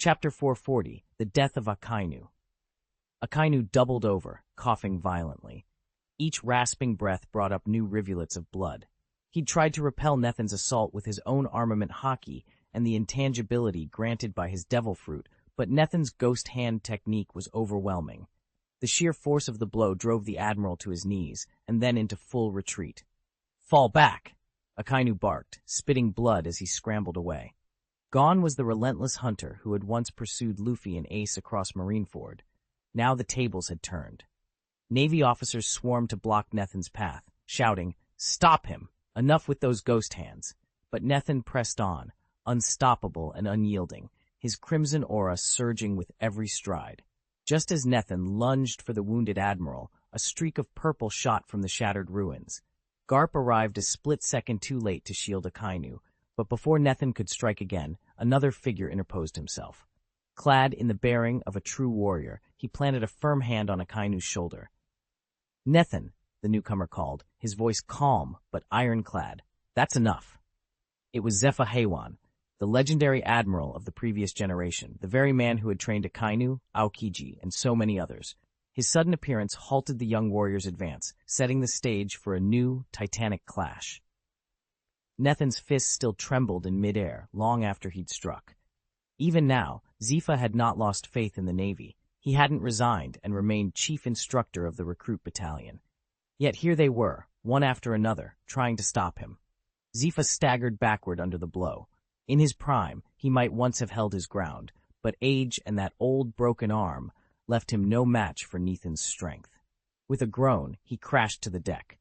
Chapter 440, The Death of Akainu. Akainu doubled over, coughing violently. Each rasping breath brought up new rivulets of blood. He'd tried to repel Nethin's assault with his own armament haki and the intangibility granted by his devil fruit, but Nethin's ghost hand technique was overwhelming. The sheer force of the blow drove the Admiral to his knees, and then into full retreat. "Fall back!" Akainu barked, spitting blood as he scrambled away. Gone was the relentless hunter who had once pursued Luffy and Ace across Marineford. Now the tables had turned. Navy officers swarmed to block Nethin's path, shouting, "Stop him! Enough with those ghost hands!" But Nethin pressed on, unstoppable and unyielding, his crimson aura surging with every stride. Just as Nethin lunged for the wounded Admiral, a streak of purple shot from the shattered ruins. Garp arrived a split second too late to shield Akainu, but before Nethin could strike again, another figure interposed himself. Clad in the bearing of a true warrior, he planted a firm hand on Akainu's shoulder. "Nethin," the newcomer called, his voice calm but ironclad. "That's enough." It was Zephyr Heiwan, the legendary admiral of the previous generation, the very man who had trained Akainu, Aokiji, and so many others. His sudden appearance halted the young warrior's advance, setting the stage for a new, titanic clash. Nethin's fists still trembled in midair long after he'd struck. Even now, Zephyr had not lost faith in the Navy. He hadn't resigned and remained chief instructor of the recruit battalion. Yet here they were, one after another, trying to stop him. Zephyr staggered backward under the blow. In his prime, he might once have held his ground, but age and that old broken arm left him no match for Nethin's strength. With a groan, he crashed to the deck.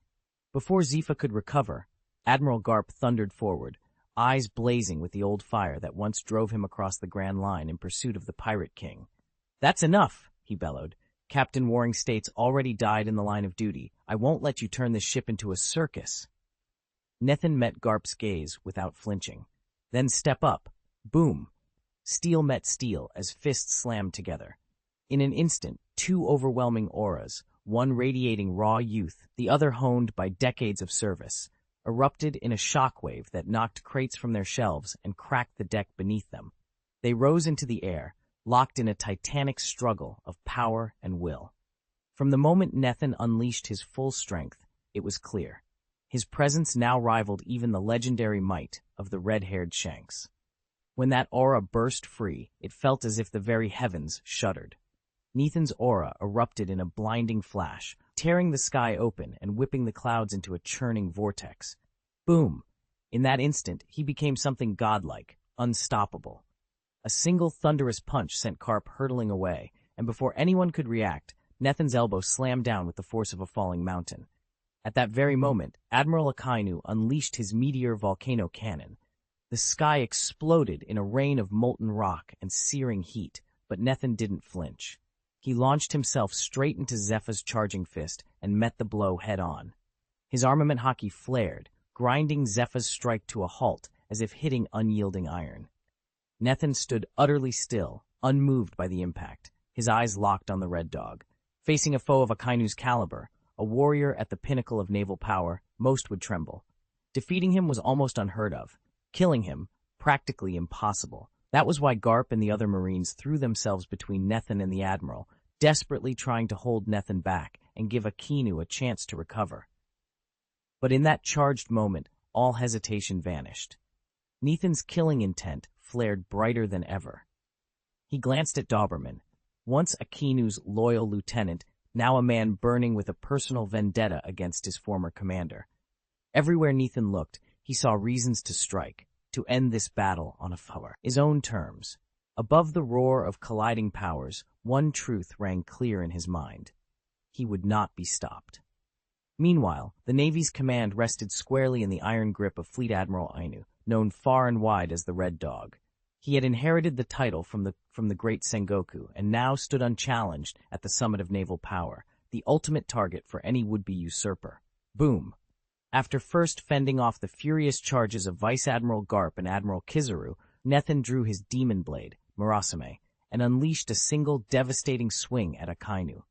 Before Zephyr could recover, Admiral Garp thundered forward, eyes blazing with the old fire that once drove him across the Grand Line in pursuit of the Pirate King. "That's enough," he bellowed. "Captain Warring States already died in the line of duty. I won't let you turn this ship into a circus." Nethin met Garp's gaze without flinching. Then "Step up." Boom. Steel met steel as fists slammed together. In an instant, two overwhelming auras, one radiating raw youth, the other honed by decades of service, erupted in a shockwave that knocked crates from their shelves and cracked the deck beneath them. They rose into the air, locked in a titanic struggle of power and will. From the moment Nethin unleashed his full strength, it was clear. His presence now rivaled even the legendary might of the red-haired Shanks. When that aura burst free, it felt as if the very heavens shuddered. Nethin's aura erupted in a blinding flash, tearing the sky open and whipping the clouds into a churning vortex. Boom! In that instant, he became something godlike, unstoppable. A single thunderous punch sent Garp hurtling away, and before anyone could react, Nethin's elbow slammed down with the force of a falling mountain. At that very moment, Admiral Akainu unleashed his meteor volcano cannon. The sky exploded in a rain of molten rock and searing heat, but Nethin didn't flinch. He launched himself straight into Zephyr's charging fist and met the blow head-on. His armament haki flared, grinding Zephyr's strike to a halt as if hitting unyielding iron. Nethin stood utterly still, unmoved by the impact, his eyes locked on the Red Dog. Facing a foe of Akainu's caliber, a warrior at the pinnacle of naval power, most would tremble. Defeating him was almost unheard of. Killing him, practically impossible. That was why Garp and the other Marines threw themselves between Nethin and the Admiral, desperately trying to hold Nethin back and give Akainu a chance to recover. But in that charged moment, all hesitation vanished. Nethin's killing intent flared brighter than ever. He glanced at Doberman, once Akinu's loyal lieutenant, now a man burning with a personal vendetta against his former commander. Everywhere Nethin looked, he saw reasons to strike, to end this battle on his own terms. Above the roar of colliding powers, one truth rang clear in his mind. He would not be stopped. Meanwhile, the Navy's command rested squarely in the iron grip of Fleet Admiral Ainu, known far and wide as the Red Dog. He had inherited the title from the great Sengoku and now stood unchallenged at the summit of naval power, the ultimate target for any would-be usurper. Boom! After first fending off the furious charges of Vice Admiral Garp and Admiral Kizaru, Nethin drew his demon blade, Murasame, and unleashed a single devastating swing at Akainu.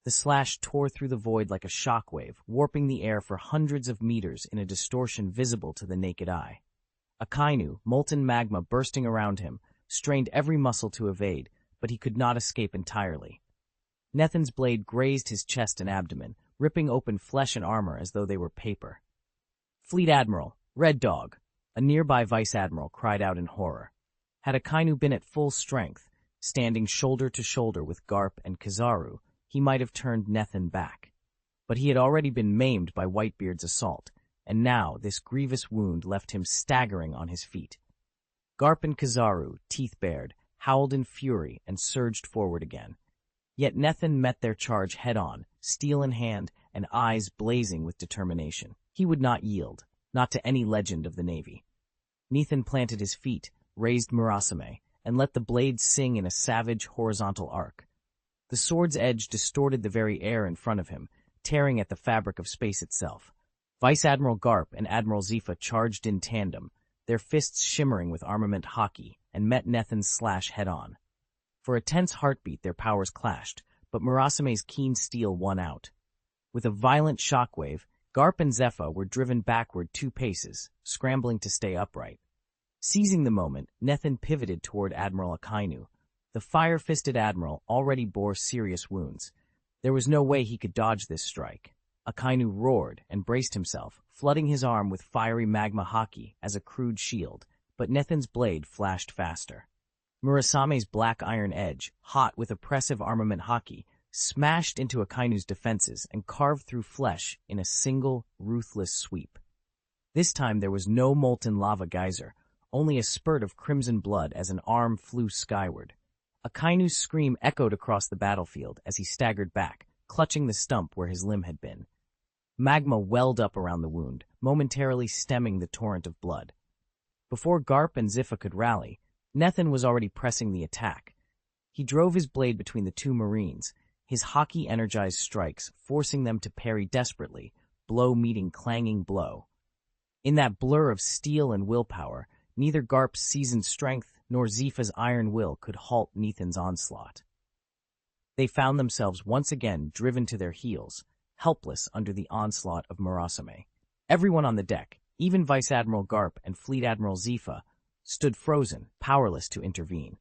The slash tore through the void like a shockwave, warping the air for hundreds of meters in a distortion visible to the naked eye. Akainu, molten magma bursting around him, strained every muscle to evade, but he could not escape entirely. Nethin's blade grazed his chest and abdomen, ripping open flesh and armor as though they were paper. "Fleet Admiral, Red Dog!" a nearby Vice Admiral cried out in horror. Had Akainu been at full strength, standing shoulder to shoulder with Garp and Kizaru, he might have turned Nethin back. But he had already been maimed by Whitebeard's assault, and now this grievous wound left him staggering on his feet. Garp and Kizaru, teeth bared, howled in fury and surged forward again. Yet Nethin met their charge head-on, steel in hand and eyes blazing with determination. He would not yield, not to any legend of the Navy. Nethin planted his feet, raised Murasame, and let the blade sing in a savage horizontal arc. The sword's edge distorted the very air in front of him, tearing at the fabric of space itself. Vice Admiral Garp and Admiral Zifa charged in tandem, their fists shimmering with armament hockey, and met Nethin's slash head-on. For a tense heartbeat their powers clashed, but Murasame's keen steel won out. With a violent shockwave, Garp and Zepha were driven backward 2 paces, scrambling to stay upright. Seizing the moment, Nethin pivoted toward Admiral Akainu. The fire-fisted admiral already bore serious wounds. There was no way he could dodge this strike. Akainu roared and braced himself, flooding his arm with fiery magma hockey as a crude shield, but Nethin's blade flashed faster. Murasame's black iron edge, hot with oppressive armament hockey, smashed into Akainu's defenses and carved through flesh in a single, ruthless sweep. This time there was no molten lava geyser, only a spurt of crimson blood as an arm flew skyward. Akainu's scream echoed across the battlefield as he staggered back, clutching the stump where his limb had been. Magma welled up around the wound, momentarily stemming the torrent of blood. Before Garp and Ziffa could rally, Nethin was already pressing the attack. He drove his blade between the 2 Marines, his hockey-energized strikes forcing them to parry desperately, blow meeting clanging blow. In that blur of steel and willpower, neither Garp's seasoned strength nor Ziffa's iron will could halt Nethin's onslaught. They found themselves once again driven to their heels, helpless under the onslaught of Murasame. Everyone on the deck, even Vice Admiral Garp and Fleet Admiral Ziffa, stood frozen, powerless to intervene.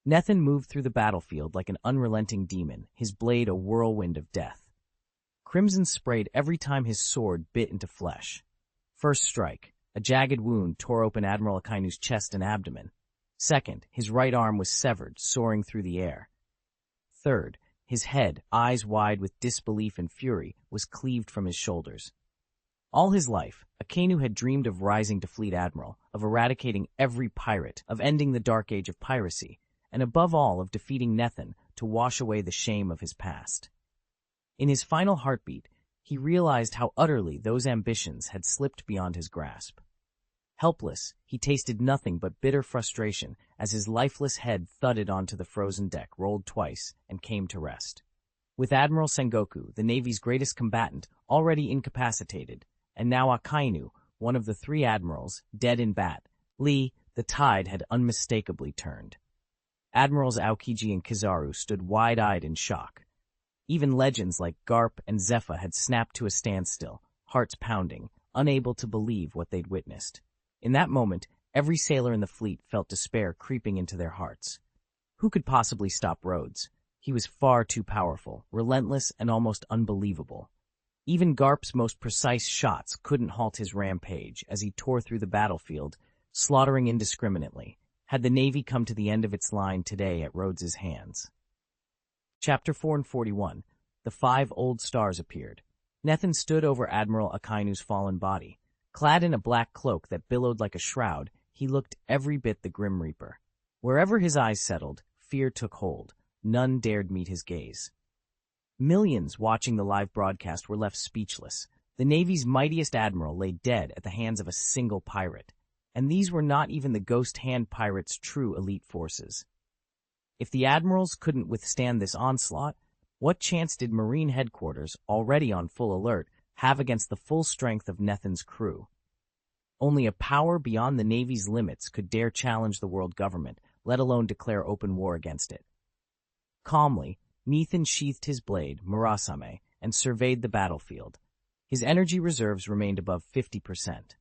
Nethin moved through the battlefield like an unrelenting demon, his blade a whirlwind of death. Crimson sprayed every time his sword bit into flesh. First strike, a jagged wound tore open Admiral Akainu's chest and abdomen. Second, his right arm was severed, soaring through the air. Third, his head, eyes wide with disbelief and fury, was cleaved from his shoulders. All his life, Akainu had dreamed of rising to Fleet Admiral, of eradicating every pirate, of ending the dark age of piracy, and above all of defeating Nethin to wash away the shame of his past. In his final heartbeat, he realized how utterly those ambitions had slipped beyond his grasp. Helpless, he tasted nothing but bitter frustration as his lifeless head thudded onto the frozen deck, rolled twice, and came to rest. With Admiral Sengoku, the Navy's greatest combatant, already incapacitated, and now Akainu, one of the 3 admirals, dead in battle, the tide had unmistakably turned. Admirals Aokiji and Kizaru stood wide-eyed in shock. Even legends like Garp and Zepha had snapped to a standstill, hearts pounding, unable to believe what they'd witnessed. In that moment, every sailor in the fleet felt despair creeping into their hearts. Who could possibly stop Rhodes? He was far too powerful, relentless, and almost unbelievable. Even Garp's most precise shots couldn't halt his rampage as he tore through the battlefield, slaughtering indiscriminately, had the Navy come to the end of its line today at Rhodes's hands. Chapter 441. The 5 Old Stars appeared. Nethin stood over Admiral Akainu's fallen body. Clad in a black cloak that billowed like a shroud, he looked every bit the Grim Reaper. Wherever his eyes settled, fear took hold. None dared meet his gaze. Millions watching the live broadcast were left speechless. The Navy's mightiest admiral lay dead at the hands of a single pirate. And these were not even the Ghost Hand Pirates' true elite forces. If the admirals couldn't withstand this onslaught, what chance did Marine Headquarters, already on full alert, have against the full strength of Nethin's crew? Only a power beyond the Navy's limits could dare challenge the world government, let alone declare open war against it. Calmly, Nethin sheathed his blade, Murasame, and surveyed the battlefield. His energy reserves remained above 50%.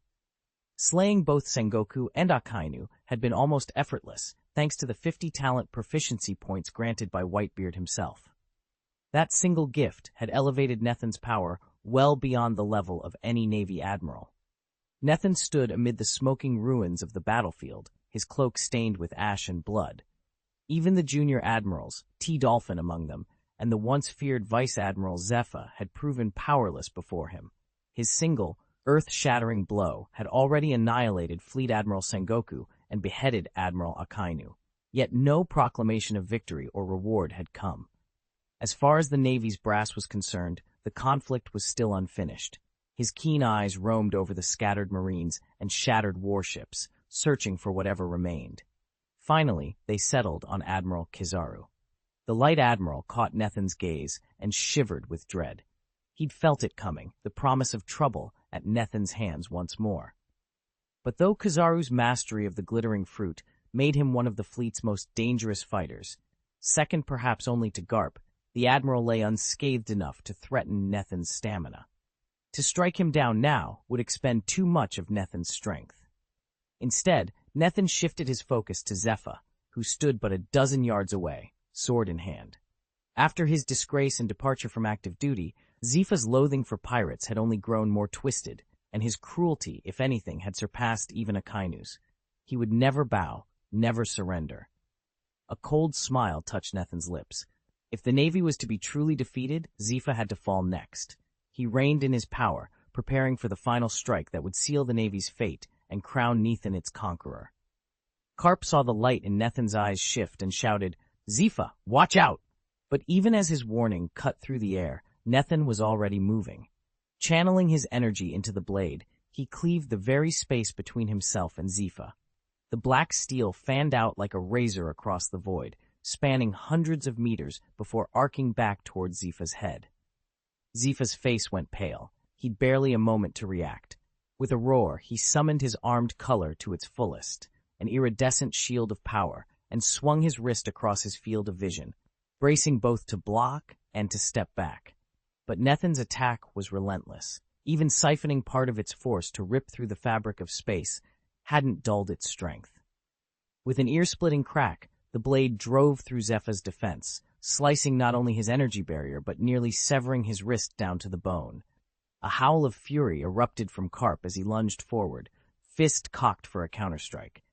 Slaying both Sengoku and Akainu had been almost effortless, thanks to the 50 talent proficiency points granted by Whitebeard himself. That single gift had elevated Nethin's power well beyond the level of any Navy admiral. Nethin stood amid the smoking ruins of the battlefield, his cloak stained with ash and blood. Even the junior admirals, T-Dolphin among them, and the once feared Vice Admiral Zephyr had proven powerless before him. His single, earth-shattering blow had already annihilated Fleet Admiral Sengoku and beheaded Admiral Akainu. Yet no proclamation of victory or reward had come. As far as the Navy's brass was concerned, the conflict was still unfinished. His keen eyes roamed over the scattered Marines and shattered warships, searching for whatever remained. Finally, they settled on Admiral Kizaru. The Light Admiral caught Nethin's gaze and shivered with dread. He'd felt it coming, the promise of trouble at Nethin's hands once more. But though Kizaru's mastery of the glittering fruit made him one of the fleet's most dangerous fighters, second perhaps only to Garp, the Admiral lay unscathed enough to threaten Nethin's stamina. To strike him down now would expend too much of Nethin's strength. Instead, Nethin shifted his focus to Zephyr, who stood but a dozen yards away, sword in hand. After his disgrace and departure from active duty, Zephyr's loathing for pirates had only grown more twisted, and his cruelty, if anything, had surpassed even Akainu's. He would never bow, never surrender. A cold smile touched Nethin's lips. If the Navy was to be truly defeated, Zephyr had to fall next. He reigned in his power, preparing for the final strike that would seal the Navy's fate and crown Nethin its conqueror. Karp saw the light in Nethin's eyes shift and shouted, "Zephyr, watch out!" But even as his warning cut through the air, Nethin was already moving. Channeling his energy into the blade, he cleaved the very space between himself and Zephyr. The black steel fanned out like a razor across the void, spanning hundreds of meters before arcing back towards Zephyr's head. Zephyr's face went pale. He'd barely a moment to react. With a roar, he summoned his armed color to its fullest, an iridescent shield of power, and swung his wrist across his field of vision, bracing both to block and to step back. But Nethin's attack was relentless. Even siphoning part of its force to rip through the fabric of space hadn't dulled its strength. With an ear-splitting crack, the blade drove through Zephyr's defense, slicing not only his energy barrier but nearly severing his wrist down to the bone. A howl of fury erupted from Karp as he lunged forward, fist cocked for a counterstrike.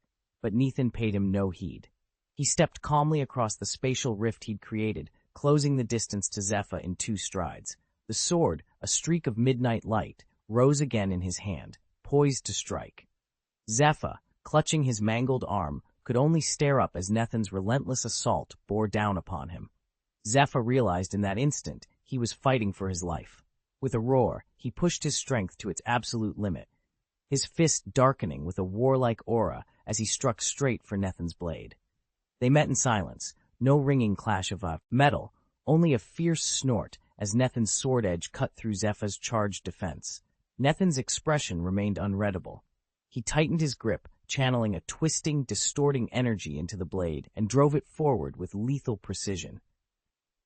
But Nethin paid him no heed. He stepped calmly across the spatial rift he'd created, closing the distance to Zephyr in 2 strides. The sword, a streak of midnight light, rose again in his hand, poised to strike. Zephyr, clutching his mangled arm, could only stare up as Nethin's relentless assault bore down upon him. Zephyr realized in that instant he was fighting for his life. With a roar, he pushed his strength to its absolute limit, his fist darkening with a warlike aura as he struck straight for Nethin's blade. They met in silence, no ringing clash of metal, only a fierce snort as Nethin's sword edge cut through Zephyr's charged defense. Nethin's expression remained unreadable. He tightened his grip, channeling a twisting, distorting energy into the blade, and drove it forward with lethal precision.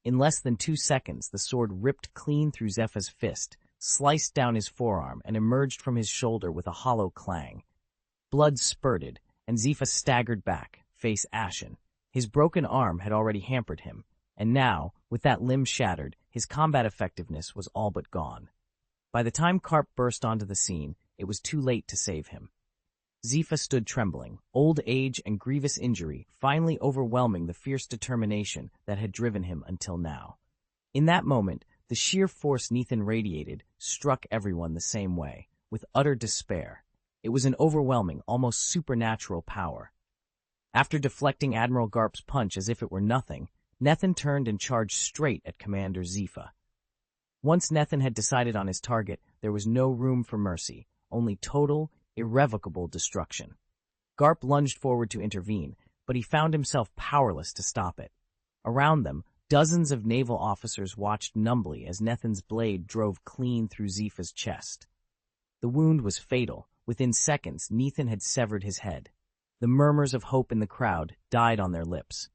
In less than 2 seconds, the sword ripped clean through Zephyr's fist, sliced down his forearm, and emerged from his shoulder with a hollow clang. Blood spurted, and Zephyr staggered back, face ashen. His broken arm had already hampered him, and now, with that limb shattered, his combat effectiveness was all but gone. By the time Karp burst onto the scene, it was too late to save him. Zephyr stood trembling, old age and grievous injury finally overwhelming the fierce determination that had driven him until now. In that moment, the sheer force Nethin radiated struck everyone the same way, with utter despair. It was an overwhelming, almost supernatural power. After deflecting Admiral Garp's punch as if it were nothing, Nethin turned and charged straight at Commander Zephyr. Once Nethin had decided on his target, there was no room for mercy, only total, irrevocable destruction. Garp lunged forward to intervene, but he found himself powerless to stop it. Around them, dozens of naval officers watched numbly as Nethin's blade drove clean through Zephyr's chest. The wound was fatal. Within seconds, Nethin had severed his head. The murmurs of hope in the crowd died on their lips.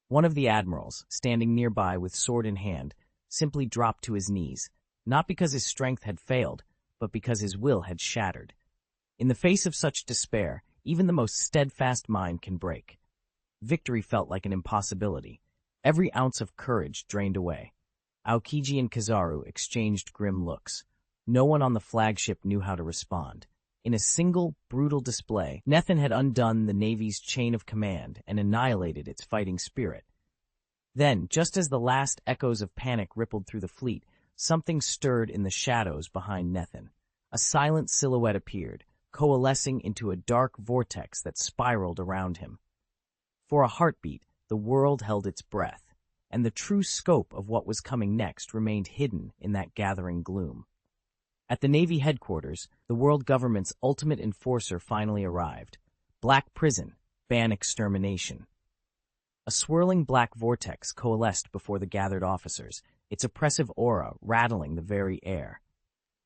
One of the admirals, standing nearby with sword in hand, simply dropped to his knees, not because his strength had failed, but because his will had shattered. In the face of such despair, even the most steadfast mind can break. Victory felt like an impossibility. Every ounce of courage drained away. Aokiji and Kizaru exchanged grim looks. No one on the flagship knew how to respond. In a single, brutal display, Nethin had undone the Navy's chain of command and annihilated its fighting spirit. Then, just as the last echoes of panic rippled through the fleet, something stirred in the shadows behind Nethin. A silent silhouette appeared, coalescing into a dark vortex that spiraled around him. For a heartbeat, the world held its breath, and the true scope of what was coming next remained hidden in that gathering gloom. At the Navy headquarters, the world government's ultimate enforcer finally arrived. Black Prison, ban extermination. A swirling black vortex coalesced before the gathered officers, its oppressive aura rattling the very air.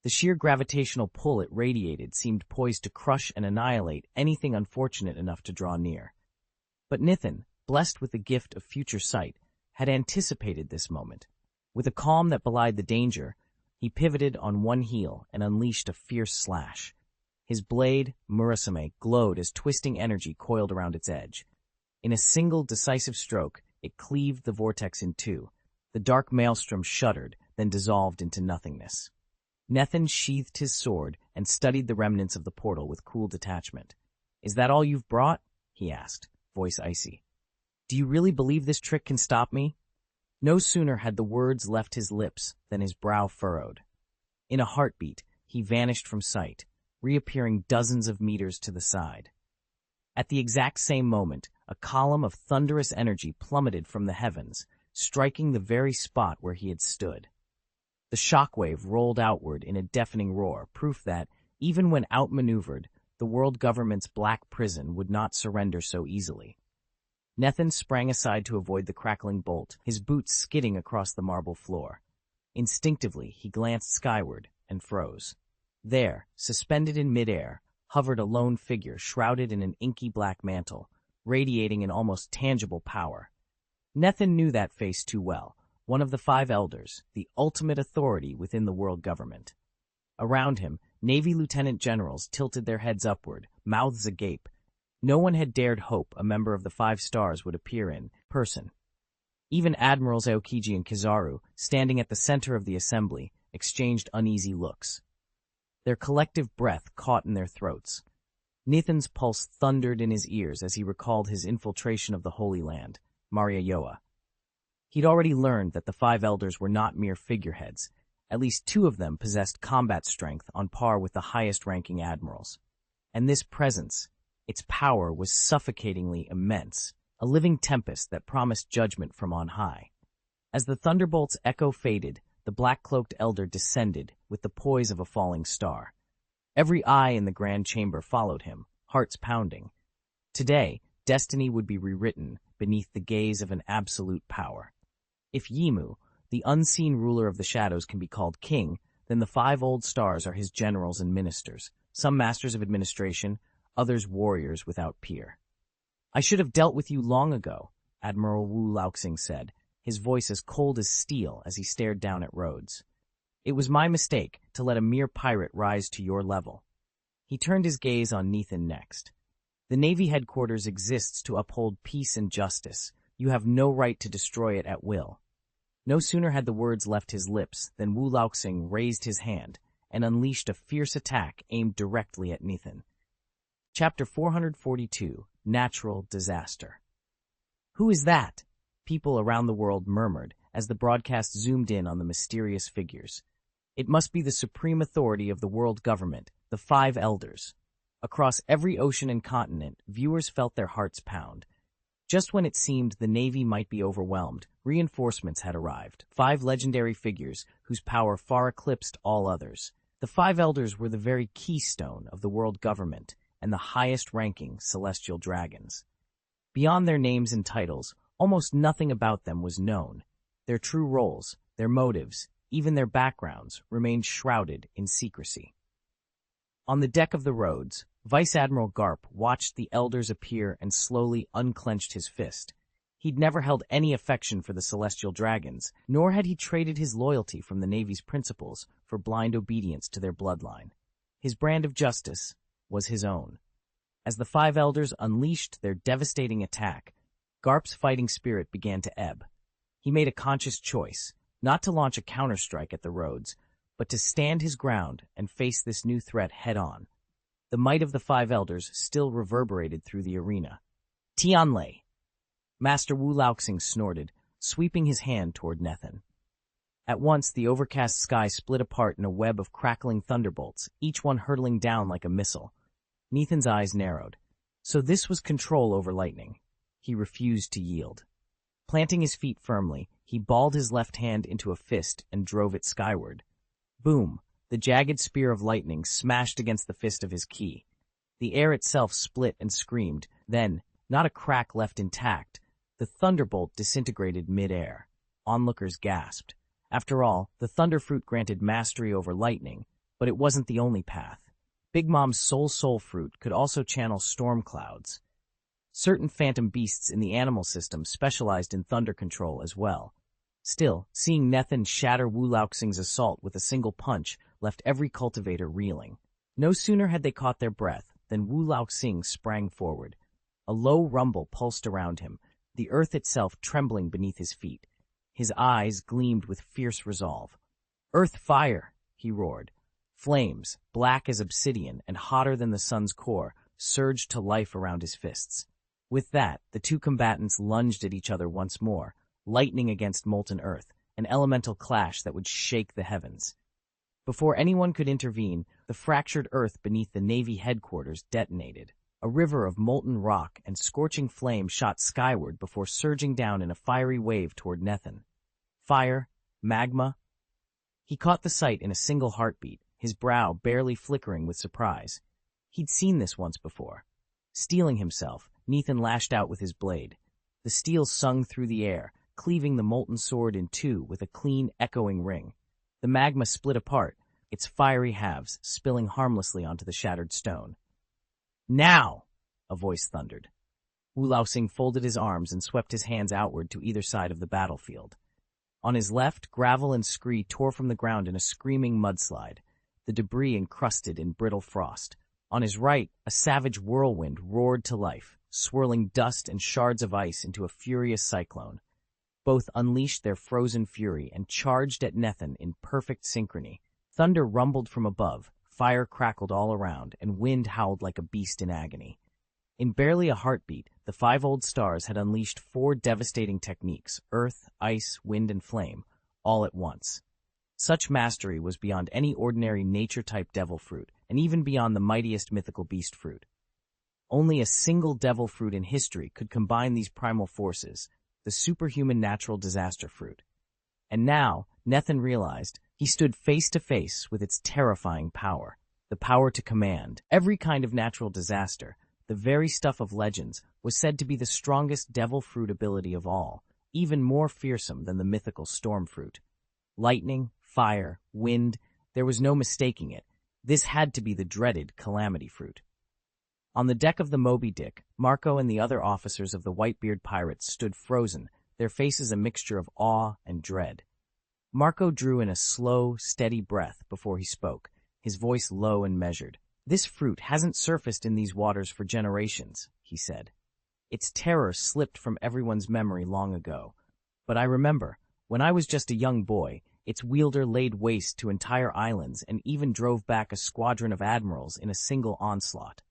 The sheer gravitational pull it radiated seemed poised to crush and annihilate anything unfortunate enough to draw near. But Nithin, blessed with the gift of future sight, had anticipated this moment. With a calm that belied the danger, he pivoted on one heel and unleashed a fierce slash. His blade, Murasame, glowed as twisting energy coiled around its edge. In a single decisive stroke, it cleaved the vortex in two. The dark maelstrom shuddered, then dissolved into nothingness. Nethin sheathed his sword and studied the remnants of the portal with cool detachment. "Is that all you've brought?" he asked, voice icy. "Do you really believe this trick can stop me?" No sooner had the words left his lips than his brow furrowed. In a heartbeat, he vanished from sight, reappearing dozens of meters to the side. At the exact same moment, a column of thunderous energy plummeted from the heavens, striking the very spot where he had stood. The shockwave rolled outward in a deafening roar, proof that, even when outmaneuvered, the world government's black prison would not surrender so easily. Nethin sprang aside to avoid the crackling bolt, his boots skidding across the marble floor. Instinctively, he glanced skyward and froze. There, suspended in midair, hovered a lone figure shrouded in an inky black mantle, radiating an almost tangible power. Nethin knew that face too well, one of the five elders, the ultimate authority within the world government. Around him, Navy lieutenant generals tilted their heads upward, mouths agape. No one had dared hope a member of the 5 stars would appear in person. Even Admirals Aokiji and Kizaru, standing at the center of the assembly, exchanged uneasy looks. Their collective breath caught in their throats. Nethin's pulse thundered in his ears as he recalled his infiltration of the Holy Land, Mariayoa. He'd already learned that the 5 elders were not mere figureheads. At least 2 of them possessed combat strength on par with the highest-ranking admirals. And this presence, its power, was suffocatingly immense, a living tempest that promised judgment from on high. As the thunderbolt's echo faded, the black-cloaked elder descended with the poise of a falling star. Every eye in the grand chamber followed him, hearts pounding. Today, destiny would be rewritten beneath the gaze of an absolute power. If Yimu, the unseen ruler of the shadows, can be called king, then the 5 old stars are his generals and ministers, some masters of administration, others warriors without peer. "I should have dealt with you long ago," Admiral Wu Laoxing said, his voice as cold as steel as he stared down at Rhodes. "It was my mistake to let a mere pirate rise to your level." He turned his gaze on Nethin next. "The Navy headquarters exists to uphold peace and justice. You have no right to destroy it at will." No sooner had the words left his lips than Wu Laoxing raised his hand and unleashed a fierce attack aimed directly at Nethin. Chapter 442, Natural Disaster. "Who is that?" people around the world murmured as the broadcast zoomed in on the mysterious figures. It must be the supreme authority of the world government, the 5 elders. Across every ocean and continent, viewers felt their hearts pound. Just when it seemed the Navy might be overwhelmed, reinforcements had arrived, 5 legendary figures whose power far eclipsed all others. The 5 elders were the very keystone of the world government and the highest-ranking celestial dragons. Beyond their names and titles, almost nothing about them was known. Their true roles, their motives, even their backgrounds remained shrouded in secrecy. On the deck of the Rhodes, Vice Admiral Garp watched the elders appear and slowly unclenched his fist. He'd never held any affection for the celestial dragons, nor had he traded his loyalty from the Navy's principles for blind obedience to their bloodline. His brand of justice was his own. As the 5 elders unleashed their devastating attack, Garp's fighting spirit began to ebb. He made a conscious choice, not to launch a counterstrike at the roads, but to stand his ground and face this new threat head-on. The might of the five elders still reverberated through the arena. Tianlei! Master Wu Laoxing snorted, sweeping his hand toward Nethan. At once, the overcast sky split apart in a web of crackling thunderbolts, each one hurtling down like a missile. Nethan's eyes narrowed. So this was control over lightning. He refused to yield. Planting his feet firmly, he balled his left hand into a fist and drove it skyward. Boom! The jagged spear of lightning smashed against the fist of his ki. The air itself split and screamed. Then, not a crack left intact, the thunderbolt disintegrated mid-air. Onlookers gasped. After all, the Thunderfruit granted mastery over lightning, but it wasn't the only path. Big Mom's soul fruit could also channel storm clouds. Certain phantom beasts in the animal system specialized in thunder control as well. Still, seeing Nethan shatter Wu Laoxing's assault with a single punch left every cultivator reeling. No sooner had they caught their breath than Wu Laoxing sprang forward. A low rumble pulsed around him, the earth itself trembling beneath his feet. His eyes gleamed with fierce resolve. "Earth fire!" he roared. Flames, black as obsidian and hotter than the sun's core, surged to life around his fists. With that, the two combatants lunged at each other once more, lightning against molten earth, an elemental clash that would shake the heavens. Before anyone could intervene, the fractured earth beneath the Navy headquarters detonated. A river of molten rock and scorching flame shot skyward before surging down in a fiery wave toward Nethan. Fire, magma. He caught the sight in a single heartbeat, his brow barely flickering with surprise. He'd seen this once before. Steeling himself, Nethan lashed out with his blade. The steel sung through the air, cleaving the molten sword in two with a clean, echoing ring. The magma split apart, its fiery halves spilling harmlessly onto the shattered stone. "Now!" a voice thundered. Wu Laoxing folded his arms and swept his hands outward to either side of the battlefield. On his left, gravel and scree tore from the ground in a screaming mudslide, the debris encrusted in brittle frost. On his right, a savage whirlwind roared to life, swirling dust and shards of ice into a furious cyclone. Both unleashed their frozen fury and charged at Nethan in perfect synchrony. Thunder rumbled from above, fire crackled all around, and wind howled like a beast in agony. In barely a heartbeat, the five old stars had unleashed 4 devastating techniques: earth, ice, wind, and flame, all at once. Such mastery was beyond any ordinary nature-type devil fruit, and even beyond the mightiest mythical beast fruit. Only a single devil fruit in history could combine these primal forces, the superhuman natural disaster fruit. And now, Nethan realized, he stood face to face with its terrifying power, the power to command. Every kind of natural disaster, the very stuff of legends, was said to be the strongest devil fruit ability of all, even more fearsome than the mythical storm fruit. Lightning, fire, wind, there was no mistaking it. This had to be the dreaded calamity fruit. On the deck of the Moby Dick, Marco and the other officers of the Whitebeard pirates stood frozen, their faces a mixture of awe and dread. Marco drew in a slow, steady breath before he spoke, his voice low and measured. "This fruit hasn't surfaced in these waters for generations," he said. "Its terror slipped from everyone's memory long ago. But I remember, when I was just a young boy, its wielder laid waste to entire islands and even drove back a squadron of admirals in a single onslaught."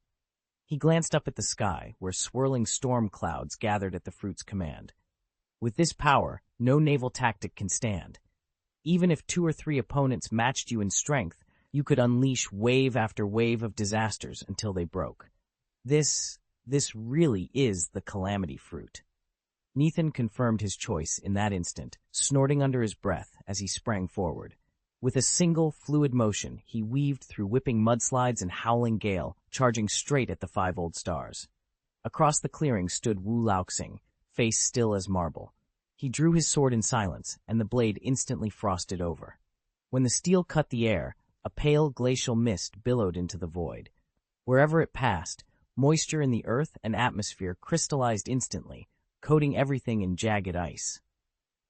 He glanced up at the sky, where swirling storm clouds gathered at the fruit's command. "With this power, no naval tactic can stand. Even if 2 or 3 opponents matched you in strength, you could unleash wave after wave of disasters until they broke. This really is the calamity fruit." Nethan confirmed his choice in that instant, snorting under his breath as he sprang forward. With a single, fluid motion, he weaved through whipping mudslides and howling gale, charging straight at the 5 old stars. Across the clearing stood Wu Laoxing, face still as marble. He drew his sword in silence, and the blade instantly frosted over. When the steel cut the air, a pale glacial mist billowed into the void. Wherever it passed, moisture in the earth and atmosphere crystallized instantly, coating everything in jagged ice.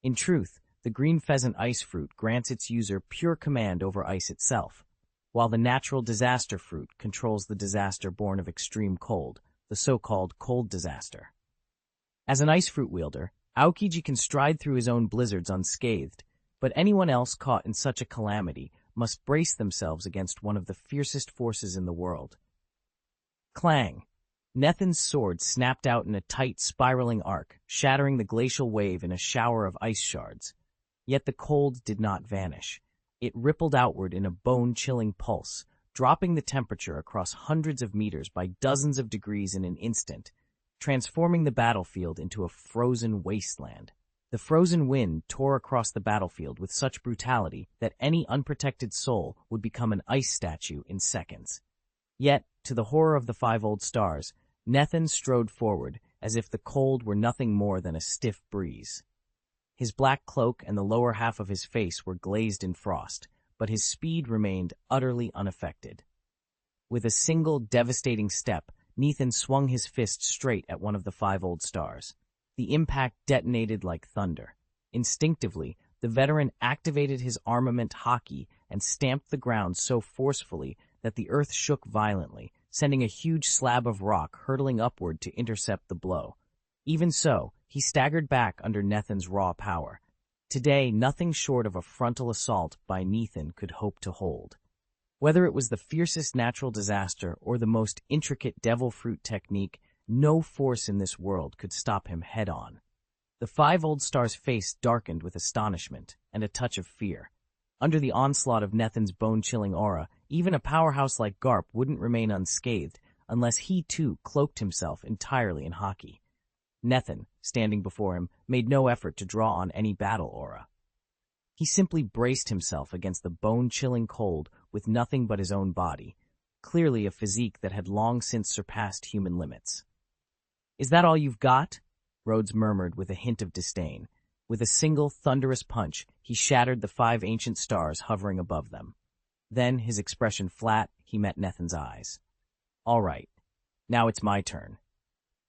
In truth, the green pheasant ice fruit grants its user pure command over ice itself, while the natural disaster fruit controls the disaster born of extreme cold, the so-called cold disaster. As an ice fruit wielder, Aokiji can stride through his own blizzards unscathed, but anyone else caught in such a calamity must brace themselves against one of the fiercest forces in the world. Clang! Nethin's sword snapped out in a tight, spiraling arc, shattering the glacial wave in a shower of ice shards. Yet the cold did not vanish. It rippled outward in a bone-chilling pulse, dropping the temperature across hundreds of meters by dozens of degrees in an instant, transforming the battlefield into a frozen wasteland. The frozen wind tore across the battlefield with such brutality that any unprotected soul would become an ice statue in seconds. Yet, to the horror of the five old stars, Nethin strode forward as if the cold were nothing more than a stiff breeze. His black cloak and the lower half of his face were glazed in frost, but his speed remained utterly unaffected. With a single devastating step, Nethin swung his fist straight at one of the five old stars. The impact detonated like thunder. Instinctively, the veteran activated his armament haki and stamped the ground so forcefully that the earth shook violently, sending a huge slab of rock hurtling upward to intercept the blow. Even so, he staggered back under Nethin's raw power. Today, nothing short of a frontal assault by Nethin could hope to hold. Whether it was the fiercest natural disaster or the most intricate devil fruit technique, no force in this world could stop him head-on. The five old stars' face darkened with astonishment and a touch of fear. Under the onslaught of Nethin's bone-chilling aura, even a powerhouse like Garp wouldn't remain unscathed unless he too cloaked himself entirely in haki. Nethin, standing before him, made no effort to draw on any battle aura. He simply braced himself against the bone-chilling cold with nothing but his own body, clearly a physique that had long since surpassed human limits. "Is that all you've got?" Rhodes murmured with a hint of disdain. With a single thunderous punch, he shattered the five ancient stars hovering above them. Then, his expression flat, he met Nethin's eyes. "All right. Now it's my turn."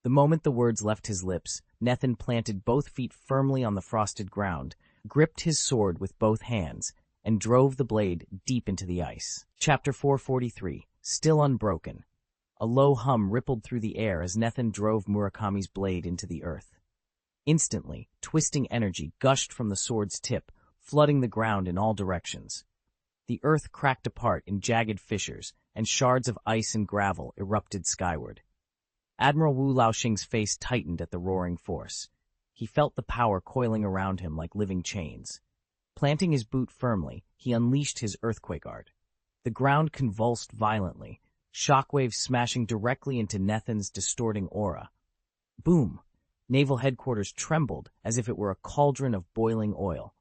The moment the words left his lips, Nethin planted both feet firmly on the frosted ground, gripped his sword with both hands, and drove the blade deep into the ice. Chapter 443, Still Unbroken. A low hum rippled through the air as Nethin drove Murakami's blade into the earth. Instantly, twisting energy gushed from the sword's tip, flooding the ground in all directions. The earth cracked apart in jagged fissures, and shards of ice and gravel erupted skyward. Admiral Wu Laoxing's face tightened at the roaring force. He felt the power coiling around him like living chains. Planting his boot firmly, he unleashed his earthquake art. The ground convulsed violently, shockwaves smashing directly into Nethin's distorting aura. Boom! Naval headquarters trembled as if it were a cauldron of boiling oil.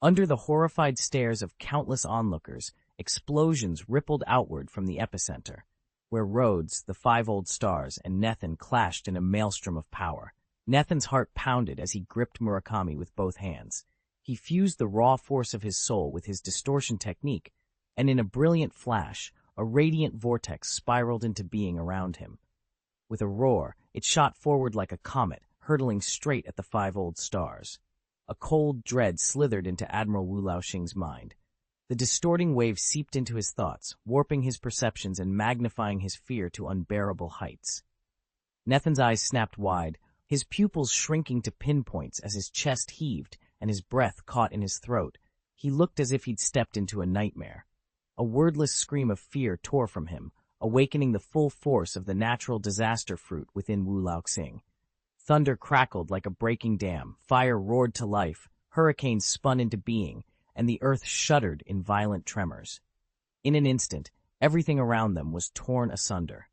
Under the horrified stares of countless onlookers, explosions rippled outward from the epicenter, where Rhodes, the five old stars, and Nethin clashed in a maelstrom of power. Nethin's heart pounded as he gripped Murakami with both hands. He fused the raw force of his soul with his distortion technique, and in a brilliant flash, a radiant vortex spiraled into being around him. With a roar, it shot forward like a comet, hurtling straight at the five old stars. A cold dread slithered into Admiral Wu Laoxing's mind. The distorting wave seeped into his thoughts, warping his perceptions and magnifying his fear to unbearable heights. Nethin's eyes snapped wide, his pupils shrinking to pinpoints as his chest heaved and his breath caught in his throat. He looked as if he'd stepped into a nightmare. A wordless scream of fear tore from him, awakening the full force of the natural disaster fruit within Wu Laoxing. Thunder crackled like a breaking dam, fire roared to life, hurricanes spun into being, and the earth shuddered in violent tremors. In an instant, everything around them was torn asunder.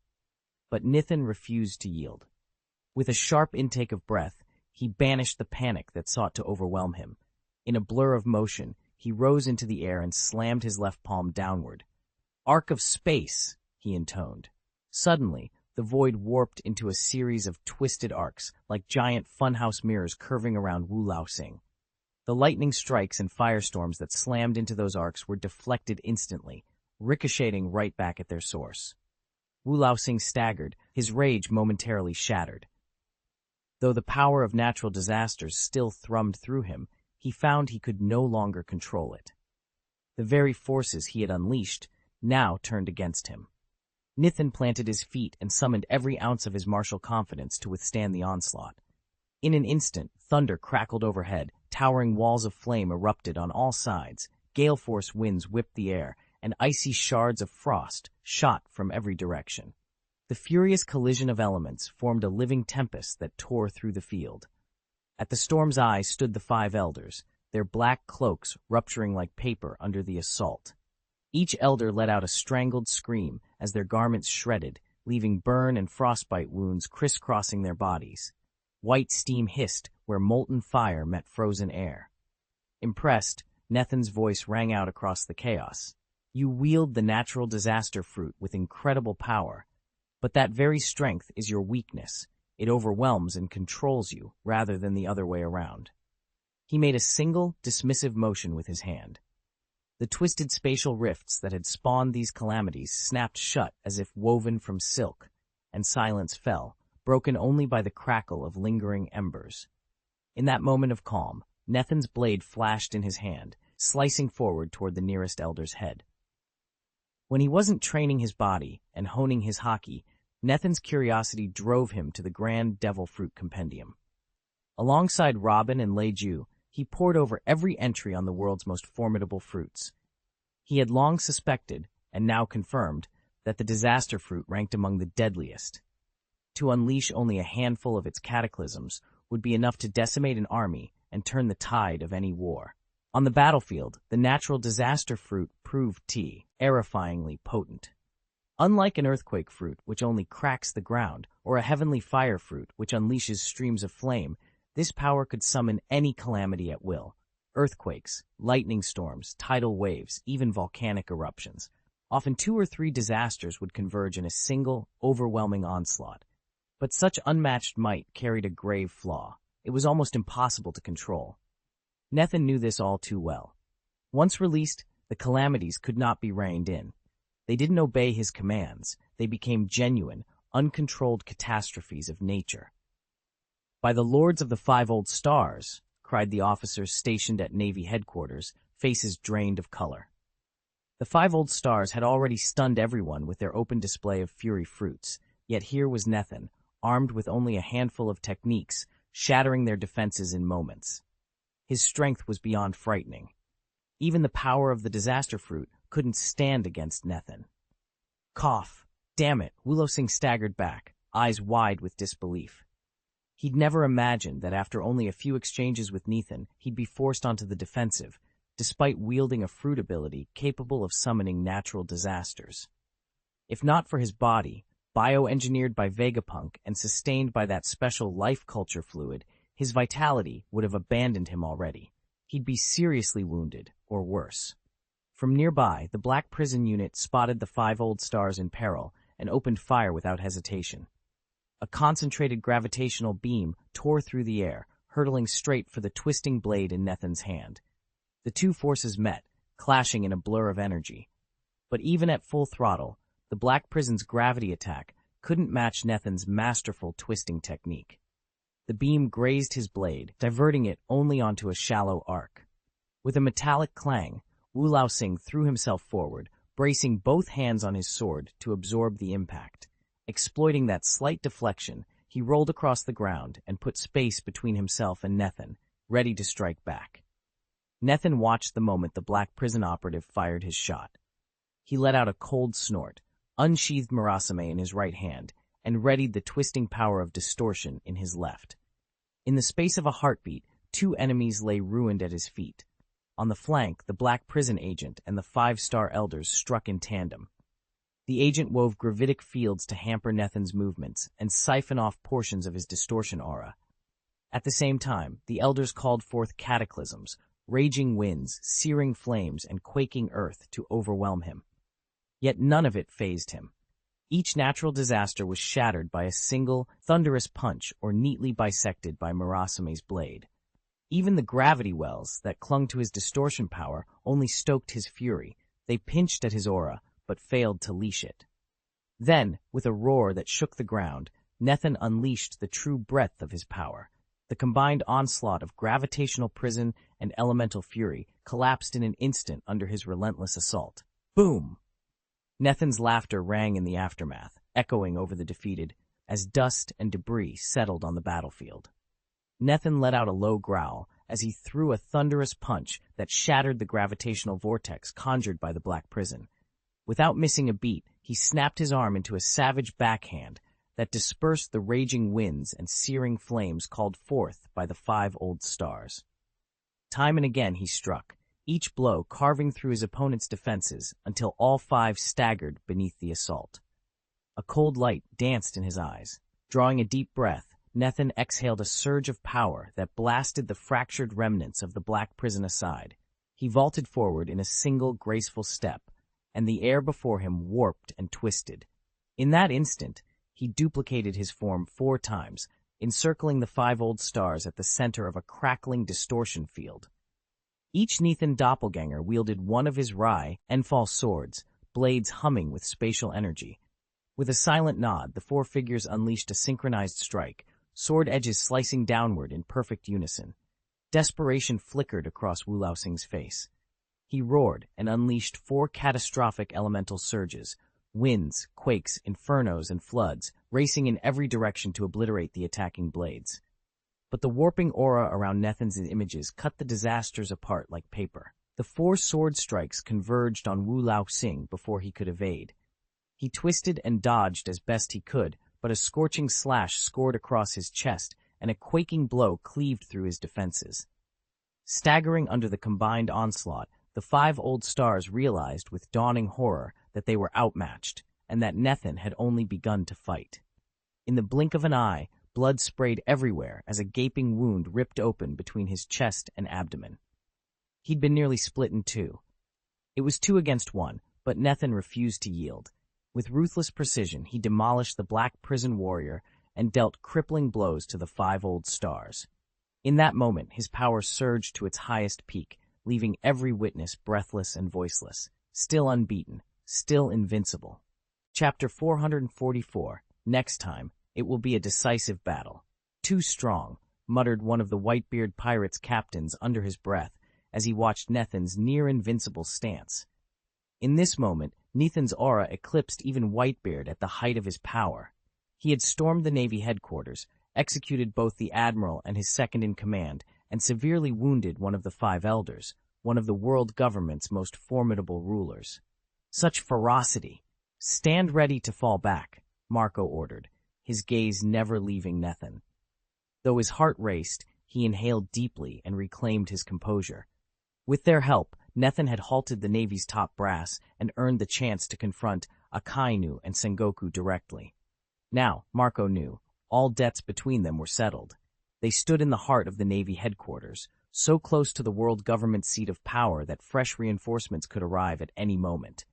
But Nethin refused to yield. With a sharp intake of breath, he banished the panic that sought to overwhelm him. In a blur of motion, he rose into the air and slammed his left palm downward. "Arc of space," he intoned. Suddenly, the void warped into a series of twisted arcs, like giant funhouse mirrors curving around Wu Laoxing. The lightning strikes and firestorms that slammed into those arcs were deflected instantly, ricocheting right back at their source. Wu Laoxing staggered, his rage momentarily shattered. Though the power of natural disasters still thrummed through him, he found he could no longer control it. The very forces he had unleashed now turned against him. Nethin planted his feet and summoned every ounce of his martial confidence to withstand the onslaught. In an instant, thunder crackled overhead, towering walls of flame erupted on all sides, gale-force winds whipped the air, and icy shards of frost shot from every direction. The furious collision of elements formed a living tempest that tore through the field. At the storm's eye stood the 5 elders, their black cloaks rupturing like paper under the assault. Each elder let out a strangled scream as their garments shredded, leaving burn and frostbite wounds crisscrossing their bodies. White steam hissed where molten fire met frozen air. Impressed, Nethin's voice rang out across the chaos. You wield the natural disaster fruit with incredible power, but that very strength is your weakness. It overwhelms and controls you, rather than the other way around. He made a single, dismissive motion with his hand. The twisted spatial rifts that had spawned these calamities snapped shut as if woven from silk, and silence fell, broken only by the crackle of lingering embers. In that moment of calm, Nethin's blade flashed in his hand, slicing forward toward the nearest elder's head. When he wasn't training his body and honing his haki, Nethin's curiosity drove him to the grand devil fruit compendium. Alongside Robin and Lei Ju, he pored over every entry on the world's most formidable fruits. He had long suspected, and now confirmed, that the disaster fruit ranked among the deadliest. To unleash only a handful of its cataclysms would be enough to decimate an army and turn the tide of any war. On the battlefield, the natural disaster fruit proved terrifyingly potent. Unlike an earthquake fruit, which only cracks the ground, or a heavenly fire fruit, which unleashes streams of flame, this power could summon any calamity at will. Earthquakes, lightning storms, tidal waves, even volcanic eruptions. Often 2 or 3 disasters would converge in a single, overwhelming onslaught. But such unmatched might carried a grave flaw. It was almost impossible to control. Nethin knew this all too well. Once released, the calamities could not be reined in. They didn't obey his commands. They became genuine, uncontrolled catastrophes of nature. "By the lords of the 5 old stars," cried the officers stationed at Navy headquarters, faces drained of color. The 5 old stars had already stunned everyone with their open display of fury fruits, yet here was Nethin, armed with only a handful of techniques, shattering their defenses in moments. His strength was beyond frightening. Even the power of the disaster fruit couldn't stand against Nethin. Cough. Damn it, Wulosing staggered back, eyes wide with disbelief. He'd never imagined that after only a few exchanges with Nethin, he'd be forced onto the defensive, despite wielding a fruit ability capable of summoning natural disasters. If not for his body, bioengineered by Vegapunk and sustained by that special life culture fluid, his vitality would have abandoned him already. He'd be seriously wounded, or worse. From nearby, the Black Prison Unit spotted the 5 old stars in peril and opened fire without hesitation. A concentrated gravitational beam tore through the air, hurtling straight for the twisting blade in Nethin's hand. The 2 forces met, clashing in a blur of energy. But even at full throttle, the Black Prison's gravity attack couldn't match Nethin's masterful twisting technique. The beam grazed his blade, diverting it only onto a shallow arc. With a metallic clang, Wulosing threw himself forward, bracing both hands on his sword to absorb the impact. Exploiting that slight deflection, he rolled across the ground and put space between himself and Nethin, ready to strike back. Nethin watched the moment the Black Prison operative fired his shot. He let out a cold snort, unsheathed Murasame in his right hand, and readied the twisting power of distortion in his left. In the space of a heartbeat, 2 enemies lay ruined at his feet. On the flank, the Black Prison agent and the 5-star elders struck in tandem. The agent wove gravitic fields to hamper Nethin's movements and siphon off portions of his distortion aura. At the same time, the elders called forth cataclysms, raging winds, searing flames, and quaking earth to overwhelm him. Yet none of it fazed him. Each natural disaster was shattered by a single, thunderous punch or neatly bisected by Murasame's blade. Even the gravity wells that clung to his distortion power only stoked his fury. They pinched at his aura, but failed to leash it. Then, with a roar that shook the ground, Nethin unleashed the true breadth of his power. The combined onslaught of gravitational prison and elemental fury collapsed in an instant under his relentless assault. Boom! Nethin's laughter rang in the aftermath, echoing over the defeated, as dust and debris settled on the battlefield. Nethan let out a low growl as he threw a thunderous punch that shattered the gravitational vortex conjured by the black prison. Without missing a beat, he snapped his arm into a savage backhand that dispersed the raging winds and searing flames called forth by the 5 old stars. Time and again he struck, each blow carving through his opponent's defenses until all 5 staggered beneath the assault. A cold light danced in his eyes. Drawing a deep breath, Nethan exhaled a surge of power that blasted the fractured remnants of the black prison aside. He vaulted forward in a single graceful step, and the air before him warped and twisted. In that instant, he duplicated his form 4 times, encircling the 5 old stars at the center of a crackling distortion field. Each Nethan doppelganger wielded one of his wry and false swords, blades humming with spatial energy. With a silent nod, the 4 figures unleashed a synchronized strike, sword edges slicing downward in perfect unison. Desperation flickered across Wu Laoxing's face. He roared and unleashed 4 catastrophic elemental surges, winds, quakes, infernos, and floods, racing in every direction to obliterate the attacking blades. But the warping aura around Nethan's images cut the disasters apart like paper. The 4 sword strikes converged on Wu Laoxing before he could evade. He twisted and dodged as best he could, but a scorching slash scored across his chest, and a quaking blow cleaved through his defenses. Staggering under the combined onslaught, the 5 old stars realized with dawning horror that they were outmatched, and that Nethan had only begun to fight. In the blink of an eye, blood sprayed everywhere as a gaping wound ripped open between his chest and abdomen. He'd been nearly split in 2. It was 2 against 1, but Nethan refused to yield. With ruthless precision, he demolished the black prison warrior and dealt crippling blows to the 5 old stars. In that moment, his power surged to its highest peak, leaving every witness breathless and voiceless, still unbeaten, still invincible. Chapter 444. Next time, it will be a decisive battle. Too strong, muttered one of the Whitebeard pirates' captains under his breath as he watched Nethan's near-invincible stance. In this moment, Nethan's aura eclipsed even Whitebeard at the height of his power. He had stormed the Navy headquarters, executed both the admiral and his second-in-command, and severely wounded one of the 5 elders, one of the world government's most formidable rulers. Such ferocity! Stand ready to fall back, Marco ordered, his gaze never leaving Nethan. Though his heart raced, he inhaled deeply and reclaimed his composure. With their help, Nethan had halted the Navy's top brass and earned the chance to confront Akainu and Sengoku directly. Now, Marco knew, all debts between them were settled. They stood in the heart of the Navy headquarters, so close to the world government's seat of power that fresh reinforcements could arrive at any moment.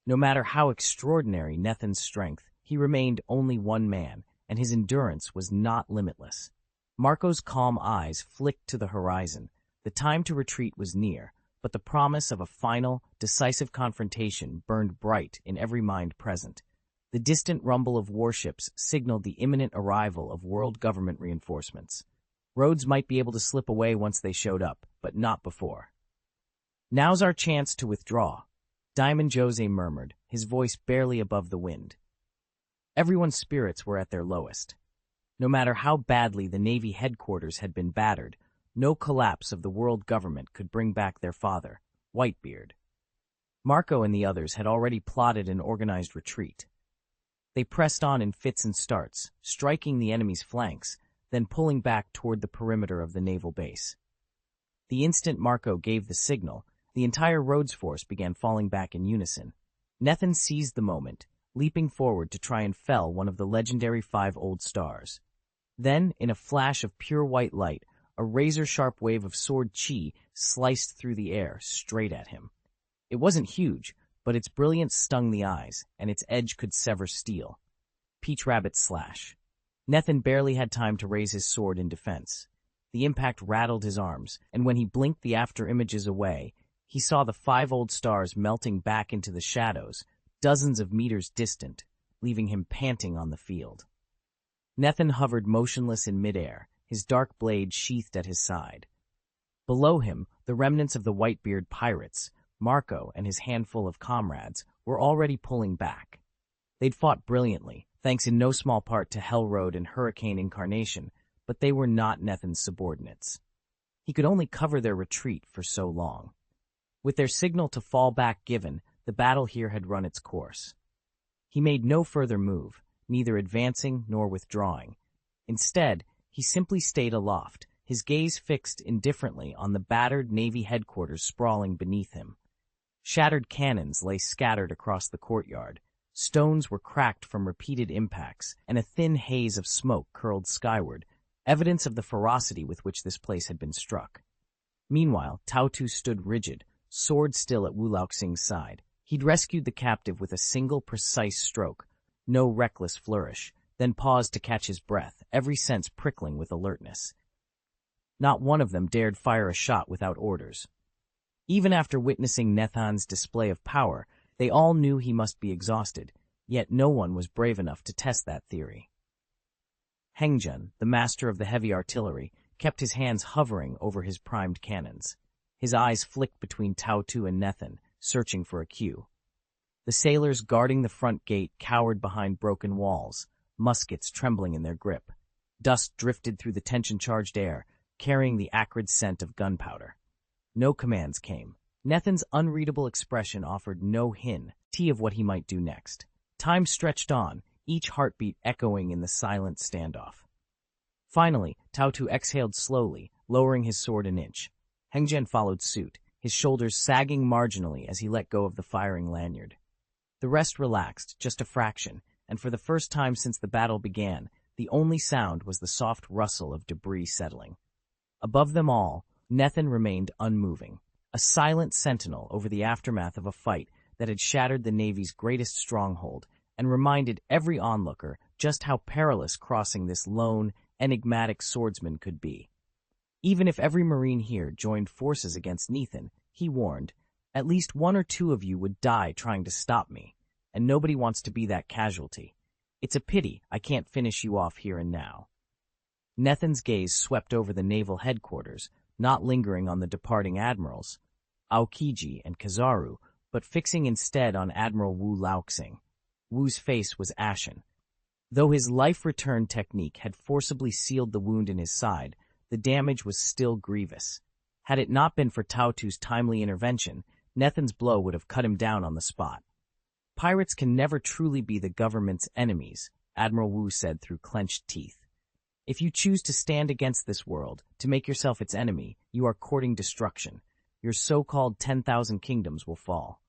No matter how extraordinary Nethan's strength, he remained only one man, and his endurance was not limitless. Marco's calm eyes flicked to the horizon. The time to retreat was near, but the promise of a final, decisive confrontation burned bright in every mind present. The distant rumble of warships signaled the imminent arrival of world government reinforcements. Rhodes might be able to slip away once they showed up, but not before. "Now's our chance to withdraw," Diamond Jose murmured, his voice barely above the wind. Everyone's spirits were at their lowest. No matter how badly the Navy headquarters had been battered, no collapse of the world government could bring back their father, Whitebeard. Marco and the others had already plotted an organized retreat. They pressed on in fits and starts, striking the enemy's flanks, then pulling back toward the perimeter of the naval base. The instant Marco gave the signal, the entire Rhodes force began falling back in unison. Nethan seized the moment, leaping forward to try and fell one of the legendary 5 old stars. Then, in a flash of pure white light, a razor-sharp wave of sword chi sliced through the air straight at him. It wasn't huge, but its brilliance stung the eyes, and its edge could sever steel. Peach Rabbit slash. Nethan barely had time to raise his sword in defense. The impact rattled his arms, and when he blinked the after-images away, he saw the 5 old stars melting back into the shadows, dozens of meters distant, leaving him panting on the field. Nethan hovered motionless in midair, his dark blade sheathed at his side. Below him, the remnants of the Whitebeard pirates, Marco and his handful of comrades, were already pulling back. They'd fought brilliantly, thanks in no small part to Hellroad and Hurricane Incarnation, but they were not Nethin's subordinates. He could only cover their retreat for so long. With their signal to fall back given, the battle here had run its course. He made no further move, neither advancing nor withdrawing. Instead, he simply stayed aloft, his gaze fixed indifferently on the battered Navy headquarters sprawling beneath him. Shattered cannons lay scattered across the courtyard. Stones were cracked from repeated impacts, and a thin haze of smoke curled skyward, evidence of the ferocity with which this place had been struck. Meanwhile, Tautu stood rigid, sword still at Wu Laoxing's side. He'd rescued the captive with a single precise stroke, no reckless flourish, then paused to catch his breath, every sense prickling with alertness. Not one of them dared fire a shot without orders. Even after witnessing Nethin's display of power, they all knew he must be exhausted, yet no one was brave enough to test that theory. Hengjun, the master of the heavy artillery, kept his hands hovering over his primed cannons. His eyes flicked between Tautu and Nethin, searching for a cue. The sailors guarding the front gate cowered behind broken walls, muskets trembling in their grip. Dust drifted through the tension-charged air, carrying the acrid scent of gunpowder. No commands came. Nethin's unreadable expression offered no hint of what he might do next. Time stretched on, each heartbeat echoing in the silent standoff. Finally, Tautu exhaled slowly, lowering his sword an inch. Hengjun followed suit, his shoulders sagging marginally as he let go of the firing lanyard. The rest relaxed, just a fraction, and for the first time since the battle began, the only sound was the soft rustle of debris settling. Above them all, Nethin remained unmoving, a silent sentinel over the aftermath of a fight that had shattered the Navy's greatest stronghold and reminded every onlooker just how perilous crossing this lone, enigmatic swordsman could be. Even if every Marine here joined forces against Nethin, he warned, at least one or two of you would die trying to stop me, and nobody wants to be that casualty. It's a pity I can't finish you off here and now. Nethin's gaze swept over the naval headquarters, not lingering on the departing admirals, Aokiji and Kizaru, but fixing instead on Admiral Wu Laoxing. Wu's face was ashen. Though his life-return technique had forcibly sealed the wound in his side, the damage was still grievous. Had it not been for Tautu's timely intervention, Nethin's blow would have cut him down on the spot. Pirates can never truly be the government's enemies, Admiral Wu said through clenched teeth. If you choose to stand against this world, to make yourself its enemy, you are courting destruction. Your so-called 10,000 kingdoms will fall.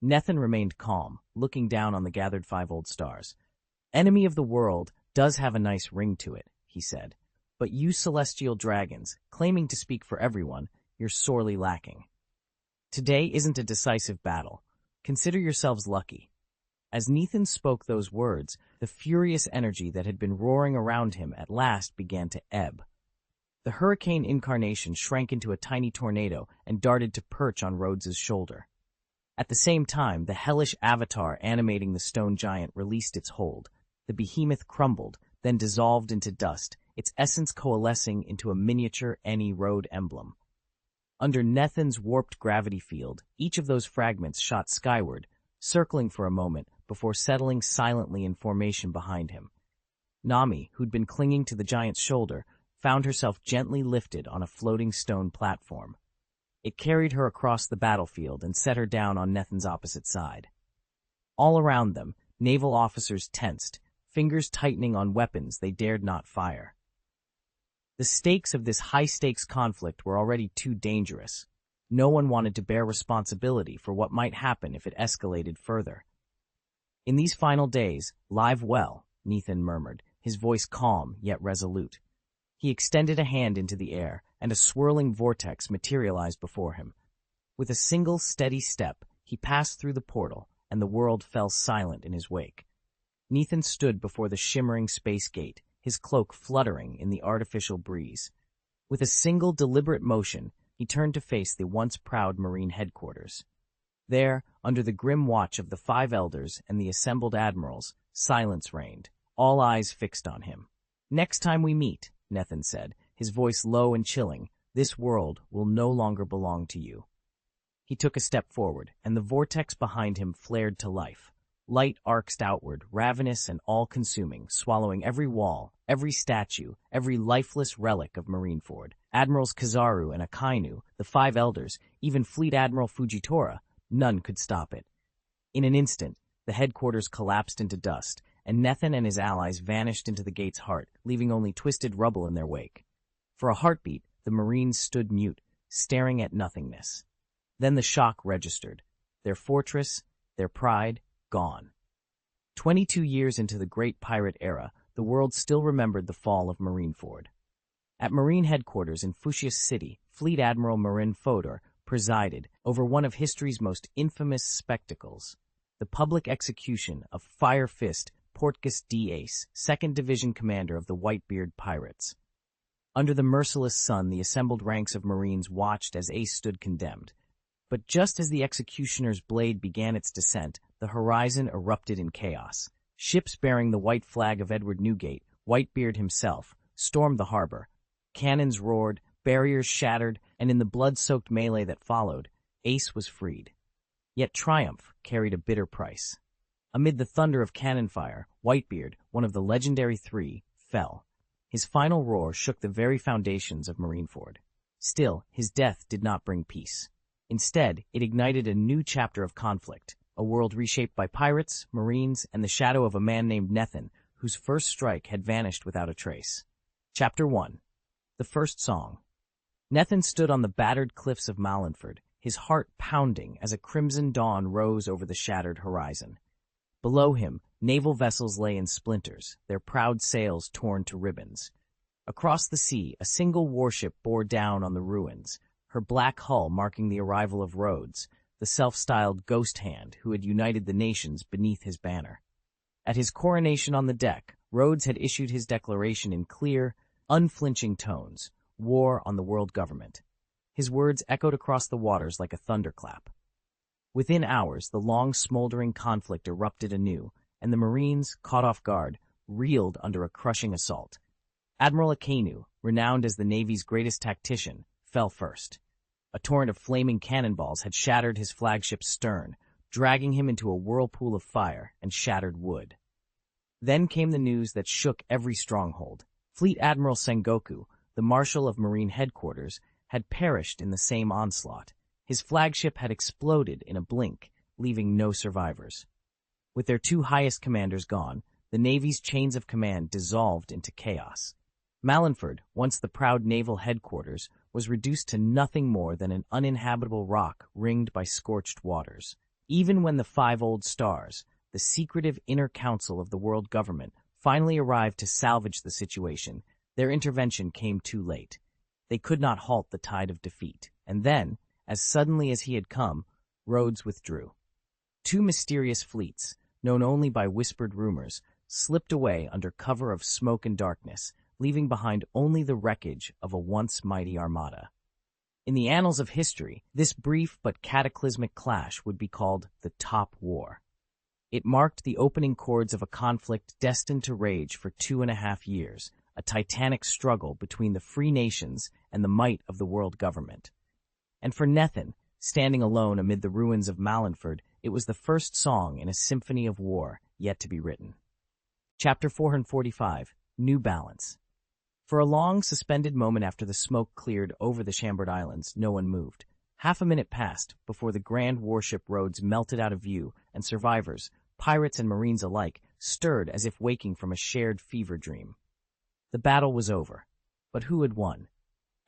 Nethin remained calm, looking down on the gathered 5 old stars. Enemy of the world does have a nice ring to it, he said. But you celestial dragons, claiming to speak for everyone, you're sorely lacking. Today isn't a decisive battle. Consider yourselves lucky. As Nethin spoke those words, the furious energy that had been roaring around him at last began to ebb. The hurricane incarnation shrank into a tiny tornado and darted to perch on Rhodes's shoulder. At the same time, the hellish avatar animating the stone giant released its hold. The behemoth crumbled, then dissolved into dust, its essence coalescing into a miniature Any Road emblem. Under Nethin's warped gravity field, each of those fragments shot skyward, circling for a moment before settling silently in formation behind him. Nami, who'd been clinging to the giant's shoulder, found herself gently lifted on a floating stone platform. It carried her across the battlefield and set her down on Nethin's opposite side. All around them, naval officers tensed, fingers tightening on weapons they dared not fire. The stakes of this high-stakes conflict were already too dangerous. No one wanted to bear responsibility for what might happen if it escalated further. In these final days, live well, Nethin murmured, his voice calm yet resolute. He extended a hand into the air, and a swirling vortex materialized before him. With a single steady step, he passed through the portal, and the world fell silent in his wake. Nethin stood before the shimmering space gate, his cloak fluttering in the artificial breeze. With a single deliberate motion, he turned to face the once proud Marine headquarters. There, under the grim watch of the 5 elders and the assembled admirals, silence reigned, all eyes fixed on him. "Next time we meet," Nethin said, his voice low and chilling, "this world will no longer belong to you." He took a step forward, and the vortex behind him flared to life. Light arced outward, ravenous and all-consuming, swallowing every wall, every statue, every lifeless relic of Marineford. Admirals Kizaru and Akainu, the five elders, even Fleet Admiral Fujitora, none could stop it. In an instant, the headquarters collapsed into dust, and Nethan and his allies vanished into the gate's heart, leaving only twisted rubble in their wake. For a heartbeat, the Marines stood mute, staring at nothingness. Then the shock registered. Their fortress, their pride, gone. 22 years into the Great Pirate Era, the world still remembered the fall of Marineford. At Marine headquarters in Fuchsia City, Fleet Admiral Marin Fodor presided over one of history's most infamous spectacles, the public execution of Fire Fist Portgas D. Ace, 2nd Division Commander of the Whitebeard Pirates. Under the merciless sun, the assembled ranks of Marines watched as Ace stood condemned. But just as the executioner's blade began its descent, the horizon erupted in chaos. Ships bearing the white flag of Edward Newgate, Whitebeard himself, stormed the harbor. Cannons roared, barriers shattered, and in the blood-soaked melee that followed, Ace was freed. Yet triumph carried a bitter price. Amid the thunder of cannon fire, Whitebeard, one of the legendary three, fell. His final roar shook the very foundations of Marineford. Still, his death did not bring peace. Instead, it ignited a new chapter of conflict, a world reshaped by pirates, Marines, and the shadow of a man named Nethan, whose first strike had vanished without a trace. Chapter 1. The First Song. Nethan stood on the battered cliffs of Malinford, his heart pounding as a crimson dawn rose over the shattered horizon. Below him, naval vessels lay in splinters, their proud sails torn to ribbons. Across the sea, a single warship bore down on the ruins, her black hull marking the arrival of Rhodes, the self-styled ghost hand who had united the nations beneath his banner. At his coronation on the deck, Rhodes had issued his declaration in clear, unflinching tones: war on the world government. His words echoed across the waters like a thunderclap. Within hours, the long smoldering conflict erupted anew, and the Marines, caught off guard, reeled under a crushing assault. Admiral Akainu, renowned as the Navy's greatest tactician, fell first. A torrent of flaming cannonballs had shattered his flagship's stern, dragging him into a whirlpool of fire and shattered wood. Then came the news that shook every stronghold. Fleet Admiral Sengoku, the Marshal of Marine Headquarters, had perished in the same onslaught. His flagship had exploded in a blink, leaving no survivors. With their two highest commanders gone, the Navy's chains of command dissolved into chaos. Malinford, once the proud naval headquarters, was reduced to nothing more than an uninhabitable rock ringed by scorched waters. Even when the Five Old Stars, the secretive inner council of the world government, finally arrived to salvage the situation, their intervention came too late. They could not halt the tide of defeat, and then, as suddenly as he had come, Rhodes withdrew. Two mysterious fleets, known only by whispered rumors, slipped away under cover of smoke and darkness, leaving behind only the wreckage of a once mighty armada. In the annals of history, this brief but cataclysmic clash would be called the Top War. It marked the opening chords of a conflict destined to rage for 2.5 years, a titanic struggle between the free nations and the might of the world government. And for Nethan, standing alone amid the ruins of Malinford, it was the first song in a symphony of war yet to be written. Chapter 445, New Balance. For a long, suspended moment after the smoke cleared over the Chambord Islands, no one moved. Half a minute passed before the grand warship Rhodes melted out of view, and survivors, pirates and Marines alike, stirred as if waking from a shared fever dream. The battle was over. But who had won?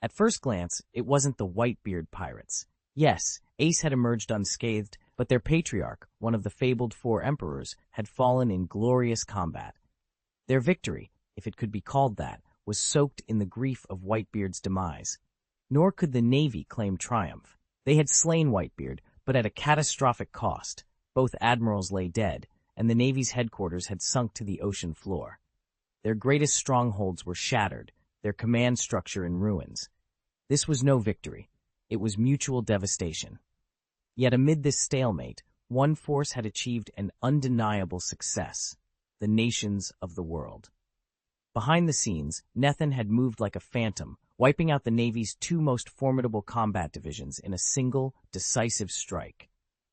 At first glance, it wasn't the Whitebeard pirates. Yes, Ace had emerged unscathed, but their patriarch, one of the fabled four emperors, had fallen in glorious combat. Their victory, if it could be called that, was soaked in the grief of Whitebeard's demise. Nor could the Navy claim triumph. They had slain Whitebeard, but at a catastrophic cost. Both admirals lay dead, and the Navy's headquarters had sunk to the ocean floor. Their greatest strongholds were shattered, their command structure in ruins. This was no victory. It was mutual devastation. Yet amid this stalemate, one force had achieved an undeniable success: the nations of the world. Behind the scenes, Nethan had moved like a phantom, wiping out the Navy's two most formidable combat divisions in a single, decisive strike.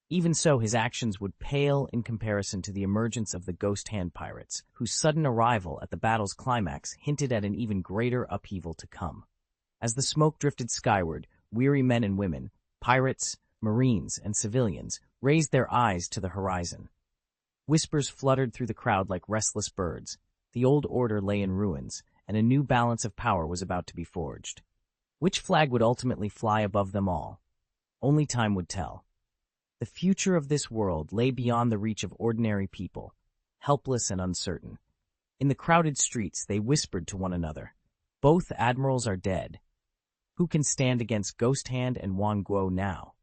Even so, his actions would pale in comparison to the emergence of the Ghost Hand pirates, whose sudden arrival at the battle's climax hinted at an even greater upheaval to come. As the smoke drifted skyward, weary men and women, pirates, marines, and civilians, raised their eyes to the horizon. Whispers fluttered through the crowd like restless birds. The old order lay in ruins, and a new balance of power was about to be forged. Which flag would ultimately fly above them all? Only time would tell. The future of this world lay beyond the reach of ordinary people, helpless and uncertain. In the crowded streets, they whispered to one another, "Both admirals are dead. Who can stand against Ghost Hand and Wan Guo now?"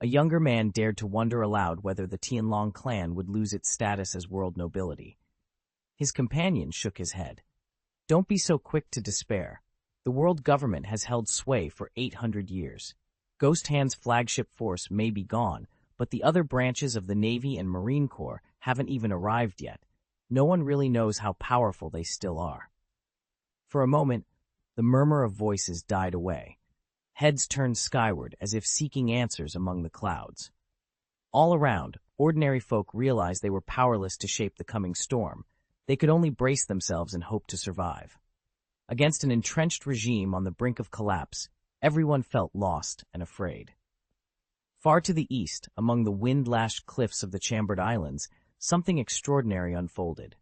A younger man dared to wonder aloud whether the Tianlong clan would lose its status as world nobility. His companion shook his head. "Don't be so quick to despair. The world government has held sway for 800 years. Ghost Hand's flagship force may be gone, but the other branches of the Navy and Marine Corps haven't even arrived yet. No one really knows how powerful they still are." For a moment, the murmur of voices died away. Heads turned skyward as if seeking answers among the clouds. All around, ordinary folk realized they were powerless to shape the coming storm. They could only brace themselves and hope to survive. Against an entrenched regime on the brink of collapse, everyone felt lost and afraid. Far to the east, among the wind-lashed cliffs of the Chambered Islands, something extraordinary unfolded.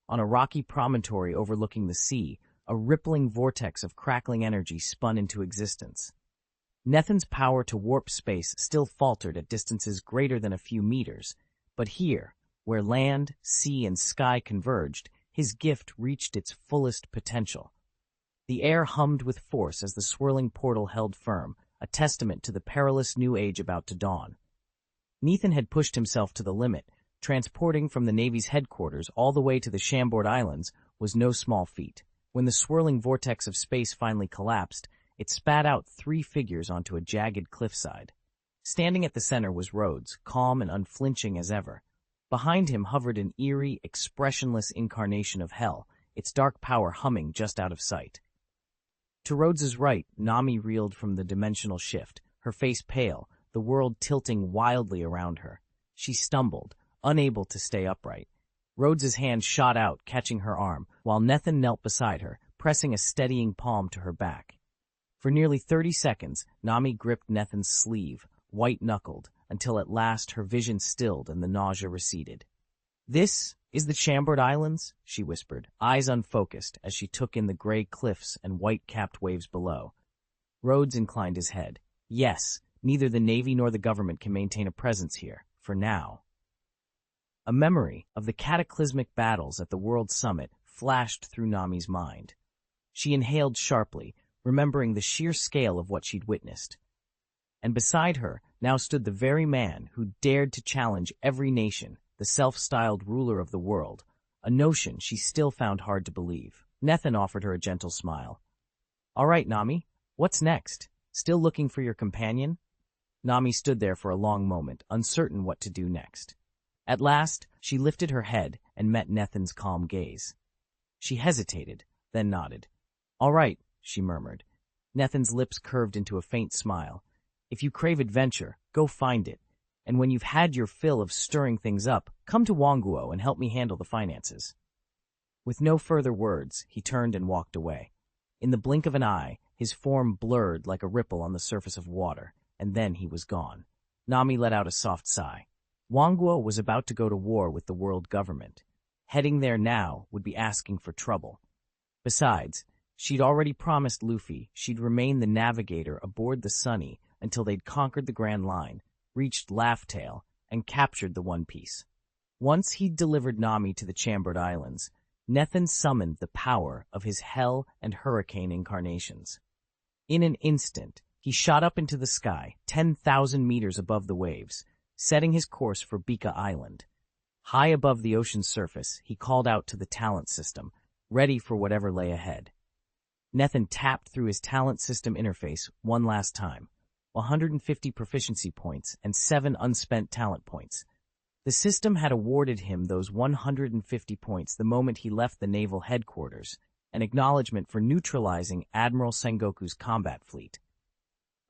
On a rocky promontory overlooking the sea, a rippling vortex of crackling energy spun into existence. Nethin's power to warp space still faltered at distances greater than a few meters, but here, where land, sea, and sky converged, his gift reached its fullest potential. The air hummed with force as the swirling portal held firm, a testament to the perilous new age about to dawn. Nethin had pushed himself to the limit. Transporting from the Navy's headquarters all the way to the Chambord Islands was no small feat. When the swirling vortex of space finally collapsed, it spat out 3 figures onto a jagged cliffside. Standing at the center was Rhodes, calm and unflinching as ever. Behind him hovered an eerie, expressionless incarnation of hell, its dark power humming just out of sight. To Rhodes's right, Nami reeled from the dimensional shift, her face pale, the world tilting wildly around her. She stumbled, unable to stay upright. Rhodes's hand shot out, catching her arm, while Nethin knelt beside her, pressing a steadying palm to her back. For nearly 30 seconds, Nami gripped Nethin's sleeve, white-knuckled, until at last her vision stilled and the nausea receded. "This is the Chambord Islands?" she whispered, eyes unfocused as she took in the gray cliffs and white-capped waves below. Rhodes inclined his head. "Yes, neither the Navy nor the government can maintain a presence here, for now." A memory of the cataclysmic battles at the World Summit flashed through Nami's mind. She inhaled sharply, remembering the sheer scale of what she'd witnessed. And beside her now stood the very man who dared to challenge every nation, the self-styled ruler of the world, a notion she still found hard to believe. Nethin offered her a gentle smile. "All right, Nami, what's next? Still looking for your companion?" Nami stood there for a long moment, uncertain what to do next. At last, she lifted her head and met Nethin's calm gaze. She hesitated, then nodded. "All right," she murmured. Nethin's lips curved into a faint smile. "If you crave adventure, go find it. And when you've had your fill of stirring things up, come to Wangguo and help me handle the finances." With no further words, he turned and walked away. In the blink of an eye, his form blurred like a ripple on the surface of water, and then he was gone. Nami let out a soft sigh. Wangguo was about to go to war with the world government. Heading there now would be asking for trouble. Besides, she'd already promised Luffy she'd remain the navigator aboard the Sunny until they'd conquered the Grand Line, reached Laugh Tale, and captured the One Piece. Once he'd delivered Nami to the Chambered Islands, Nethin summoned the power of his Hell and Hurricane incarnations. In an instant, he shot up into the sky, 10,000 meters above the waves, setting his course for Bika Island. High above the ocean's surface, he called out to the talent system, ready for whatever lay ahead. Nethin tapped through his talent system interface one last time, 150 proficiency points and 7 unspent talent points. The system had awarded him those 150 points the moment he left the naval headquarters, an acknowledgement for neutralizing Admiral Sengoku's combat fleet.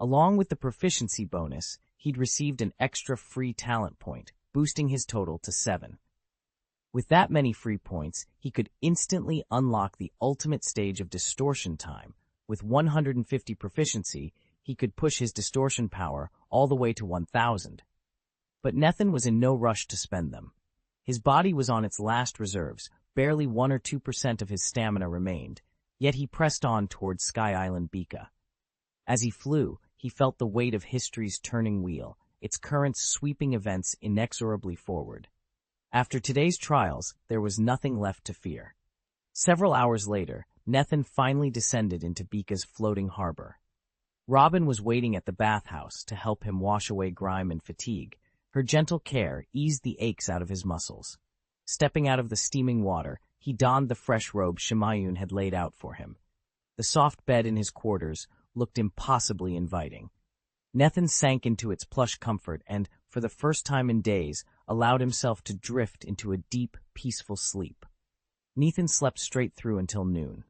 Along with the proficiency bonus, he'd received an extra free talent point, boosting his total to 7. With that many free points, he could instantly unlock the ultimate stage of distortion time. With 150 proficiency, he could push his distortion power all the way to 1,000. But Nethan was in no rush to spend them. His body was on its last reserves, barely 1 or 2% of his stamina remained, yet he pressed on towards Sky Island Bika. As he flew, he felt the weight of history's turning wheel, its currents sweeping events inexorably forward. After today's trials, there was nothing left to fear. Several hours later, Nethan finally descended into Bika's floating harbor. Robin was waiting at the bathhouse to help him wash away grime and fatigue. Her gentle care eased the aches out of his muscles. Stepping out of the steaming water, he donned the fresh robe Shimayun had laid out for him. The soft bed in his quarters looked impossibly inviting. Nethan sank into its plush comfort and, for the first time in days, allowed himself to drift into a deep, peaceful sleep. Nethan slept straight through until noon.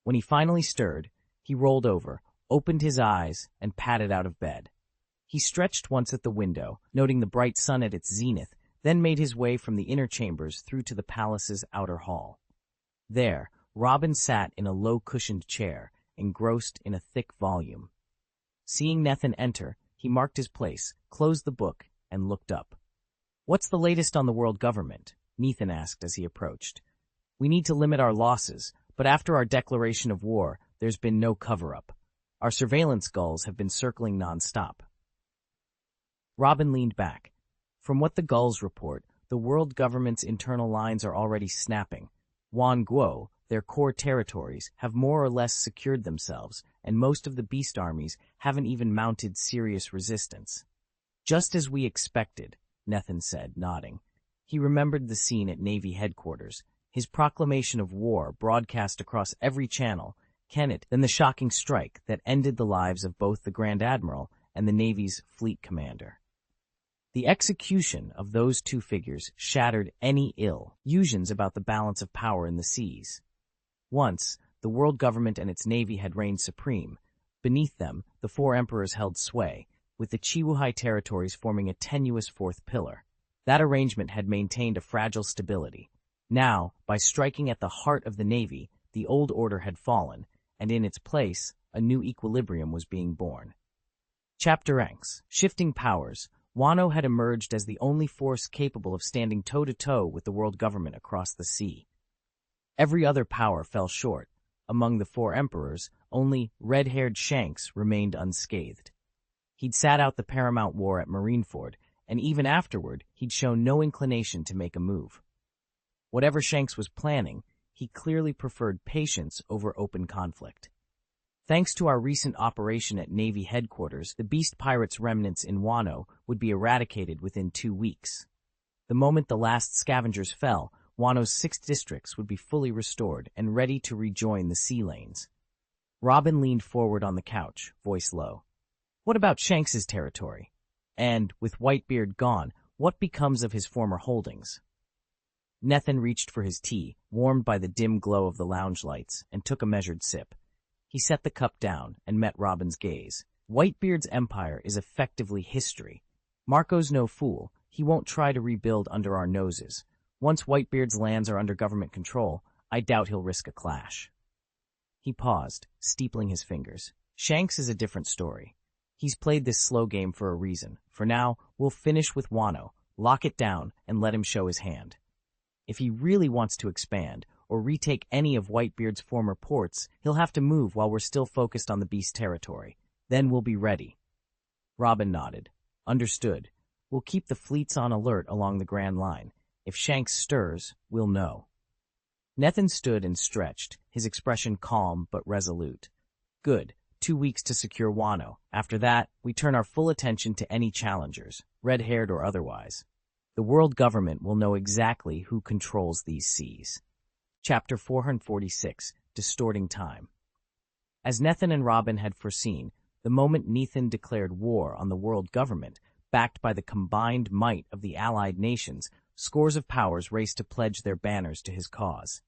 When he finally stirred, he rolled over, opened his eyes, and padded out of bed. He stretched once at the window, noting the bright sun at its zenith, then made his way from the inner chambers through to the palace's outer hall. There, Robin sat in a low-cushioned chair, engrossed in a thick volume. Seeing Nethan enter, he marked his place, closed the book, and looked up. "What's the latest on the world government?" Nethan asked as he approached. "We need to limit our losses, but after our declaration of war, there's been no cover-up. Our surveillance gulls have been circling non-stop." Robin leaned back. From what the gulls report, the world government's internal lines are already snapping. Wan Guo, their core territories, have more or less secured themselves, and most of the beast armies haven't even mounted serious resistance. "Just as we expected," Nethan said, nodding. He remembered the scene at Navy headquarters, his proclamation of war broadcast across every channel, then the shocking strike that ended the lives of both the Grand Admiral and the Navy's fleet commander. The execution of those two figures shattered any illusions about the balance of power in the seas. Once, the world government and its navy had reigned supreme. Beneath them, the four emperors held sway, with the Chiwuhai territories forming a tenuous fourth pillar. That arrangement had maintained a fragile stability. Now, by striking at the heart of the navy, the old order had fallen, and in its place, a new equilibrium was being born. Chapter Ranks. Shifting powers. Wano had emerged as the only force capable of standing toe-to-toe with the world government across the sea. Every other power fell short. Among the four emperors, only red-haired Shanks remained unscathed. He'd sat out the paramount war at Marineford, and even afterward, he'd shown no inclination to make a move. Whatever Shanks was planning, he clearly preferred patience over open conflict. Thanks to our recent operation at Navy headquarters, the Beast Pirates' remnants in Wano would be eradicated within 2 weeks. The moment the last scavengers fell, Wano's 6 districts would be fully restored and ready to rejoin the sea lanes. Robin leaned forward on the couch, voice low. "What about Shanks's territory? And, with Whitebeard gone, what becomes of his former holdings?" Nethan reached for his tea, warmed by the dim glow of the lounge lights, and took a measured sip. He set the cup down and met Robin's gaze. "Whitebeard's empire is effectively history. Marco's no fool. He won't try to rebuild under our noses. Once Whitebeard's lands are under government control, I doubt he'll risk a clash." He paused, steepling his fingers. "Shanks is a different story. He's played this slow game for a reason. For now, we'll finish with Wano, lock it down, and let him show his hand. If he really wants to expand, or retake any of Whitebeard's former ports, he'll have to move while we're still focused on the beast territory. Then we'll be ready." Robin nodded. "Understood. We'll keep the fleets on alert along the Grand Line. If Shanks stirs, we'll know." Nethan stood and stretched, his expression calm but resolute. "Good. 2 weeks to secure Wano. After that, we turn our full attention to any challengers, red-haired or otherwise. The world government will know exactly who controls these seas." Chapter 446. Distorting Time. As Nethan and Robin had foreseen, the moment Nethan declared war on the world government, backed by the combined might of the allied nations, scores of powers raced to pledge their banners to his cause.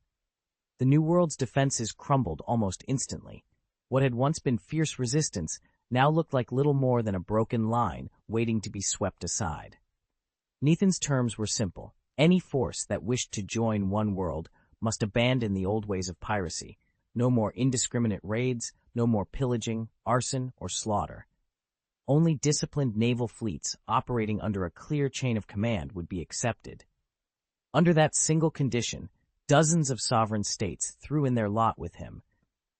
The New World's defenses crumbled almost instantly. What had once been fierce resistance now looked like little more than a broken line waiting to be swept aside. Nethan's terms were simple. Any force that wished to join one world must abandon the old ways of piracy. No more indiscriminate raids, no more pillaging, arson, or slaughter. Only disciplined naval fleets operating under a clear chain of command would be accepted. Under that single condition, dozens of sovereign states threw in their lot with him,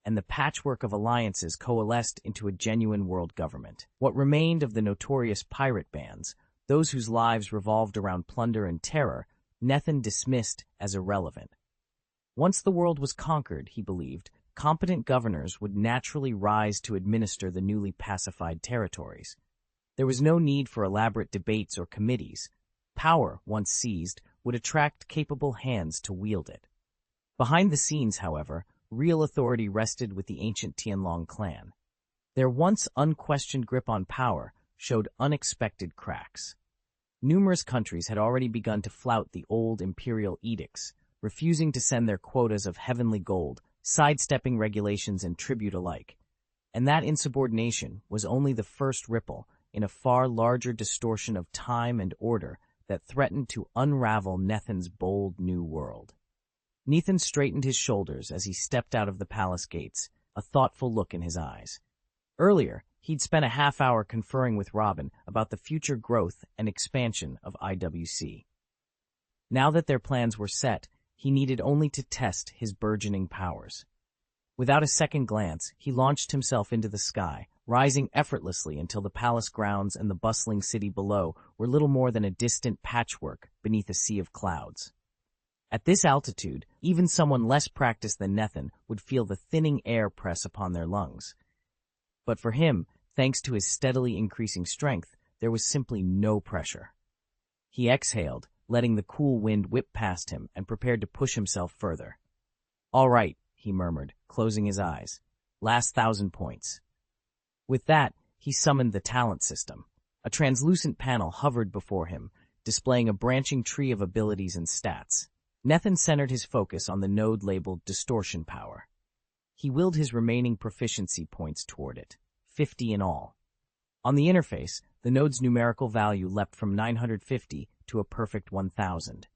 and the patchwork of alliances coalesced into a genuine world government. What remained of the notorious pirate bands, those whose lives revolved around plunder and terror, Nethan dismissed as irrelevant. Once the world was conquered, he believed, competent governors would naturally rise to administer the newly pacified territories. There was no need for elaborate debates or committees. Power, once seized, would attract capable hands to wield it. Behind the scenes, however, real authority rested with the ancient Tianlong clan. Their once unquestioned grip on power showed unexpected cracks. Numerous countries had already begun to flout the old imperial edicts, refusing to send their quotas of heavenly gold, sidestepping regulations and tribute alike. And that insubordination was only the first ripple in a far larger distortion of time and order that threatened to unravel Nethan's bold new world. Nethan straightened his shoulders as he stepped out of the palace gates, a thoughtful look in his eyes. Earlier, he'd spent a half-hour conferring with Robin about the future growth and expansion of IWC. Now that their plans were set, he needed only to test his burgeoning powers. Without a second glance, he launched himself into the sky, rising effortlessly until the palace grounds and the bustling city below were little more than a distant patchwork beneath a sea of clouds. At this altitude, even someone less practiced than Nethan would feel the thinning air press upon their lungs. But for him, thanks to his steadily increasing strength, there was simply no pressure. He exhaled, letting the cool wind whip past him, and prepared to push himself further. "All right," he murmured, closing his eyes. "Last 1,000 points." With that, he summoned the talent system. A translucent panel hovered before him, displaying a branching tree of abilities and stats. Nethan centered his focus on the node labeled Distortion Power. He willed his remaining proficiency points toward it, 50 in all. On the interface, the node's numerical value leapt from 950 to a perfect 1,000.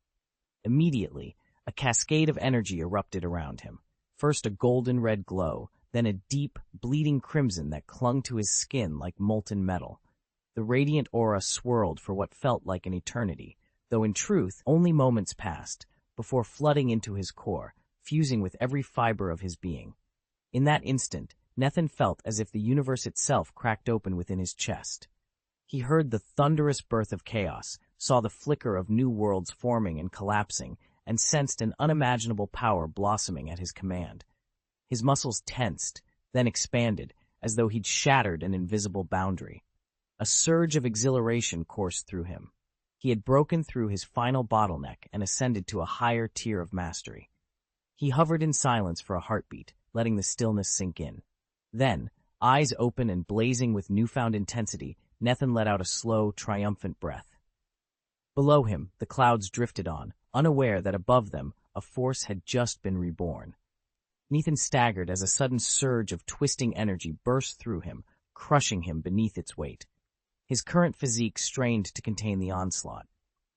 Immediately, a cascade of energy erupted around him. First a golden red glow, then a deep, bleeding crimson that clung to his skin like molten metal. The radiant aura swirled for what felt like an eternity, though in truth only moments passed, before flooding into his core, fusing with every fiber of his being. In that instant, Nethan felt as if the universe itself cracked open within his chest. He heard the thunderous birth of chaos, saw the flicker of new worlds forming and collapsing, and sensed an unimaginable power blossoming at his command. His muscles tensed, then expanded, as though he'd shattered an invisible boundary. A surge of exhilaration coursed through him. He had broken through his final bottleneck and ascended to a higher tier of mastery. He hovered in silence for a heartbeat, letting the stillness sink in. Then, eyes open and blazing with newfound intensity, Nethan let out a slow, triumphant breath. Below him, the clouds drifted on, unaware that above them, a force had just been reborn. Nethan staggered as a sudden surge of twisting energy burst through him, crushing him beneath its weight. His current physique strained to contain the onslaught.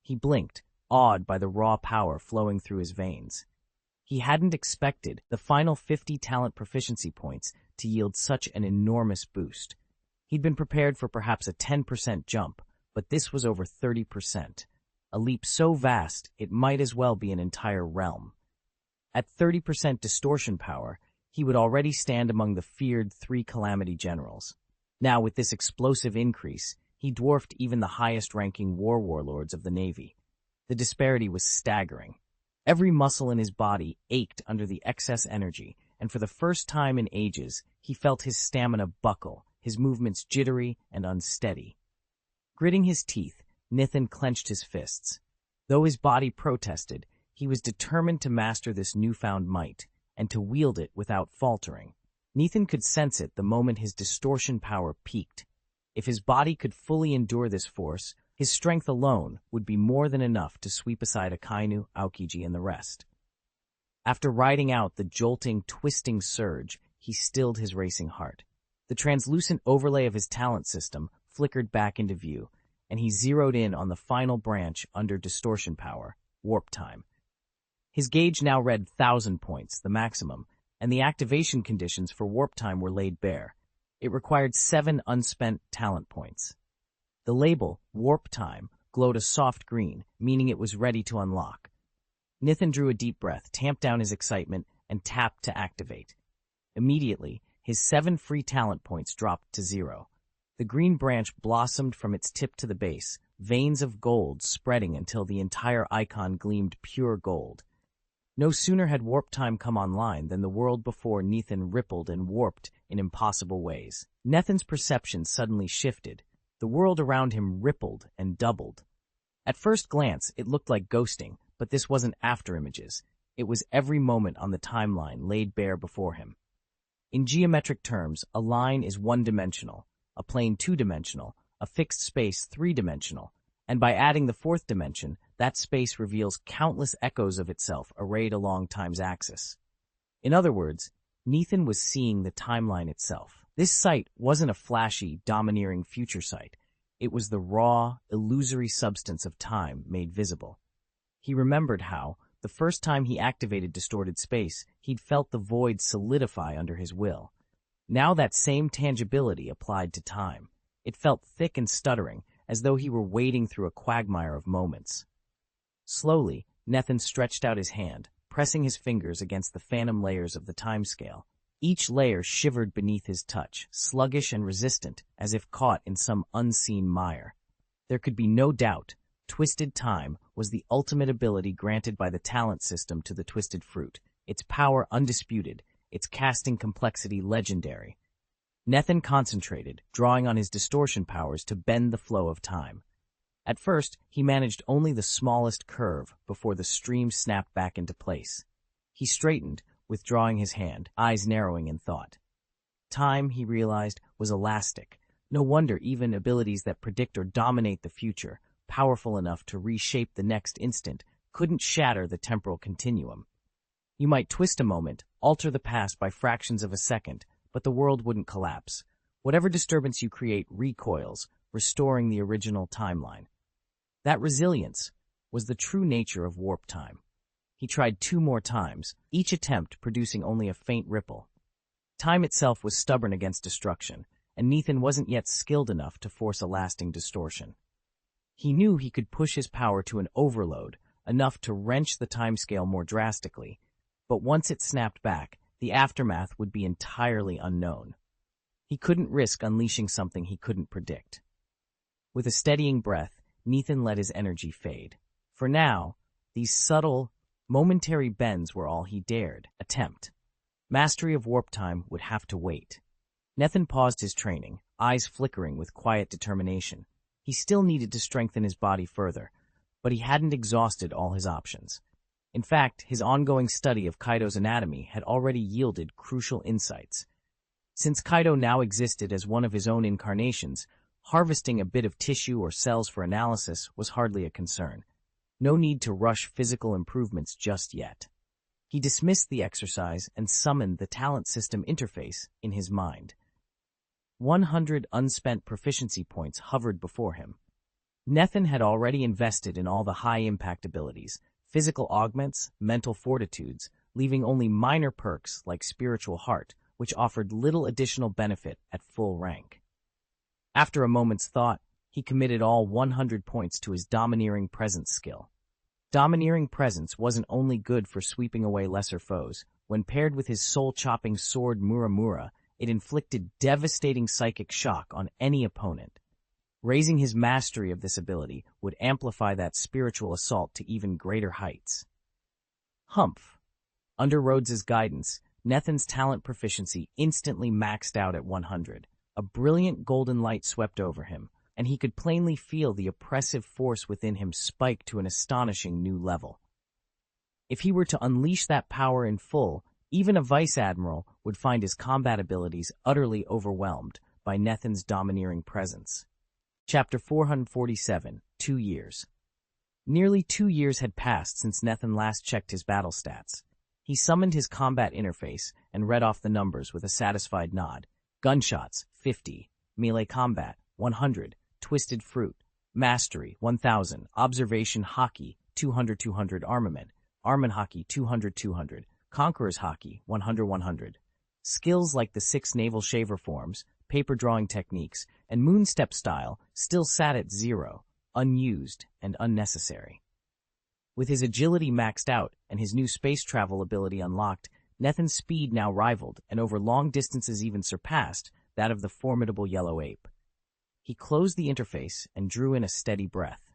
He blinked, awed by the raw power flowing through his veins. He hadn't expected the final 50 talent proficiency points to yield such an enormous boost. He'd been prepared for perhaps a 10% jump, but this was over 30%. A leap so vast, it might as well be an entire realm. At 30% distortion power, he would already stand among the feared 3 Calamity Generals. Now, with this explosive increase, he dwarfed even the highest-ranking warlords of the Navy. The disparity was staggering. Every muscle in his body ached under the excess energy, and for the first time in ages, he felt his stamina buckle, his movements jittery and unsteady. Gritting his teeth, Nethan clenched his fists. Though his body protested, he was determined to master this newfound might, and to wield it without faltering. Nethan could sense it the moment his distortion power peaked. If his body could fully endure this force, his strength alone would be more than enough to sweep aside Akainu, Aokiji, and the rest. After riding out the jolting, twisting surge, he stilled his racing heart. The translucent overlay of his talent system flickered back into view, and he zeroed in on the final branch under distortion power, warp time. His gauge now read 1,000 points, the maximum, and the activation conditions for warp time were laid bare. It required 7 unspent talent points. The label, warp time, glowed a soft green, meaning it was ready to unlock. Nithin drew a deep breath, tamped down his excitement, and tapped to activate. Immediately, his 7 free talent points dropped to 0. The green branch blossomed from its tip to the base, veins of gold spreading until the entire icon gleamed pure gold. No sooner had warp time come online than the world before Nithin rippled and warped in impossible ways. Nithin's perception suddenly shifted. The world around him rippled and doubled. At first glance, it looked like ghosting, but this wasn't afterimages. It was every moment on the timeline laid bare before him. In geometric terms, a line is one-dimensional, a plane two-dimensional, a fixed space three-dimensional, and by adding the fourth dimension, that space reveals countless echoes of itself arrayed along time's axis. In other words, Nithin was seeing the timeline itself. This sight wasn't a flashy, domineering future sight. It was the raw, illusory substance of time made visible. He remembered how, the first time he activated distorted space, he'd felt the void solidify under his will. Now that same tangibility applied to time. It felt thick and stuttering, as though he were wading through a quagmire of moments. Slowly, Nithin stretched out his hand, pressing his fingers against the phantom layers of the timescale. Each layer shivered beneath his touch, sluggish and resistant, as if caught in some unseen mire. There could be no doubt, Twisted Time was the ultimate ability granted by the talent system to the Twisted Fruit, its power undisputed, its casting complexity legendary. Nithin concentrated, drawing on his distortion powers to bend the flow of time. At first, he managed only the smallest curve before the stream snapped back into place. He straightened, withdrawing his hand, eyes narrowing in thought. Time, he realized, was elastic. No wonder even abilities that predict or dominate the future, powerful enough to reshape the next instant, couldn't shatter the temporal continuum. You might twist a moment, alter the past by fractions of a second, but the world wouldn't collapse. Whatever disturbance you create recoils, restoring the original timeline. That resilience was the true nature of warp time. He tried 2 more times, each attempt producing only a faint ripple. Time itself was stubborn against destruction, and Nithin wasn't yet skilled enough to force a lasting distortion. He knew he could push his power to an overload, enough to wrench the timescale more drastically, but once it snapped back, the aftermath would be entirely unknown. He couldn't risk unleashing something he couldn't predict. With a steadying breath, Nithin let his energy fade. For now, these subtle, momentary bends were all he dared attempt. Mastery of warp time would have to wait. Nithin paused his training, eyes flickering with quiet determination. He still needed to strengthen his body further, but he hadn't exhausted all his options. In fact, his ongoing study of Kaido's anatomy had already yielded crucial insights. Since Kaido now existed as one of his own incarnations, harvesting a bit of tissue or cells for analysis was hardly a concern. No need to rush physical improvements just yet. He dismissed the exercise and summoned the talent system interface in his mind. 100 unspent proficiency points hovered before him. Nithin had already invested in all the high-impact abilities, physical augments, mental fortitudes, leaving only minor perks like Spiritual Heart, which offered little additional benefit at full rank. After a moment's thought, he committed all 100 points to his Domineering Presence skill. Domineering Presence wasn't only good for sweeping away lesser foes. When paired with his soul-chopping sword Muramura, it inflicted devastating psychic shock on any opponent. Raising his mastery of this ability would amplify that spiritual assault to even greater heights. Humph! Under Rhodes's guidance, Nithin's talent proficiency instantly maxed out at 100. A brilliant golden light swept over him, and he could plainly feel the oppressive force within him spike to an astonishing new level. If he were to unleash that power in full, even a vice admiral would find his combat abilities utterly overwhelmed by Nithin's domineering presence. Chapter 447, 2 years. Nearly 2 years had passed since Nithin last checked his battle stats. He summoned his combat interface and read off the numbers with a satisfied nod. Gunshots, 50. Melee combat, 100. Twisted fruit. Mastery, 1000. Observation hockey, 200-200. Armament. Armament hockey, 200-200. Conqueror's hockey, 100-100. Skills like the 6 naval shaver forms, paper drawing techniques, and moonstep style still sat at 0, unused and unnecessary. With his agility maxed out and his new space travel ability unlocked, Nethin's speed now rivaled, and over long distances even surpassed, that of the formidable yellow ape. He closed the interface and drew in a steady breath.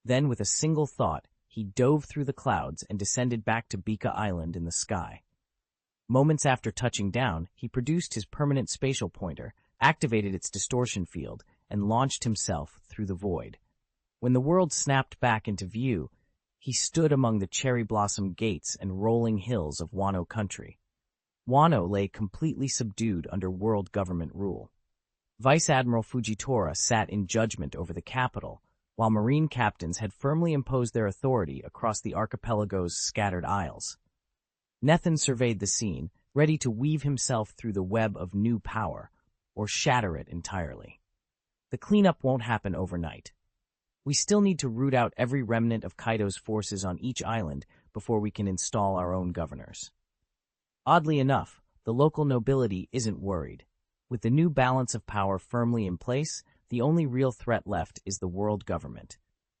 Then, with a single thought, he dove through the clouds and descended back to Bika Island in the sky. Moments after touching down, he produced his permanent spatial pointer, activated its distortion field, and launched himself through the void. When the world snapped back into view, he stood among the cherry blossom gates and rolling hills of Wano country. Wano lay completely subdued under world government rule. Vice Admiral Fujitora sat in judgment over the capital, while marine captains had firmly imposed their authority across the archipelago's scattered isles. Nethin surveyed the scene, ready to weave himself through the web of new power, or shatter it entirely. The cleanup won't happen overnight. We still need to root out every remnant of Kaido's forces on each island before we can install our own governors. Oddly enough, the local nobility isn't worried. With the new balance of power firmly in place, the only real threat left is the world government.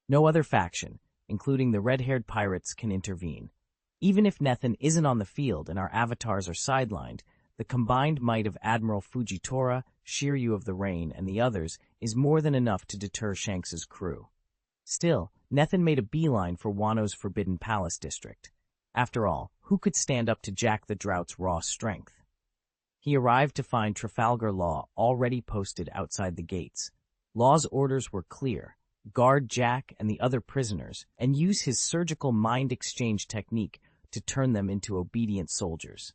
No other faction, including the red-haired pirates, can intervene. Even if Nethin isn't on the field and our avatars are sidelined, the combined might of Admiral Fujitora, Shiryu of the Rain, and the others is more than enough to deter Shanks's crew. Still, Nethin made a beeline for Wano's Forbidden Palace district. After all, who could stand up to Jack the Drought's raw strength? He arrived to find Trafalgar Law already posted outside the gates. Law's orders were clear: guard Jack and the other prisoners, and use his surgical mind exchange technique to turn them into obedient soldiers.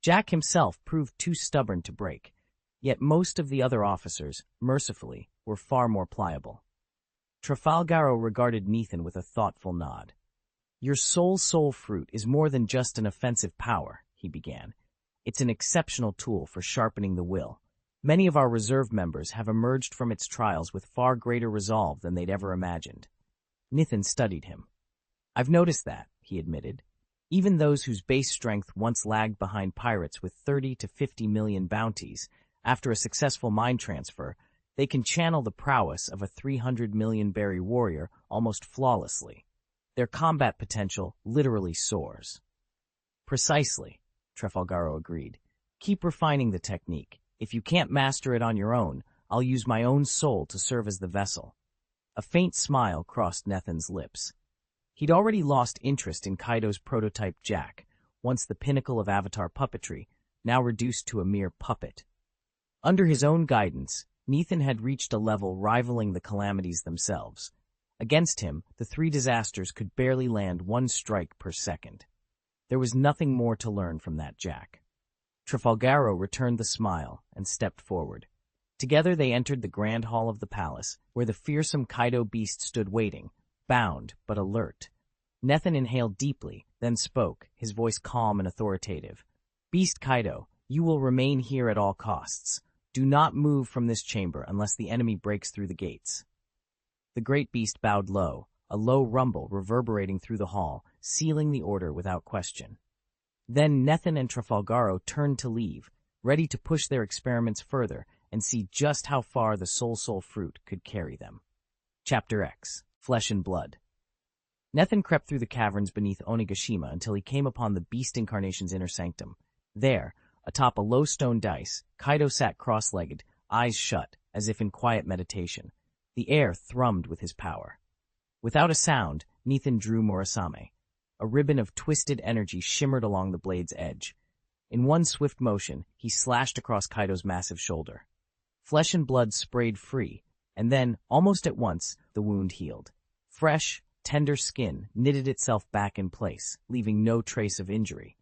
Jack himself proved too stubborn to break, yet most of the other officers, mercifully, were far more pliable. Trafalgar regarded Nethin with a thoughtful nod. "Your soul fruit is more than just an offensive power," he began. "It's an exceptional tool for sharpening the will. Many of our reserve members have emerged from its trials with far greater resolve than they'd ever imagined." Nethin studied him. "I've noticed that," he admitted. "Even those whose base strength once lagged behind pirates with 30 to 50 million bounties, after a successful mind transfer, they can channel the prowess of a 300 million berry warrior almost flawlessly. Their combat potential literally soars." "Precisely," Trafalgar agreed. "Keep refining the technique. If you can't master it on your own, I'll use my own soul to serve as the vessel." A faint smile crossed Nethin's lips. He'd already lost interest in Kaido's prototype Jack, once the pinnacle of Avatar puppetry, now reduced to a mere puppet. Under his own guidance, Nethin had reached a level rivaling the calamities themselves. Against him, the 3 disasters could barely land 1 strike per second. There was nothing more to learn from that Jack. Trafalgar returned the smile and stepped forward. Together they entered the grand hall of the palace, where the fearsome Kaido beast stood waiting, bound but alert. Nethin inhaled deeply, then spoke, his voice calm and authoritative. "Beast Kaido, you will remain here at all costs. Do not move from this chamber unless the enemy breaks through the gates." The great beast bowed low, a low rumble reverberating through the hall, sealing the order without question. Then Nethin and Trafalgar turned to leave, ready to push their experiments further and see just how far the soul fruit could carry them. Chapter X. Flesh and Blood. Nethin crept through the caverns beneath Onigashima until he came upon the beast incarnation's inner sanctum. There, atop a low stone dais, Kaido sat cross-legged, eyes shut, as if in quiet meditation. The air thrummed with his power. Without a sound, Nethin drew Murasame. A ribbon of twisted energy shimmered along the blade's edge. In one swift motion, he slashed across Kaido's massive shoulder. Flesh and blood sprayed free, and then, almost at once, the wound healed. Fresh, tender skin knitted itself back in place, leaving no trace of injury.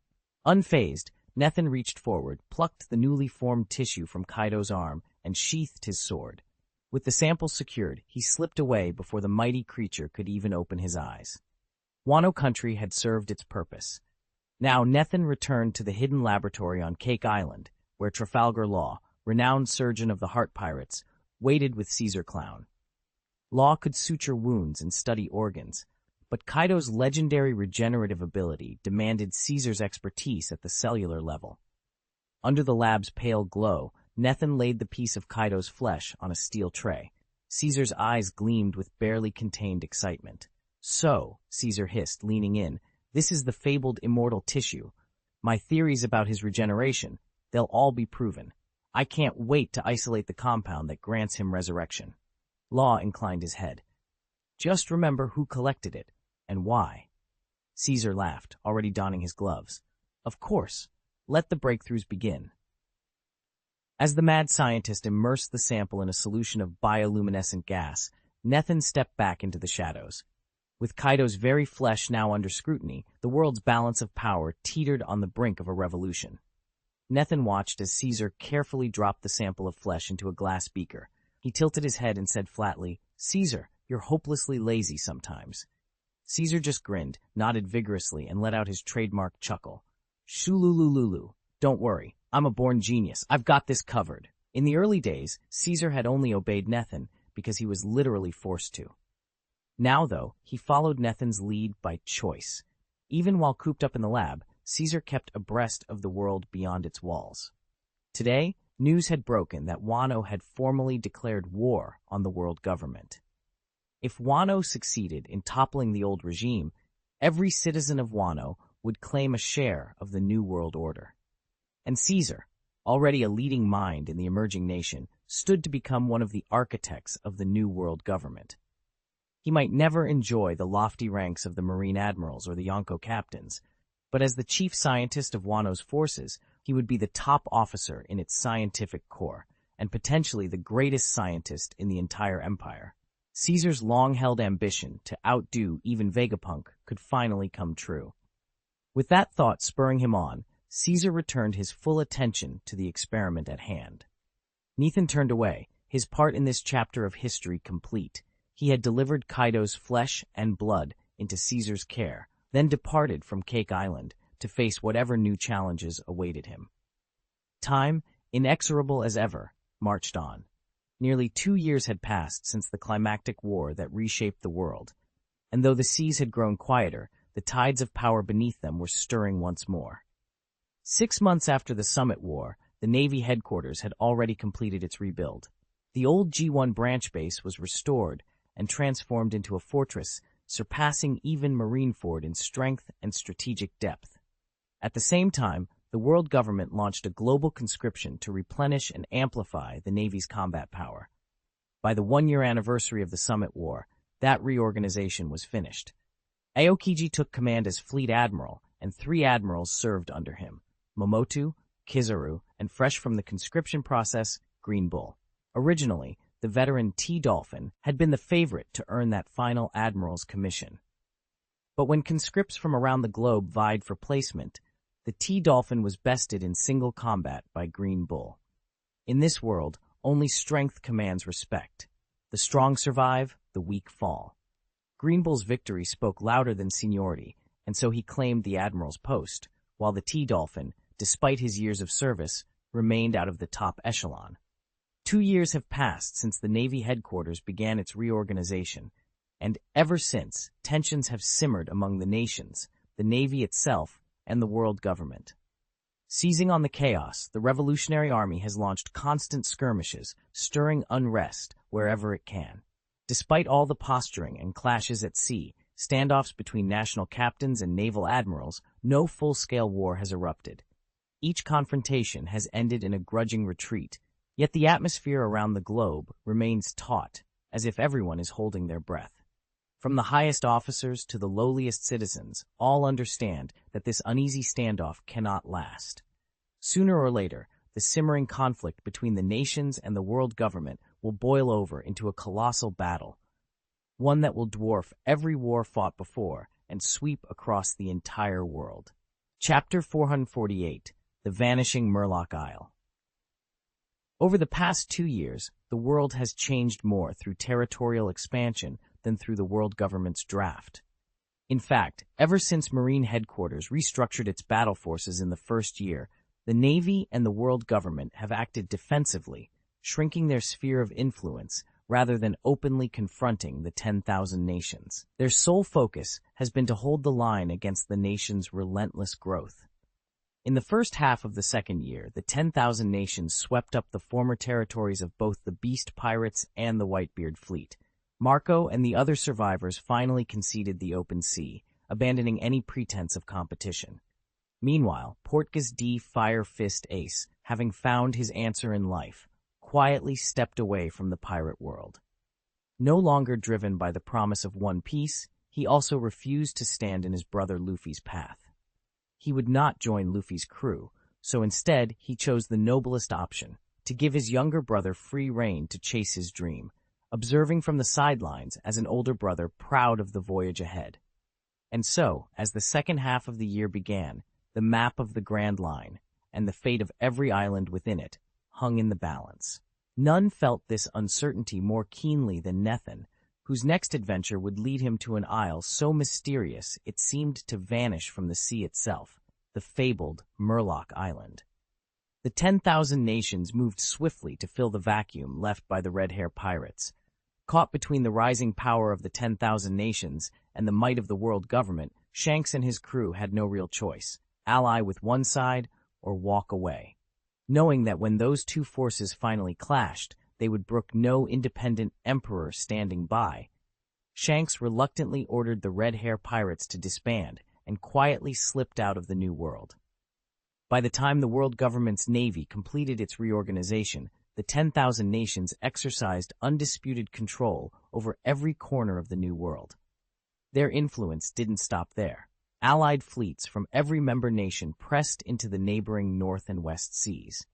Unfazed, Nethin reached forward, plucked the newly formed tissue from Kaido's arm, and sheathed his sword. With the sample secured, he slipped away before the mighty creature could even open his eyes. Wano country had served its purpose. Now Nethin returned to the hidden laboratory on Cake Island, where Trafalgar Law, renowned surgeon of the Heart Pirates, waited with Caesar Clown. Law could suture wounds and study organs, but Kaido's legendary regenerative ability demanded Caesar's expertise at the cellular level. Under the lab's pale glow, Nethan laid the piece of Kaido's flesh on a steel tray. Caesar's eyes gleamed with barely contained excitement. "So," Caesar hissed, leaning in, "this is the fabled immortal tissue. My theories about his regeneration, they'll all be proven. I can't wait to isolate the compound that grants him resurrection." Law inclined his head. "Just remember who collected it, and why." Caesar laughed, already donning his gloves. "Of course. Let the breakthroughs begin." As the mad scientist immersed the sample in a solution of bioluminescent gas, Nethan stepped back into the shadows. With Kaido's very flesh now under scrutiny, the world's balance of power teetered on the brink of a revolution. Nethan watched as Caesar carefully dropped the sample of flesh into a glass beaker. He tilted his head and said flatly, "Caesar, you're hopelessly lazy sometimes." Caesar just grinned, nodded vigorously, and let out his trademark chuckle. "Shululululu. Don't worry. I'm a born genius. I've got this covered." In the early days, Caesar had only obeyed Nethan because he was literally forced to. Now, though, he followed Nethan's lead by choice. Even while cooped up in the lab, Caesar kept abreast of the world beyond its walls. Today, news had broken that Wano had formally declared war on the world government. If Wano succeeded in toppling the old regime, every citizen of Wano would claim a share of the new world order. And Caesar, already a leading mind in the emerging nation, stood to become one of the architects of the new world government. He might never enjoy the lofty ranks of the Marine admirals or the Yonko captains, but as the chief scientist of Wano's forces, he would be the top officer in its scientific corps, and potentially the greatest scientist in the entire empire. Caesar's long-held ambition to outdo even Vegapunk could finally come true. With that thought spurring him on, Caesar returned his full attention to the experiment at hand. Nethan turned away, his part in this chapter of history complete. He had delivered Kaido's flesh and blood into Caesar's care, then departed from Cake Island to face whatever new challenges awaited him. Time, inexorable as ever, marched on. Nearly 2 years had passed since the climactic war that reshaped the world, and though the seas had grown quieter, the tides of power beneath them were stirring once more. 6 months after the Summit War, the Navy headquarters had already completed its rebuild. The old G1 branch base was restored and transformed into a fortress, surpassing even Marineford in strength and strategic depth. At the same time, the world government launched a global conscription to replenish and amplify the Navy's combat power. By the 1-year anniversary of the Summit War, that reorganization was finished. Aokiji took command as fleet admiral, and 3 admirals served under him: Momotu, Kizaru, and fresh from the conscription process, Green Bull. Originally, the veteran T-Dolphin had been the favorite to earn that final admiral's commission. But when conscripts from around the globe vied for placement, the T-Dolphin was bested in single combat by Green Bull. In this world, only strength commands respect. The strong survive, the weak fall. Green Bull's victory spoke louder than seniority, and so he claimed the admiral's post, while the T-Dolphin, despite his years of service, remained out of the top echelon. 2 years have passed since the Navy headquarters began its reorganization, and ever since, tensions have simmered among the nations, the Navy itself, and the world government. Seizing on the chaos, the Revolutionary Army has launched constant skirmishes, stirring unrest wherever it can. Despite all the posturing and clashes at sea, standoffs between national captains and naval admirals, no full-scale war has erupted. Each confrontation has ended in a grudging retreat, yet the atmosphere around the globe remains taut, as if everyone is holding their breath. From the highest officers to the lowliest citizens, all understand that this uneasy standoff cannot last. Sooner or later, the simmering conflict between the nations and the world government will boil over into a colossal battle, one that will dwarf every war fought before and sweep across the entire world. Chapter 448, The Vanishing Murloc Isle. Over the past 2 years, the world has changed more through territorial expansion than through the world government's draft. In fact, ever since Marine Headquarters restructured its battle forces in the first year, The Navy and the world government have acted defensively, shrinking their sphere of influence rather than openly confronting the 10,000 nations. Their sole focus has been to hold the line against the nation's relentless growth. In the first half of the second year, the 10,000 nations swept up the former territories of both the Beast Pirates and the Whitebeard fleet. Marco and the other survivors finally conceded the open sea, abandoning any pretense of competition. Meanwhile, Portgas D. Fire Fist Ace, having found his answer in life, quietly stepped away from the pirate world. No longer driven by the promise of one piece, he also refused to stand in his brother Luffy's path. He would not join Luffy's crew, so instead he chose the noblest option, to give his younger brother free rein to chase his dream, observing from the sidelines as an older brother proud of the voyage ahead. And so, as the second half of the year began, the map of the Grand Line, and the fate of every island within it, hung in the balance. None felt this uncertainty more keenly than Nethin, whose next adventure would lead him to an isle so mysterious it seemed to vanish from the sea itself, the fabled Murloc Island. The 10,000 nations moved swiftly to fill the vacuum left by the Red Hair Pirates. Caught between the rising power of the 10,000 nations and the might of the world government, Shanks and his crew had no real choice: ally with one side or walk away. Knowing that when those two forces finally clashed, they would brook no independent emperor standing by, Shanks reluctantly ordered the Red Hair Pirates to disband and quietly slipped out of the New World. By the time the world government's navy completed its reorganization, the 10,000 nations exercised undisputed control over every corner of the New World. Their influence didn't stop there. Allied fleets from every member nation pressed into the neighboring North and West Seas.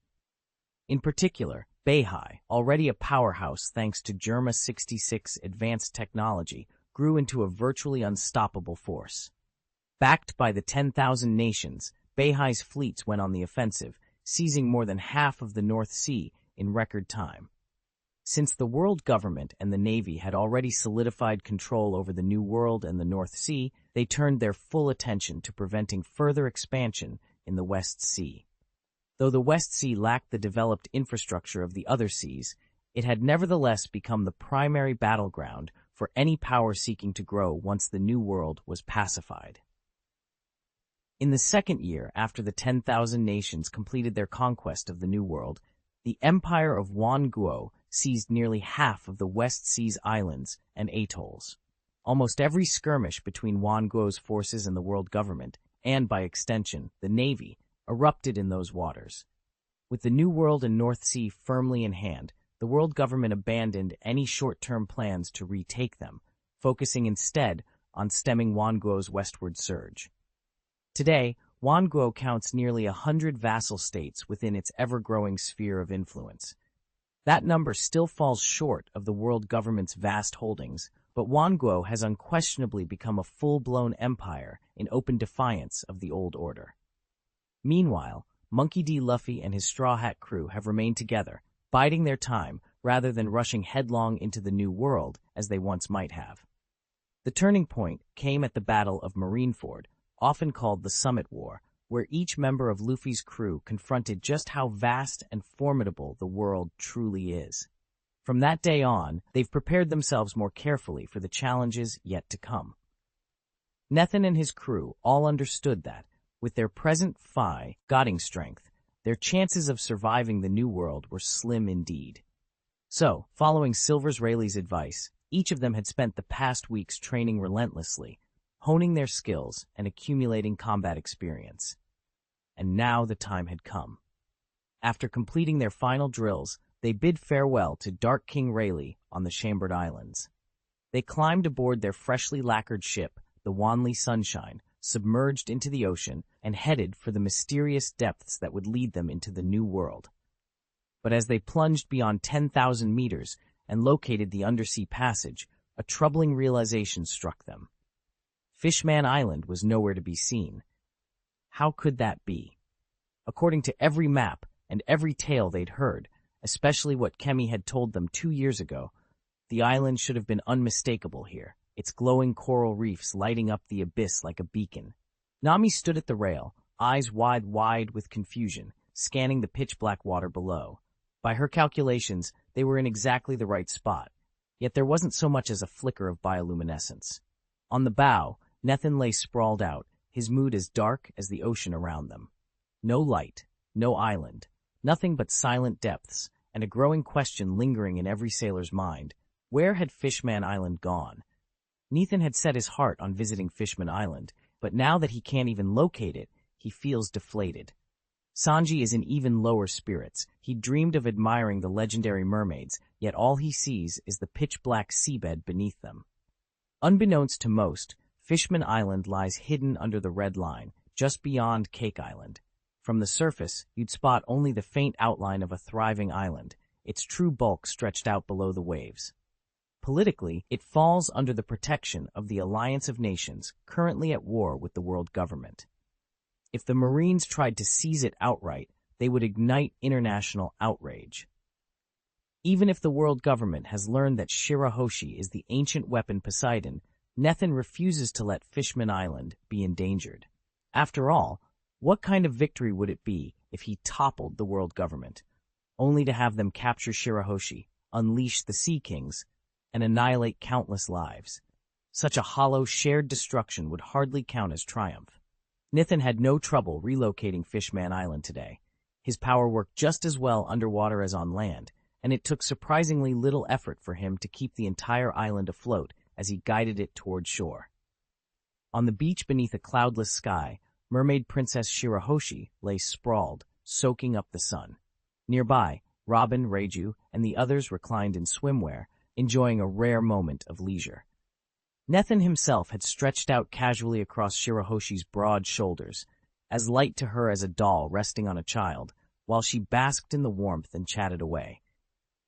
In particular, Beihai, already a powerhouse thanks to Germa 66 advanced technology, grew into a virtually unstoppable force. Backed by the 10,000 nations, Beihai's fleets went on the offensive, seizing more than half of the North Sea in record time. Since the world government and the Navy had already solidified control over the New World and the North Sea, they turned their full attention to preventing further expansion in the West Sea. Though the West Sea lacked the developed infrastructure of the other seas, it had nevertheless become the primary battleground for any power seeking to grow once the New World was pacified. In the second year after the 10,000 nations completed their conquest of the New World, the Empire of Wan Guo seized nearly half of the West Sea's islands and atolls. Almost every skirmish between Wan Guo's forces and the world government, and by extension, the Navy, erupted in those waters. With the New World and North Sea firmly in hand, the world government abandoned any short-term plans to retake them, focusing instead on stemming Wan Guo's westward surge. Today, Wan Guo counts nearly 100 vassal states within its ever-growing sphere of influence. That number still falls short of the world government's vast holdings, but Wan Guo has unquestionably become a full-blown empire in open defiance of the old order. Meanwhile, Monkey D. Luffy and his Straw Hat crew have remained together, biding their time rather than rushing headlong into the New World as they once might have. The turning point came at the Battle of Marineford, often called the Summit War, where each member of Luffy's crew confronted just how vast and formidable the world truly is. From that day on, they've prepared themselves more carefully for the challenges yet to come. Nethin and his crew all understood that, with their present guiding strength, their chances of surviving the New World were slim indeed. So, following Silvers Rayleigh's advice, each of them had spent the past weeks training relentlessly, honing their skills and accumulating combat experience. And now the time had come. After completing their final drills, they bid farewell to Dark King Rayleigh on the Chambered Islands. They climbed aboard their freshly lacquered ship, the Wanli Sunshine, submerged into the ocean, and headed for the mysterious depths that would lead them into the New World. But as they plunged beyond 10,000 meters and located the undersea passage, a troubling realization struck them. Fishman Island was nowhere to be seen. How could that be? According to every map and every tale they'd heard, especially what Kemi had told them 2 years ago, the island should have been unmistakable here, its glowing coral reefs lighting up the abyss like a beacon. Nami stood at the rail, eyes wide with confusion, scanning the pitch-black water below. By her calculations, they were in exactly the right spot, yet there wasn't so much as a flicker of bioluminescence. On the bow, Nethin lay sprawled out, his mood as dark as the ocean around them. No light, no island, nothing but silent depths, and a growing question lingering in every sailor's mind. Where had Fishman Island gone? Nethin had set his heart on visiting Fishman Island, but now that he can't even locate it, he feels deflated. Sanji is in even lower spirits. He dreamed of admiring the legendary mermaids, yet all he sees is the pitch-black seabed beneath them. Unbeknownst to most, Fishman Island lies hidden under the red line, just beyond Cake Island. From the surface, you'd spot only the faint outline of a thriving island, its true bulk stretched out below the waves. Politically, it falls under the protection of the Alliance of Nations, currently at war with the world government. If the Marines tried to seize it outright, they would ignite international outrage. Even if the world government has learned that Shirahoshi is the ancient weapon Poseidon, Nethin refuses to let Fishman Island be endangered. After all, what kind of victory would it be if he toppled the world government, only to have them capture Shirahoshi, unleash the Sea Kings, and annihilate countless lives? Such a hollow, shared destruction would hardly count as triumph. Nethin had no trouble relocating Fishman Island today. His power worked just as well underwater as on land, and it took surprisingly little effort for him to keep the entire island afloat as he guided it toward shore. On the beach beneath a cloudless sky, Mermaid Princess Shirahoshi lay sprawled, soaking up the sun. Nearby, Robin, Reiju, and the others reclined in swimwear, enjoying a rare moment of leisure. Nethin himself had stretched out casually across Shirahoshi's broad shoulders, as light to her as a doll resting on a child, while she basked in the warmth and chatted away.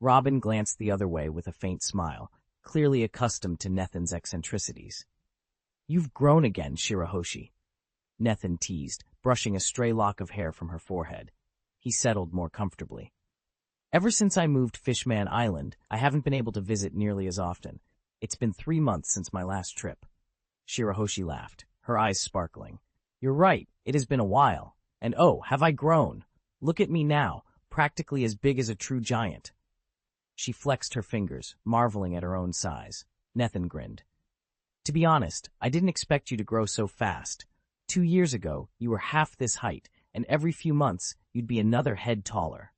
Robin glanced the other way with a faint smile, clearly accustomed to Nethin's eccentricities. "You've grown again, Shirahoshi," Nethin teased, brushing a stray lock of hair from her forehead. He settled more comfortably. "Ever since I moved Fishman Island, I haven't been able to visit nearly as often. It's been 3 months since my last trip." Shirahoshi laughed, her eyes sparkling. "You're right, it has been a while. And oh, have I grown! Look at me now, practically as big as a true giant." She flexed her fingers, marveling at her own size. Nethin grinned. "To be honest, I didn't expect you to grow so fast. 2 years ago, you were half this height, and every few months, you'd be another head taller."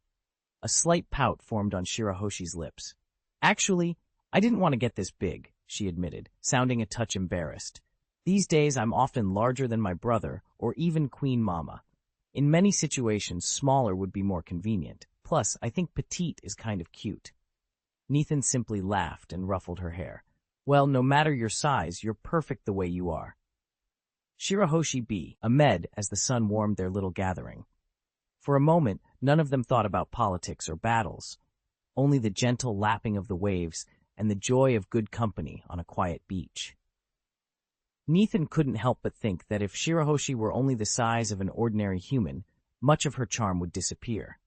A slight pout formed on Shirahoshi's lips. "Actually, I didn't want to get this big," she admitted, sounding a touch embarrassed. "These days I'm often larger than my brother or even Queen Mama. In many situations, smaller would be more convenient. Plus, I think petite is kind of cute." Nethin simply laughed and ruffled her hair. "Well, no matter your size, you're perfect the way you are." Shirahoshi B. Ahmed as the sun warmed their little gathering. For a moment, none of them thought about politics or battles, only the gentle lapping of the waves and the joy of good company on a quiet beach. Nethin couldn't help but think that if Shirahoshi were only the size of an ordinary human, much of her charm would disappear.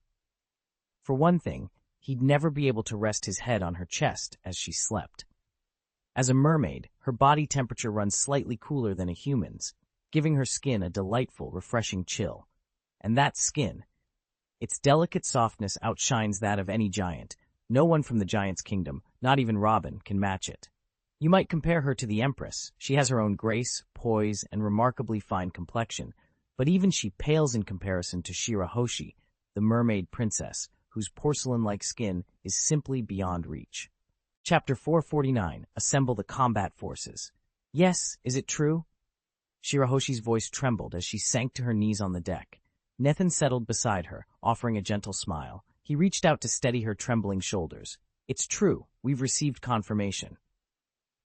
For one thing, he'd never be able to rest his head on her chest as she slept. As a mermaid, her body temperature runs slightly cooler than a human's, giving her skin a delightful, refreshing chill. And that skin, its delicate softness outshines that of any giant. No one from the giant's kingdom, not even Robin, can match it. You might compare her to the Empress. She has her own grace, poise, and remarkably fine complexion, but even she pales in comparison to Shirahoshi, the mermaid princess, whose porcelain-like skin is simply beyond reach. Chapter 449, Assemble the Combat Forces. "Yes, is it true?" Shirahoshi's voice trembled as she sank to her knees on the deck. Nethin settled beside her, offering a gentle smile. He reached out to steady her trembling shoulders. "It's true, we've received confirmation."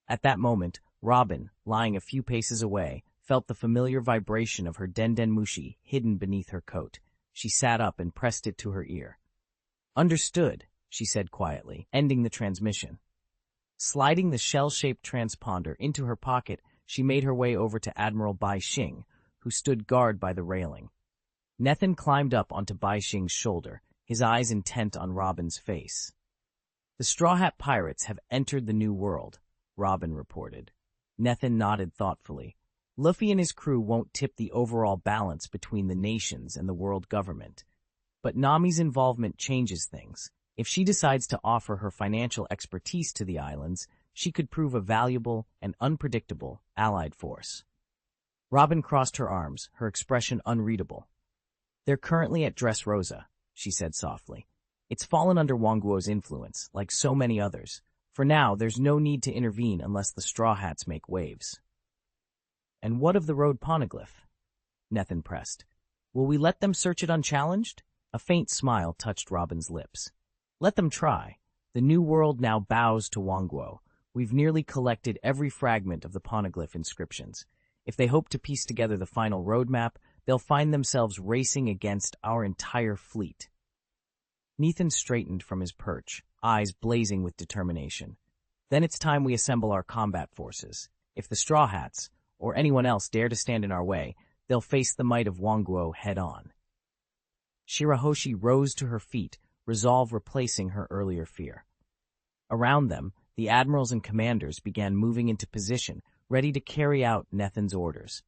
At that moment, Robin, lying a few paces away, felt the familiar vibration of her dendenmushi hidden beneath her coat. She sat up and pressed it to her ear. "Understood," she said quietly, ending the transmission. Sliding the shell-shaped transponder into her pocket, she made her way over to Admiral Bai Xing, who stood guard by the railing. Nethin climbed up onto Bai Xing's shoulder, his eyes intent on Robin's face. "The Straw Hat Pirates have entered the New World," Robin reported. Nethin nodded thoughtfully. "Luffy and his crew won't tip the overall balance between the nations and the world government. But Nami's involvement changes things. If she decides to offer her financial expertise to the islands, she could prove a valuable and unpredictable allied force. Robin crossed her arms, her expression unreadable. "They're currently at Dressrosa," she said softly. "It's fallen under Wangguo's influence, like so many others. For now, there's no need to intervene unless the Straw Hats make waves." "And what of the road poneglyph?" Nethin pressed. "Will we let them search it unchallenged?" A faint smile touched Robin's lips. "Let them try. The New World now bows to Wangguo. We've nearly collected every fragment of the poneglyph inscriptions. If they hope to piece together the final roadmap, they'll find themselves racing against our entire fleet." Nethin straightened from his perch, eyes blazing with determination. "Then it's time we assemble our combat forces. If the Straw Hats, or anyone else, dare to stand in our way, they'll face the might of Wangguo head-on." Shirahoshi rose to her feet, resolve replacing her earlier fear. Around them, the admirals and commanders began moving into position, ready to carry out Nethin's orders.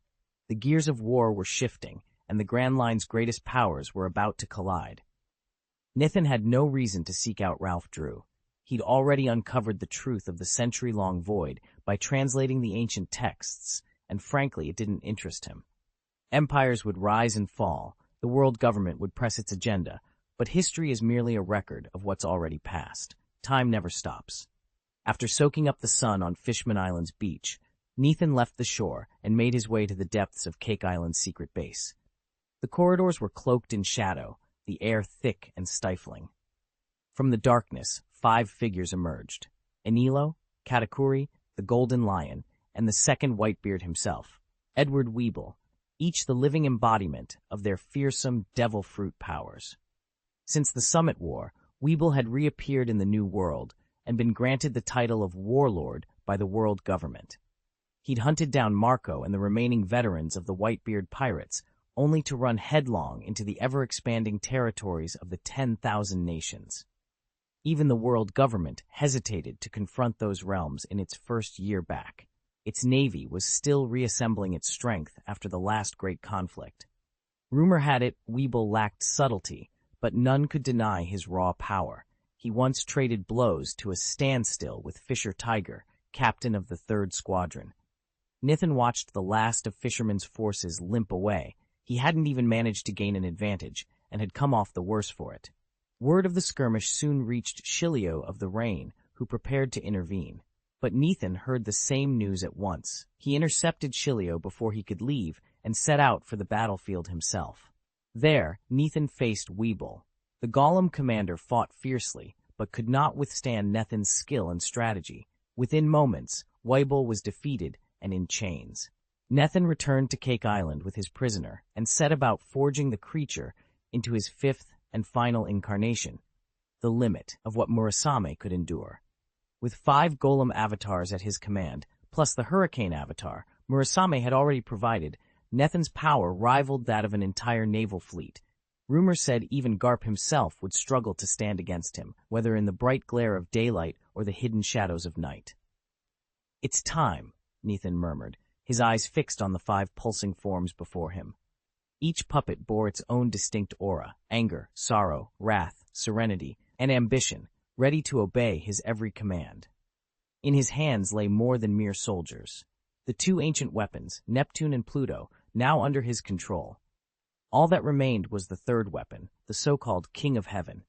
The gears of war were shifting, and the Grand Line's greatest powers were about to collide. Nethin had no reason to seek out Ralph Drew. He'd already uncovered the truth of the century-long void by translating the ancient texts, and frankly, it didn't interest him. Empires would rise and fall, the world government would press its agenda, but history is merely a record of what's already passed. Time never stops. After soaking up the sun on Fishman Island's beach, Nethin left the shore and made his way to the depths of Cake Island's secret base. The corridors were cloaked in shadow, the air thick and stifling. From the darkness, 5 figures emerged: Enilo, Katakuri, the Golden Lion, and the second Whitebeard himself, Edward Weeble, each the living embodiment of their fearsome devil fruit powers. Since the Summit War, Weeble had reappeared in the New World and been granted the title of Warlord by the world government. He'd hunted down Marco and the remaining veterans of the Whitebeard pirates, only to run headlong into the ever-expanding territories of the 10,000 nations. Even the world government hesitated to confront those realms in its first year back. Its navy was still reassembling its strength after the last great conflict. Rumor had it Weeble lacked subtlety, but none could deny his raw power. He once traded blows to a standstill with Fisher Tiger, captain of the 3rd Squadron. Nethin watched the last of Fisherman's forces limp away. He hadn't even managed to gain an advantage, and had come off the worse for it. Word of the skirmish soon reached Shilio of the Rain, who prepared to intervene. But Nethin heard the same news at once. He intercepted Shilio before he could leave and set out for the battlefield himself. There, Nethin faced Weeble. The Golem commander fought fiercely, but could not withstand Nethin's skill and strategy. Within moments, Weeble was defeated and in chains. Nethin returned to Cake Island with his prisoner and set about forging the creature into his 5th and final incarnation, the limit of what Murasame could endure. With 5 golem avatars at his command, plus the Hurricane avatar Murasame had already provided, Nethin's power rivaled that of an entire naval fleet. Rumor said even Garp himself would struggle to stand against him, whether in the bright glare of daylight or the hidden shadows of night. "It's time," Nethin murmured, his eyes fixed on the 5 pulsing forms before him. Each puppet bore its own distinct aura: anger, sorrow, wrath, serenity, and ambition, ready to obey his every command. In his hands lay more than mere soldiers. The 2 ancient weapons, Neptune and Pluto, now under his control. All that remained was the 3rd weapon, the so-called King of Heaven.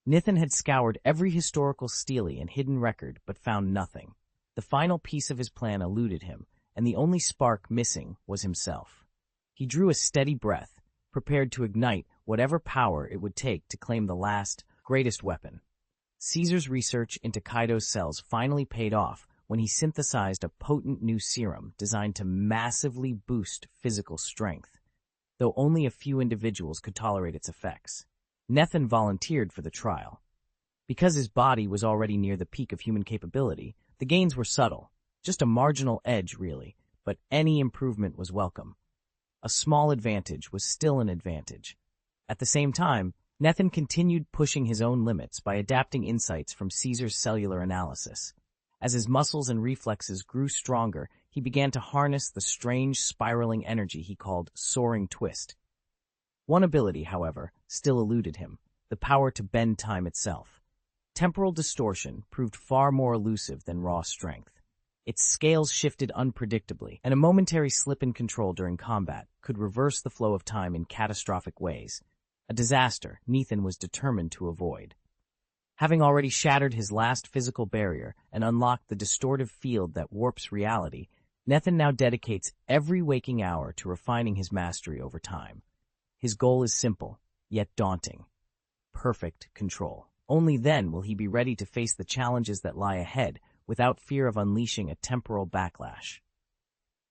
Nethin had scoured every historical stele and hidden record, but found nothing. The final piece of his plan eluded him, and the only spark missing was himself. He drew a steady breath, prepared to ignite whatever power it would take to claim the last, greatest weapon. Caesar's research into Kaido's cells finally paid off when he synthesized a potent new serum designed to massively boost physical strength, though only a few individuals could tolerate its effects. Nethin volunteered for the trial. Because his body was already near the peak of human capability, the gains were subtle, just a marginal edge really, but any improvement was welcome. A small advantage was still an advantage. At the same time, Nethin continued pushing his own limits by adapting insights from Caesar's cellular analysis. As his muscles and reflexes grew stronger, he began to harness the strange spiraling energy he called soaring twist. One ability, however, still eluded him, the power to bend time itself. Temporal distortion proved far more elusive than raw strength. Its scales shifted unpredictably, and a momentary slip in control during combat could reverse the flow of time in catastrophic ways, a disaster Nathan was determined to avoid. Having already shattered his last physical barrier and unlocked the distortive field that warps reality, Nathan now dedicates every waking hour to refining his mastery over time. His goal is simple, yet daunting: perfect control. Only then will he be ready to face the challenges that lie ahead without fear of unleashing a temporal backlash.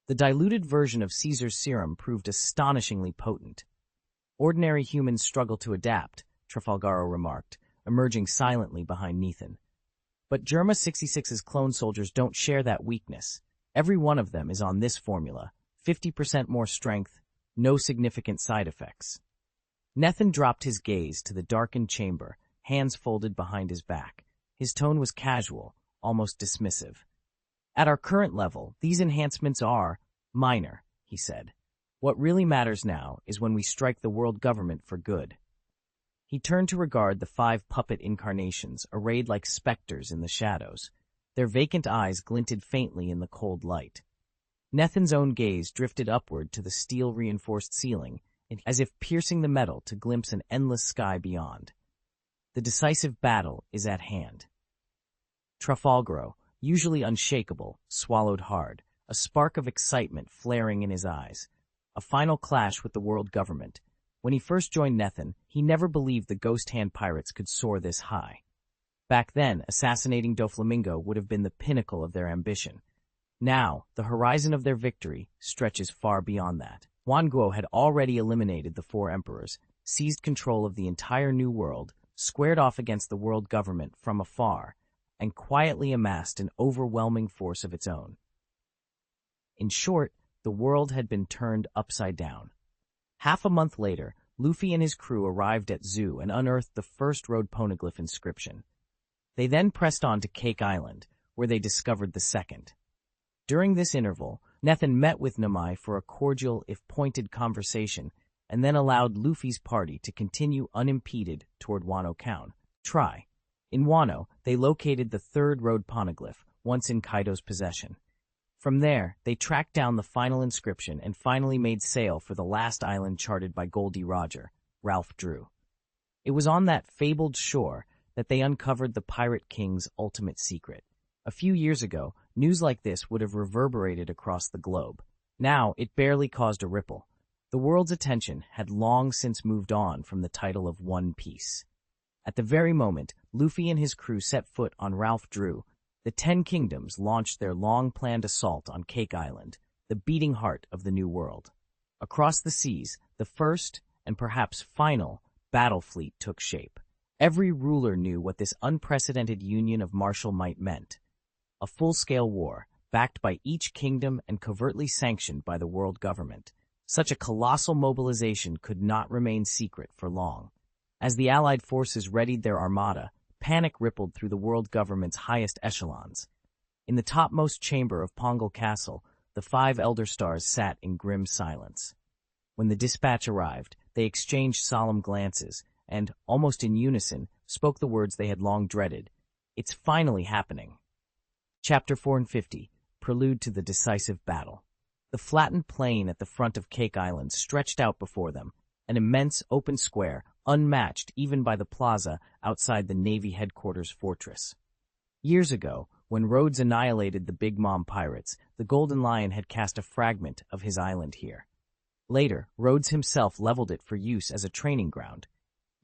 The diluted version of Caesar's serum proved astonishingly potent. Ordinary humans struggle to adapt, Trafalgaro remarked, emerging silently behind Nathan. But Germa 66's clone soldiers don't share that weakness. Every one of them is on this formula: 50% more strength, no significant side effects. Nathan dropped his gaze to the darkened chamber, hands folded behind his back. His tone was casual, almost dismissive. At our current level, these enhancements are minor, he said. What really matters now is when we strike the world government for good. He turned to regard the 5 puppet incarnations arrayed like specters in the shadows. Their vacant eyes glinted faintly in the cold light. Nathan's own gaze drifted upward to the steel-reinforced ceiling, as if piercing the metal to glimpse an endless sky beyond. The decisive battle is at hand. Trafalgaro, usually unshakable, swallowed hard, a spark of excitement flaring in his eyes. A final clash with the world government. When he first joined Nathan, he never believed the Ghost Hand pirates could soar this high. Back then, assassinating Doflamingo would have been the pinnacle of their ambition. Now, the horizon of their victory stretches far beyond that. Wan Guo had already eliminated the 4 emperors, seized control of the entire New World, squared off against the world government from afar, and quietly amassed an overwhelming force of its own. In short, the world had been turned upside down. Half a month later, Luffy and his crew arrived at Zoo and unearthed the first road poneglyph inscription. They then pressed on to Cake Island, where they discovered the second. During this interval, Nathan met with Namai for a cordial, if pointed, conversation, and then allowed Luffy's party to continue unimpeded toward Wano Town. In Wano, they located the third road poneglyph, once in Kaido's possession. From there, they tracked down the final inscription and finally made sail for the last island charted by Goldie Roger, Ralph Drew. It was on that fabled shore that they uncovered the Pirate King's ultimate secret. A few years ago, news like this would have reverberated across the globe. Now, it barely caused a ripple. The world's attention had long since moved on from the title of One Piece. At the very moment Luffy and his crew set foot on Ralph Drew, the 10 Kingdoms launched their long-planned assault on Cake Island, the beating heart of the New World. Across the seas, the first, and perhaps final, battle fleet took shape. Every ruler knew what this unprecedented union of martial might meant. A full-scale war, backed by each kingdom and covertly sanctioned by the world government. Such a colossal mobilization could not remain secret for long. As the Allied forces readied their armada, panic rippled through the world government's highest echelons. In the topmost chamber of Pongal Castle, the 5 Elder Stars sat in grim silence. When the dispatch arrived, they exchanged solemn glances and, almost in unison, spoke the words they had long dreaded. It's finally happening. Chapter 450, Prelude to the Decisive Battle. The flattened plain at the front of Cake Island stretched out before them, an immense open square, unmatched even by the plaza outside the Navy headquarters fortress. Years ago, when Rhodes annihilated the Big Mom pirates, the Golden Lion had cast a fragment of his island here. Later, Rhodes himself leveled it for use as a training ground.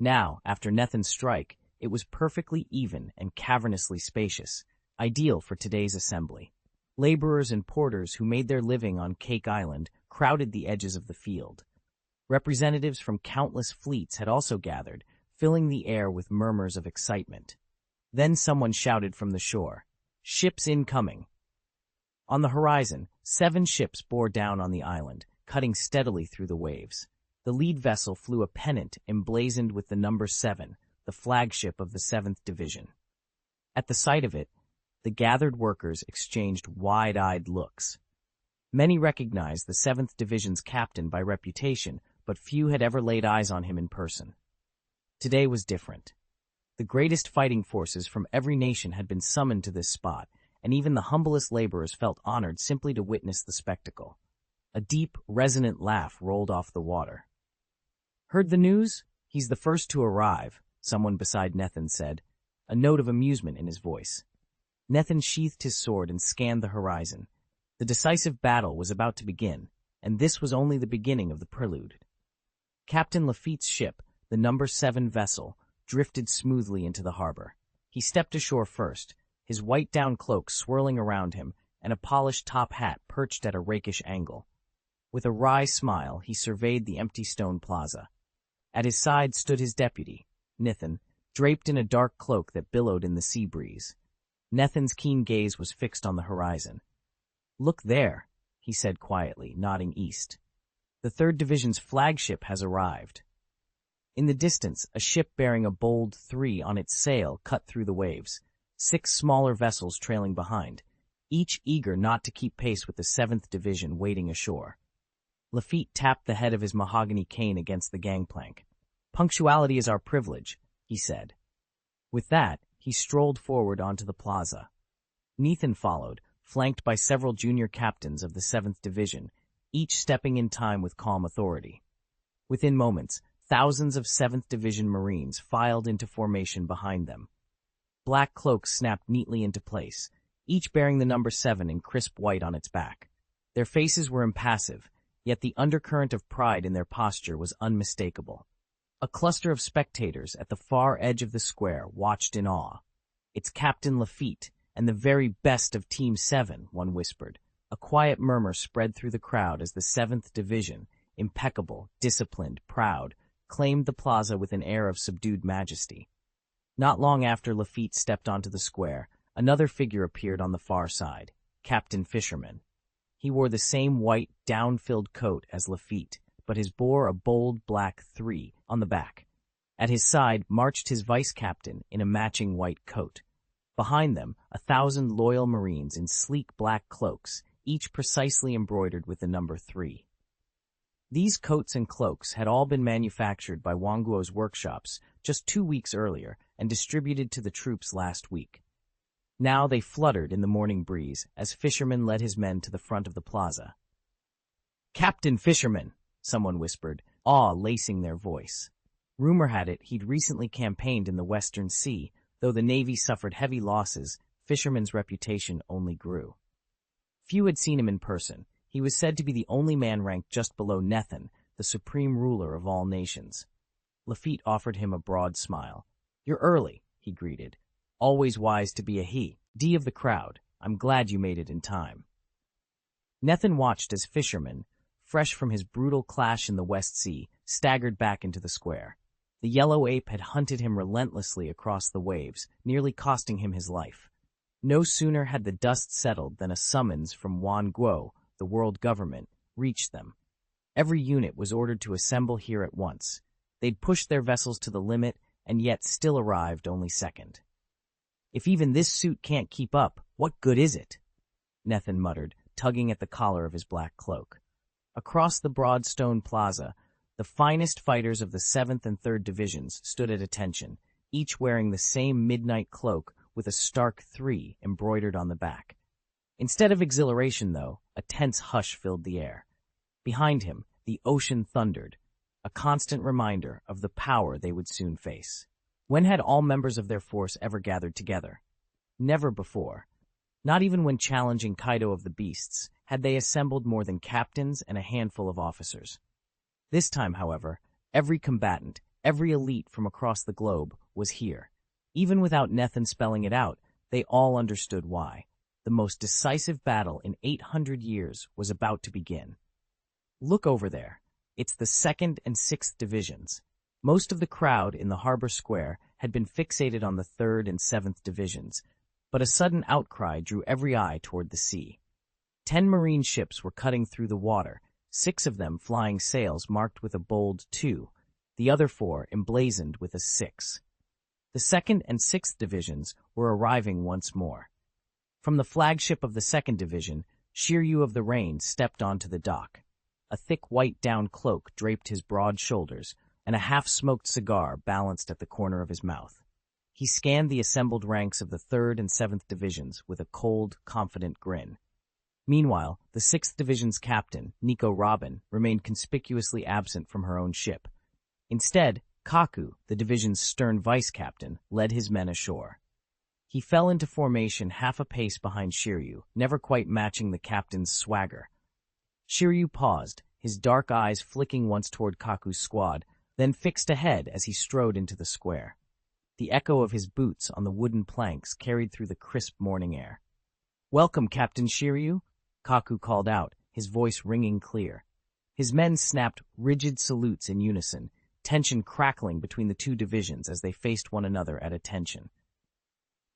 Now, after Nathan's strike, it was perfectly even and cavernously spacious, ideal for today's assembly. Laborers and porters who made their living on Cake Island crowded the edges of the field. Representatives from countless fleets had also gathered, filling the air with murmurs of excitement. Then someone shouted from the shore, "Ships incoming!" On the horizon, 7 ships bore down on the island, cutting steadily through the waves. The lead vessel flew a pennant emblazoned with the number 7, the flagship of the 7th Division. At the sight of it, the gathered workers exchanged wide-eyed looks. Many recognized the 7th Division's captain by reputation, but few had ever laid eyes on him in person. Today was different. The greatest fighting forces from every nation had been summoned to this spot, and even the humblest laborers felt honored simply to witness the spectacle. A deep, resonant laugh rolled off the water. "Heard the news? He's the first to arrive," someone beside Nethan said, a note of amusement in his voice. Nethan sheathed his sword and scanned the horizon. The decisive battle was about to begin, and this was only the beginning of the prelude. Captain Lafitte's ship, the No. 7 vessel, drifted smoothly into the harbor. He stepped ashore first, his white down cloak swirling around him and a polished top hat perched at a rakish angle. With a wry smile, he surveyed the empty stone plaza. At his side stood his deputy, Nithan, draped in a dark cloak that billowed in the sea breeze. Nethan's keen gaze was fixed on the horizon. "Look there," he said quietly, nodding east. "The 3rd Division's flagship has arrived." In the distance, a ship bearing a bold 3 on its sail cut through the waves, 6 smaller vessels trailing behind, each eager not to keep pace with the 7th Division waiting ashore. Lafitte tapped the head of his mahogany cane against the gangplank. "Punctuality is our privilege," he said. With that, he strolled forward onto the plaza. Nethan followed, flanked by several junior captains of the 7th Division, each stepping in time with calm authority. Within moments, thousands of 7th Division Marines filed into formation behind them. Black cloaks snapped neatly into place, each bearing the No. 7 in crisp white on its back. Their faces were impassive, yet the undercurrent of pride in their posture was unmistakable. A cluster of spectators at the far edge of the square watched in awe. "It's Captain Lafitte, and the very best of Team 7, one whispered. A quiet murmur spread through the crowd as the 7th Division, impeccable, disciplined, proud, claimed the plaza with an air of subdued majesty. Not long after Lafitte stepped onto the square, another figure appeared on the far side, Captain Fisherman. He wore the same white, down-filled coat as Lafitte, but his bore a bold black 3 on the back. At his side marched his vice-captain in a matching white coat. Behind them, 1,000 loyal Marines in sleek black cloaks, each precisely embroidered with the No. 3. These coats and cloaks had all been manufactured by Wanguo's workshops just 2 weeks earlier and distributed to the troops last week. Now they fluttered in the morning breeze as Fisherman led his men to the front of the plaza. "Captain Fisherman," someone whispered, awe lacing their voice. Rumor had it he'd recently campaigned in the Western Sea. Though the Navy suffered heavy losses, Fisherman's reputation only grew. Few had seen him in person. He was said to be the only man ranked just below Nethan, the supreme ruler of all nations. Lafitte offered him a broad smile. "You're early," he greeted. "Always wise to be a he. D of the crowd, I'm glad you made it in time." Nethan watched as Fisherman, fresh from his brutal clash in the West Sea, staggered back into the square. The yellow ape had hunted him relentlessly across the waves, nearly costing him his life. No sooner had the dust settled than a summons from Wanguo, the world government, reached them. Every unit was ordered to assemble here at once. They'd pushed their vessels to the limit, and yet still arrived only second. "If even this suit can't keep up, what good is it?" Nethan muttered, tugging at the collar of his black cloak. Across the broad stone plaza, the finest fighters of the 7th and 3rd Divisions stood at attention, each wearing the same midnight cloak with a stark 3 embroidered on the back. Instead of exhilaration, though, a tense hush filled the air. Behind him, the ocean thundered, a constant reminder of the power they would soon face. When had all members of their force ever gathered together? Never before. Not even when challenging Kaido of the Beasts had they assembled more than captains and a handful of officers. This time, however, every combatant, every elite from across the globe was here. Even without Nethan spelling it out, they all understood why. The most decisive battle in 800 years was about to begin. Look over there. It's the 2nd and 6th Divisions. Most of the crowd in the harbor square had been fixated on the 3rd and 7th Divisions, but a sudden outcry drew every eye toward the sea. 10 marine ships were cutting through the water, 6 of them flying sails marked with a bold 2, the other 4 emblazoned with a 6. The 2nd and 6th Divisions were arriving once more. From the flagship of the 2nd Division, Shiryu of the Rain stepped onto the dock. A thick white down cloak draped his broad shoulders, and a half-smoked cigar balanced at the corner of his mouth. He scanned the assembled ranks of the 3rd and 7th Divisions with a cold, confident grin. Meanwhile, the 6th Division's captain, Nico Robin, remained conspicuously absent from her own ship. Instead, Kaku, the division's stern vice-captain, led his men ashore. He fell into formation half a pace behind Shiryu, never quite matching the captain's swagger. Shiryu paused, his dark eyes flicking once toward Kaku's squad, then fixed ahead as he strode into the square. The echo of his boots on the wooden planks carried through the crisp morning air. "Welcome, Captain Shiryu," Kaku called out, his voice ringing clear. His men snapped rigid salutes in unison, tension crackling between the two divisions as they faced one another at attention.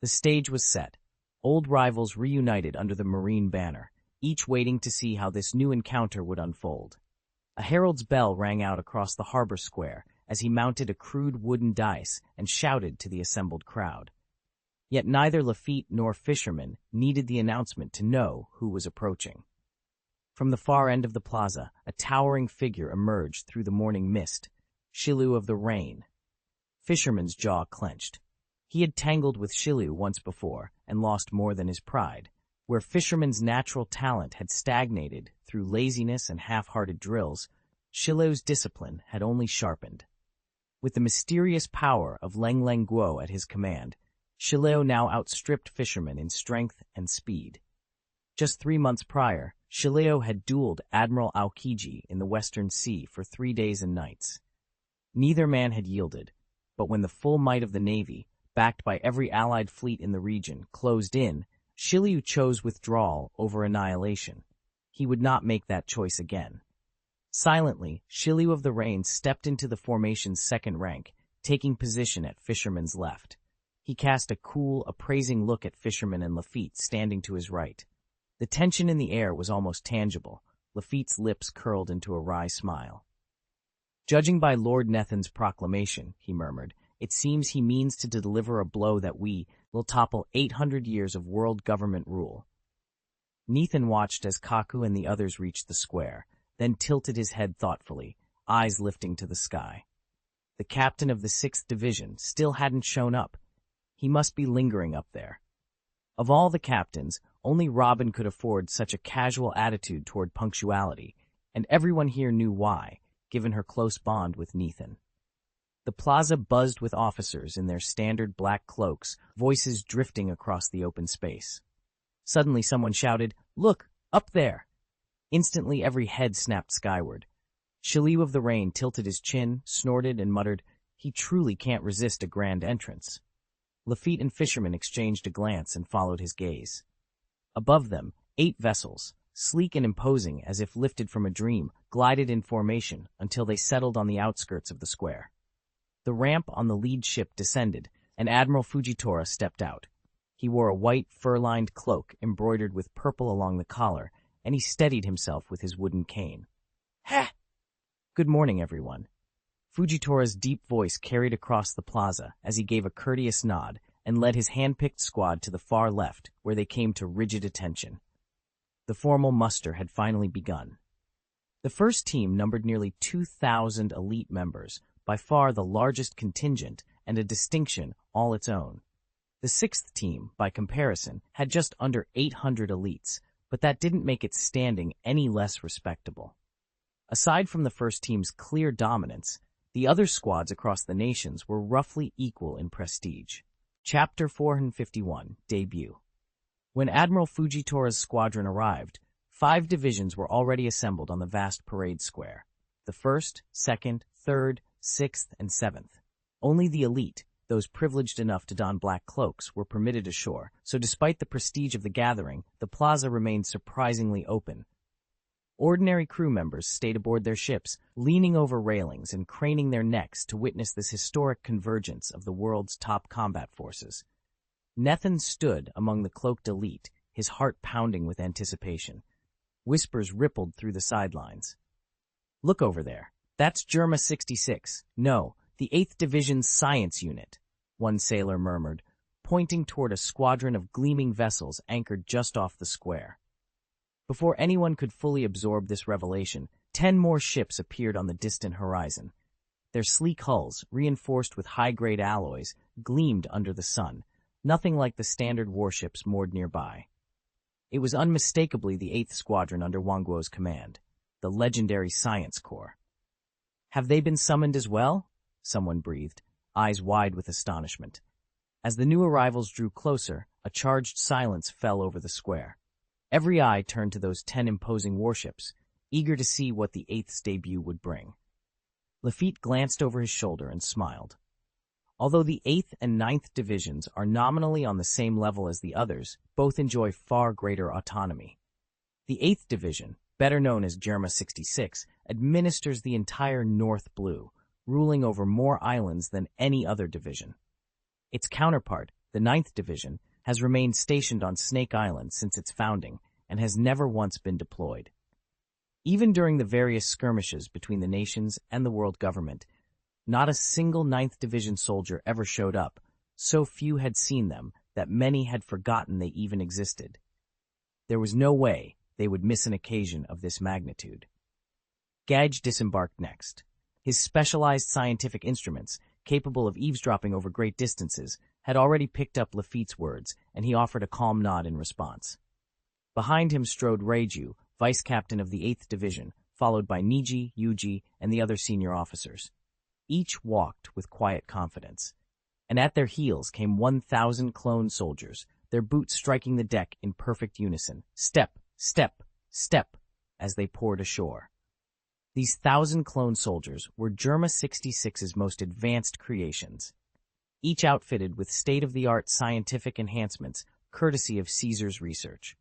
The stage was set. Old rivals reunited under the Marine banner, each waiting to see how this new encounter would unfold. A herald's bell rang out across the harbor square as he mounted a crude wooden dice and shouted to the assembled crowd. Yet neither Lafitte nor Fisherman needed the announcement to know who was approaching. From the far end of the plaza, a towering figure emerged through the morning mist, Shiryu of the Rain. Fisherman's jaw clenched. He had tangled with Shiryu once before and lost more than his pride. Where Fisherman's natural talent had stagnated through laziness and half-hearted drills, Shiryu's discipline had only sharpened. With the mysterious power of Leng Leng Guo at his command, Shiryu now outstripped Fisherman in strength and speed. Just 3 months prior, Shiryu had dueled Admiral Aokiji in the Western Sea for 3 days and nights. Neither man had yielded, but when the full might of the Navy, backed by every allied fleet in the region, closed in, Shiryu chose withdrawal over annihilation. He would not make that choice again. Silently, Shiryu of the Rain stepped into the formation's second rank, taking position at Fisherman's left. He cast a cool, appraising look at Fisherman and Lafitte standing to his right. The tension in the air was almost tangible. Lafitte's lips curled into a wry smile. "Judging by Lord Nethin's proclamation," he murmured, "it seems he means to deliver a blow that will topple 800 years of world government rule." Nethin watched as Kaku and the others reached the square, then tilted his head thoughtfully, eyes lifting to the sky. The captain of the 6th Division still hadn't shown up. He must be lingering up there. Of all the captains, only Robin could afford such a casual attitude toward punctuality, and everyone here knew why, given her close bond with Nethin. The plaza buzzed with officers in their standard black cloaks, voices drifting across the open space. Suddenly someone shouted, "Look, up there!" Instantly every head snapped skyward. Shiryu of the Rain tilted his chin, snorted, and muttered, "He truly can't resist a grand entrance." Lafitte and Fisherman exchanged a glance and followed his gaze. Above them, 8 vessels, sleek and imposing as if lifted from a dream, glided in formation until they settled on the outskirts of the square. The ramp on the lead ship descended, and Admiral Fujitora stepped out. He wore a white, fur-lined cloak embroidered with purple along the collar, and he steadied himself with his wooden cane. "Ha! Good morning, everyone." Fujitora's deep voice carried across the plaza as he gave a courteous nod and led his hand-picked squad to the far left, where they came to rigid attention. The formal muster had finally begun. The first team numbered nearly 2,000 elite members, by far the largest contingent and a distinction all its own. The 6th team, by comparison, had just under 800 elites, but that didn't make its standing any less respectable. Aside from the first team's clear dominance, the other squads across the nations were roughly equal in prestige. Chapter 451, Debut. When Admiral Fujitora's squadron arrived, 5 divisions were already assembled on the vast parade square. The 1st, 2nd, 3rd, 6th, and 7th. Only the elite, those privileged enough to don black cloaks, were permitted ashore, so despite the prestige of the gathering, the plaza remained surprisingly open. Ordinary crew members stayed aboard their ships, leaning over railings and craning their necks to witness this historic convergence of the world's top combat forces. Nethin stood among the cloaked elite, his heart pounding with anticipation. Whispers rippled through the sidelines. "Look over there. That's Germa 66. No, the 8th Division's science unit," one sailor murmured, pointing toward a squadron of gleaming vessels anchored just off the square. Before anyone could fully absorb this revelation, 10 more ships appeared on the distant horizon. Their sleek hulls, reinforced with high-grade alloys, gleamed under the sun, nothing like the standard warships moored nearby. It was unmistakably the 8th Squadron under Wangguo's command, the legendary Science Corps. "Have they been summoned as well?" someone breathed, eyes wide with astonishment. As the new arrivals drew closer, a charged silence fell over the square. Every eye turned to those 10 imposing warships, eager to see what the 8th's debut would bring. Lafitte glanced over his shoulder and smiled. Although the 8th and 9th divisions are nominally on the same level as the others, both enjoy far greater autonomy. The 8th Division, better known as Germa 66, administers the entire North Blue, ruling over more islands than any other division. Its counterpart, the 9th Division, has remained stationed on Snake Island since its founding and has never once been deployed. Even during the various skirmishes between the nations and the world government, not a single 9th Division soldier ever showed up. So few had seen them that many had forgotten they even existed. There was no way they would miss an occasion of this magnitude. Gage disembarked next. His specialized scientific instruments, capable of eavesdropping over great distances, had already picked up Lafitte's words, and he offered a calm nod in response. Behind him strode Reiju, vice captain of the 8th Division, followed by Niji, Yuji, and the other senior officers. Each walked with quiet confidence, and at their heels came 1,000 clone soldiers, their boots striking the deck in perfect unison, step, step, step, as they poured ashore. These 1,000 clone soldiers were Germa 66's most advanced creations, each outfitted with state-of-the-art scientific enhancements courtesy of Caesar's research.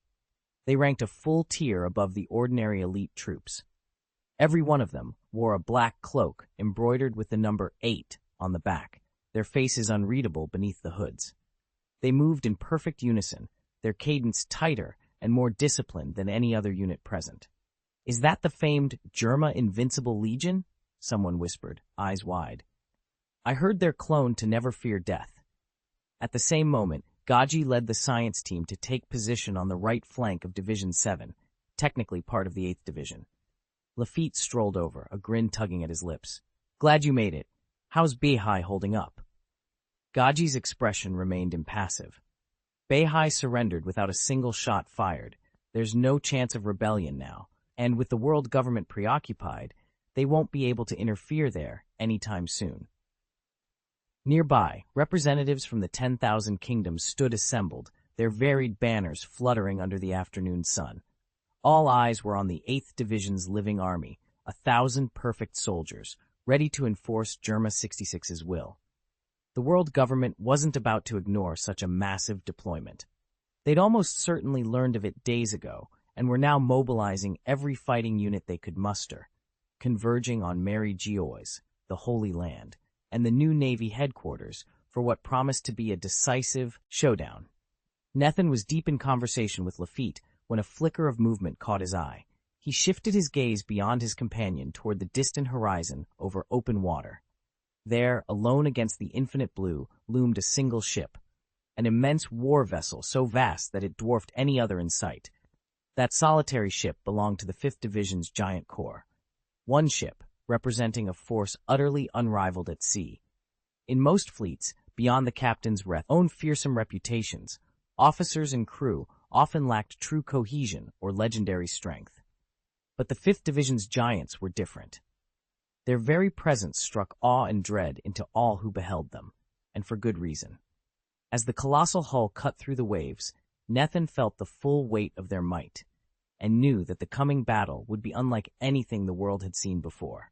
They ranked a full tier above the ordinary elite troops. Every one of them wore a black cloak embroidered with the number 8 on the back, their faces unreadable beneath the hoods. They moved in perfect unison, their cadence tighter and more disciplined than any other unit present. "Is that the famed Germa Invincible Legion?" someone whispered, eyes wide. "I heard they're cloned to never fear death." At the same moment, Gaji led the science team to take position on the right flank of Division 7, technically part of the 8th Division. Lafitte strolled over, a grin tugging at his lips. "Glad you made it. How's Beihai holding up?" Gaji's expression remained impassive. Beihai surrendered without a single shot fired. There's no chance of rebellion now, and with the world government preoccupied, they won't be able to interfere there anytime soon. Nearby, representatives from the 10,000 kingdoms stood assembled, their varied banners fluttering under the afternoon sun. All eyes were on the 8th Division's living army, 1,000 perfect soldiers, ready to enforce Germa 66's will. The world government wasn't about to ignore such a massive deployment. They'd almost certainly learned of it days ago, and were now mobilizing every fighting unit they could muster, converging on Mary Geoise, the Holy Land, and the new Navy headquarters for what promised to be a decisive showdown. Nethan was deep in conversation with Lafitte when a flicker of movement caught his eye. He shifted his gaze beyond his companion toward the distant horizon over open water. There, alone against the infinite blue, loomed a single ship, an immense war vessel so vast that it dwarfed any other in sight. That solitary ship belonged to the 5th Division's giant corps. One ship, representing a force utterly unrivaled at sea. In most fleets, beyond the captain's own fearsome reputations, officers and crew often lacked true cohesion or legendary strength. But the 5th Division's giants were different. Their very presence struck awe and dread into all who beheld them, and for good reason. As the colossal hull cut through the waves, Nethan felt the full weight of their might, and knew that the coming battle would be unlike anything the world had seen before.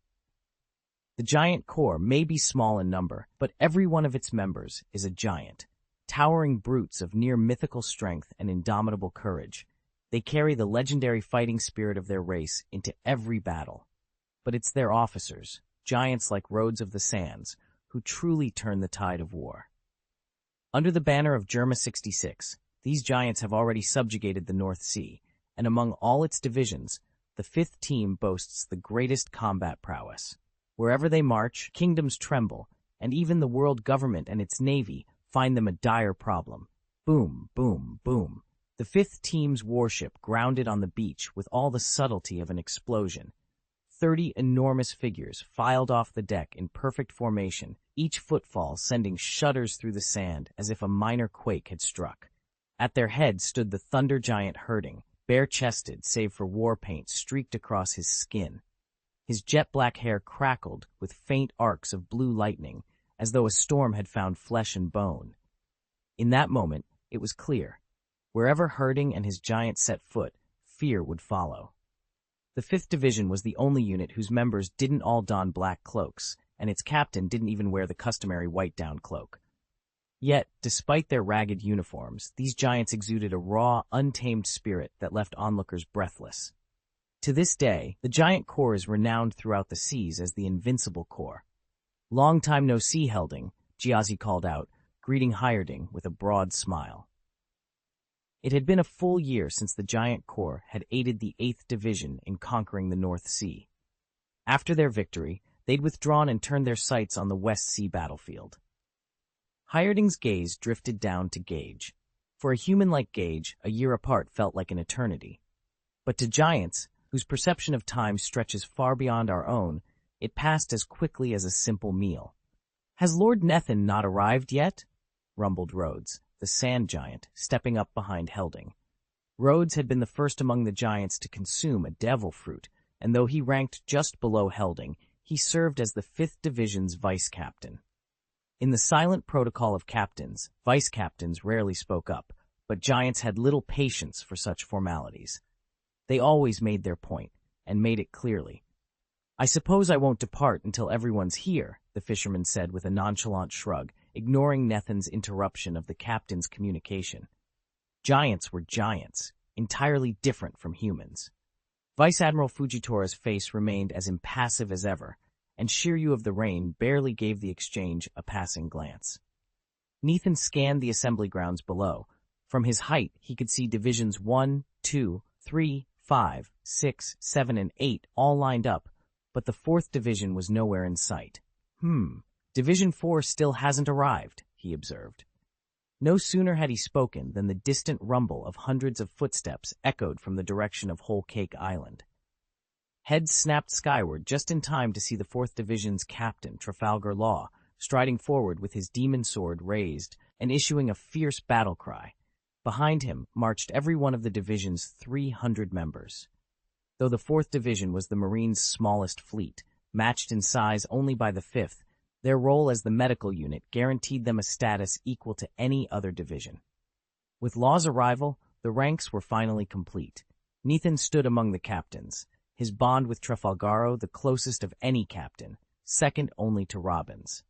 The giant corps may be small in number, but every one of its members is a giant, towering brutes of near mythical strength and indomitable courage. They carry the legendary fighting spirit of their race into every battle. But it's their officers, giants like Rhodes of the Sands, who truly turn the tide of war. Under the banner of Germa 66, these giants have already subjugated the North Sea, and among all its divisions, the 5th team boasts the greatest combat prowess. Wherever they march, kingdoms tremble, and even the world government and its navy find them a dire problem. Boom, boom, boom. The 5th team's warship grounded on the beach with all the subtlety of an explosion. 30 enormous figures filed off the deck in perfect formation, each footfall sending shudders through the sand as if a minor quake had struck. At their head stood the thunder giant herding, bare-chested save for war paint streaked across his skin. His jet-black hair crackled with faint arcs of blue lightning, as though a storm had found flesh and bone. In that moment, it was clear. Wherever Herding and his giant set foot, fear would follow. The 5th Division was the only unit whose members didn't all don black cloaks, and its captain didn't even wear the customary white down cloak. Yet, despite their ragged uniforms, these giants exuded a raw, untamed spirit that left onlookers breathless. To this day, the Giant Corps is renowned throughout the seas as the Invincible Corps. "Long time no see, Helding," Giazzi called out, greeting Hierding with a broad smile. It had been a full year since the Giant Corps had aided the 8th Division in conquering the North Sea. After their victory, they'd withdrawn and turned their sights on the West Sea battlefield. Hierding's gaze drifted down to Gage. For a human like Gage, a year apart felt like an eternity. But to giants, whose perception of time stretches far beyond our own, it passed as quickly as a simple meal. "Has Lord Nethin not arrived yet?" rumbled Rhodes, the sand giant, stepping up behind Helding. Rhodes had been the first among the giants to consume a devil fruit, and though he ranked just below Helding, he served as the 5th Division's vice-captain. In the silent protocol of captains, vice-captains rarely spoke up, but giants had little patience for such formalities. They always made their point, and made it clearly. "I suppose I won't depart until everyone's here," the fisherman said with a nonchalant shrug, ignoring Nethin's interruption of the captain's communication. Giants were giants, entirely different from humans. Vice Admiral Fujitora's face remained as impassive as ever, and Shiryu of the Rain barely gave the exchange a passing glance. Nethin scanned the assembly grounds below. From his height, he could see Divisions 1, 2, 3, 5, 6, 7, and 8 all lined up, but the 4th Division was nowhere in sight. Division 4 still hasn't arrived," he observed. No sooner had he spoken than the distant rumble of hundreds of footsteps echoed from the direction of Whole Cake Island. Heads snapped skyward just in time to see the 4th Division's captain, Trafalgar Law, striding forward with his demon sword raised and issuing a fierce battle cry. Behind him marched every one of the division's 300 members. Though the 4th Division was the Marines' smallest fleet, matched in size only by the 5th, their role as the medical unit guaranteed them a status equal to any other division. With Law's arrival, the ranks were finally complete. Nethin stood among the captains, his bond with Trafalgaro the closest of any captain, second only to Robin's.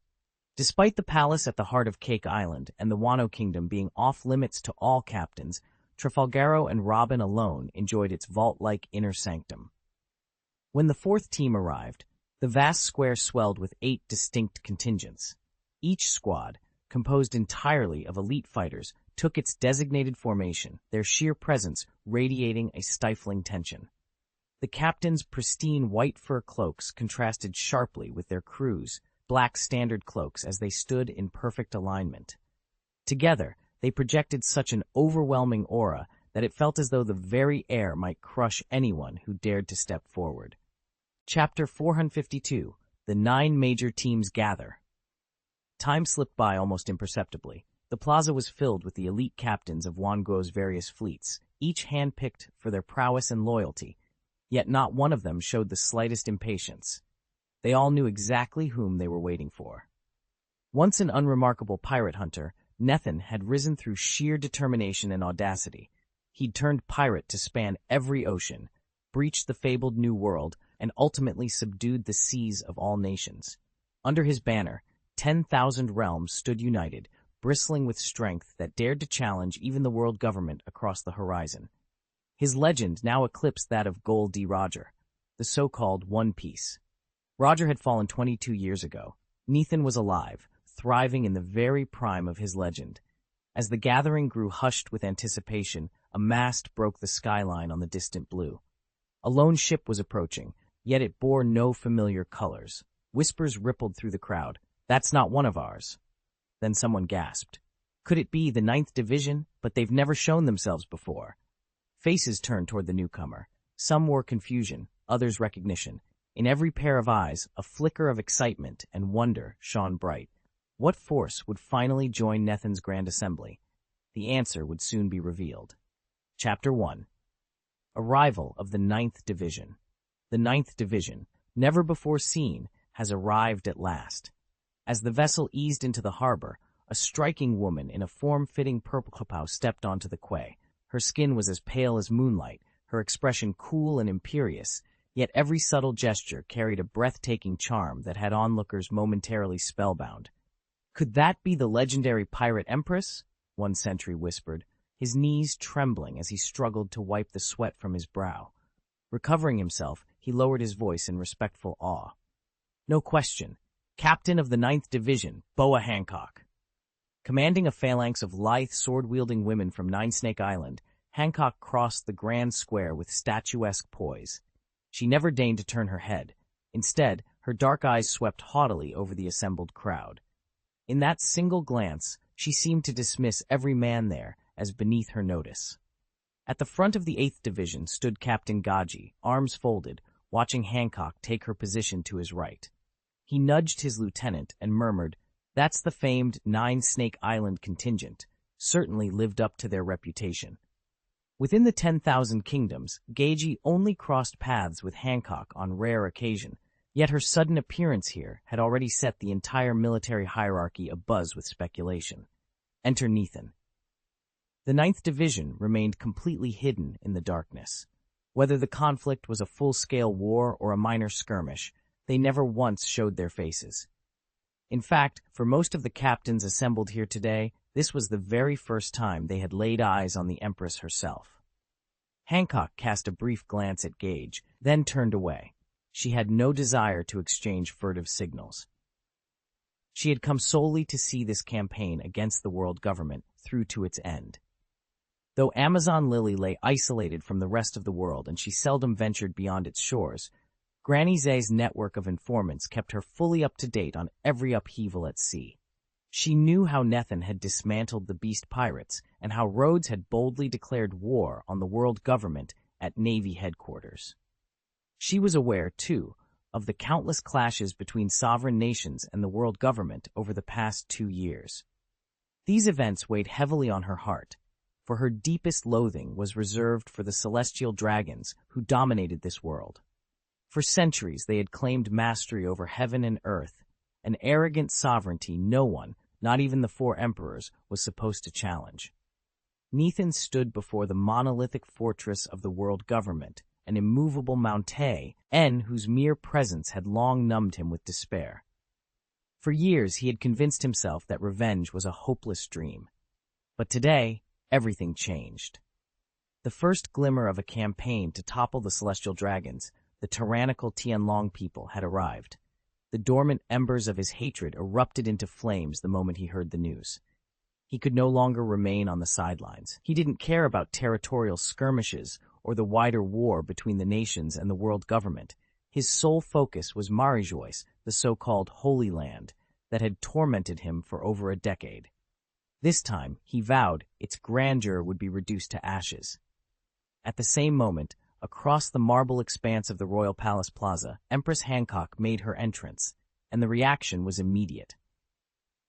Despite the palace at the heart of Cake Island and the Wano Kingdom being off-limits to all captains, Trafalgaro and Robin alone enjoyed its vault-like inner sanctum. When the 4th team arrived, the vast square swelled with 8 distinct contingents. Each squad, composed entirely of elite fighters, took its designated formation, their sheer presence radiating a stifling tension. The captains' pristine white fur cloaks contrasted sharply with their crews' black standard cloaks as they stood in perfect alignment. Together, they projected such an overwhelming aura that it felt as though the very air might crush anyone who dared to step forward. Chapter 452, The 9 Major Teams Gather. Time slipped by almost imperceptibly. The plaza was filled with the elite captains of Wanguo's various fleets, each handpicked for their prowess and loyalty, yet not one of them showed the slightest impatience. They all knew exactly whom they were waiting for. Once an unremarkable pirate hunter, Nethin had risen through sheer determination and audacity. He'd turned pirate to span every ocean, breached the fabled New World, and ultimately subdued the seas of all nations. Under his banner, 10,000 realms stood united, bristling with strength that dared to challenge even the world government across the horizon. His legend now eclipsed that of Gol D. Roger, the so-called One Piece. Roger had fallen 22 years ago. Nethin was alive, thriving in the very prime of his legend. As the gathering grew hushed with anticipation, a mast broke the skyline on the distant blue. A lone ship was approaching, yet it bore no familiar colors. Whispers rippled through the crowd. "That's not one of ours." Then someone gasped. Could it be the 9th Division? But they've never shown themselves before. Faces turned toward the newcomer. Some wore confusion, others recognition. In every pair of eyes, a flicker of excitement and wonder shone bright. What force would finally join Nethin's Grand Assembly? The answer would soon be revealed. Chapter 1. Arrival of the 9th Division. The 9th Division, never before seen, has arrived at last. As the vessel eased into the harbor, a striking woman in a form-fitting purple kapau stepped onto the quay. Her skin was as pale as moonlight, her expression cool and imperious, yet every subtle gesture carried a breathtaking charm that had onlookers momentarily spellbound. Could that be the legendary pirate empress? One sentry whispered, his knees trembling as he struggled to wipe the sweat from his brow. Recovering himself, he lowered his voice in respectful awe. No question, Captain of the 9th Division, Boa Hancock. Commanding a phalanx of lithe, sword-wielding women from Nine Snake Island, Hancock crossed the grand square with statuesque poise. She never deigned to turn her head. Instead, her dark eyes swept haughtily over the assembled crowd. In that single glance, she seemed to dismiss every man there as beneath her notice. At the front of the 8th Division stood Captain Gaji, arms folded, watching Hancock take her position to his right. He nudged his lieutenant and murmured, "That's the famed Nine Snake Island contingent, certainly lived up to their reputation." Within the 10,000 kingdoms, Gaji only crossed paths with Hancock on rare occasion, yet her sudden appearance here had already set the entire military hierarchy abuzz with speculation. Enter Nethin. The 9th Division remained completely hidden in the darkness. Whether the conflict was a full-scale war or a minor skirmish, they never once showed their faces. In fact, for most of the captains assembled here today, this was the very first time they had laid eyes on the Empress herself. Hancock cast a brief glance at Gage, then turned away. She had no desire to exchange furtive signals. She had come solely to see this campaign against the world government through to its end. Though Amazon Lily lay isolated from the rest of the world and she seldom ventured beyond its shores, Granny Zay's network of informants kept her fully up to date on every upheaval at sea. She knew how Nethin had dismantled the beast pirates and how Rhodes had boldly declared war on the world government at Navy headquarters. She was aware, too, of the countless clashes between sovereign nations and the world government over the past 2 years. These events weighed heavily on her heart, for her deepest loathing was reserved for the celestial dragons who dominated this world. For centuries they had claimed mastery over heaven and earth, an arrogant sovereignty no one, not even the 4 emperors, was supposed to challenge. Nethin stood before the monolithic fortress of the world government, an immovable mountain, whose mere presence had long numbed him with despair. For years he had convinced himself that revenge was a hopeless dream. But today, everything changed. The first glimmer of a campaign to topple the celestial dragons, the tyrannical Tianlong people, had arrived. The dormant embers of his hatred erupted into flames the moment he heard the news. He could no longer remain on the sidelines. He didn't care about territorial skirmishes or the wider war between the nations and the world government. His sole focus was Marijois, the so-called Holy Land, that had tormented him for over a decade. This time, he vowed, its grandeur would be reduced to ashes. At the same moment, across the marble expanse of the Royal Palace Plaza, Empress Hancock made her entrance, and the reaction was immediate.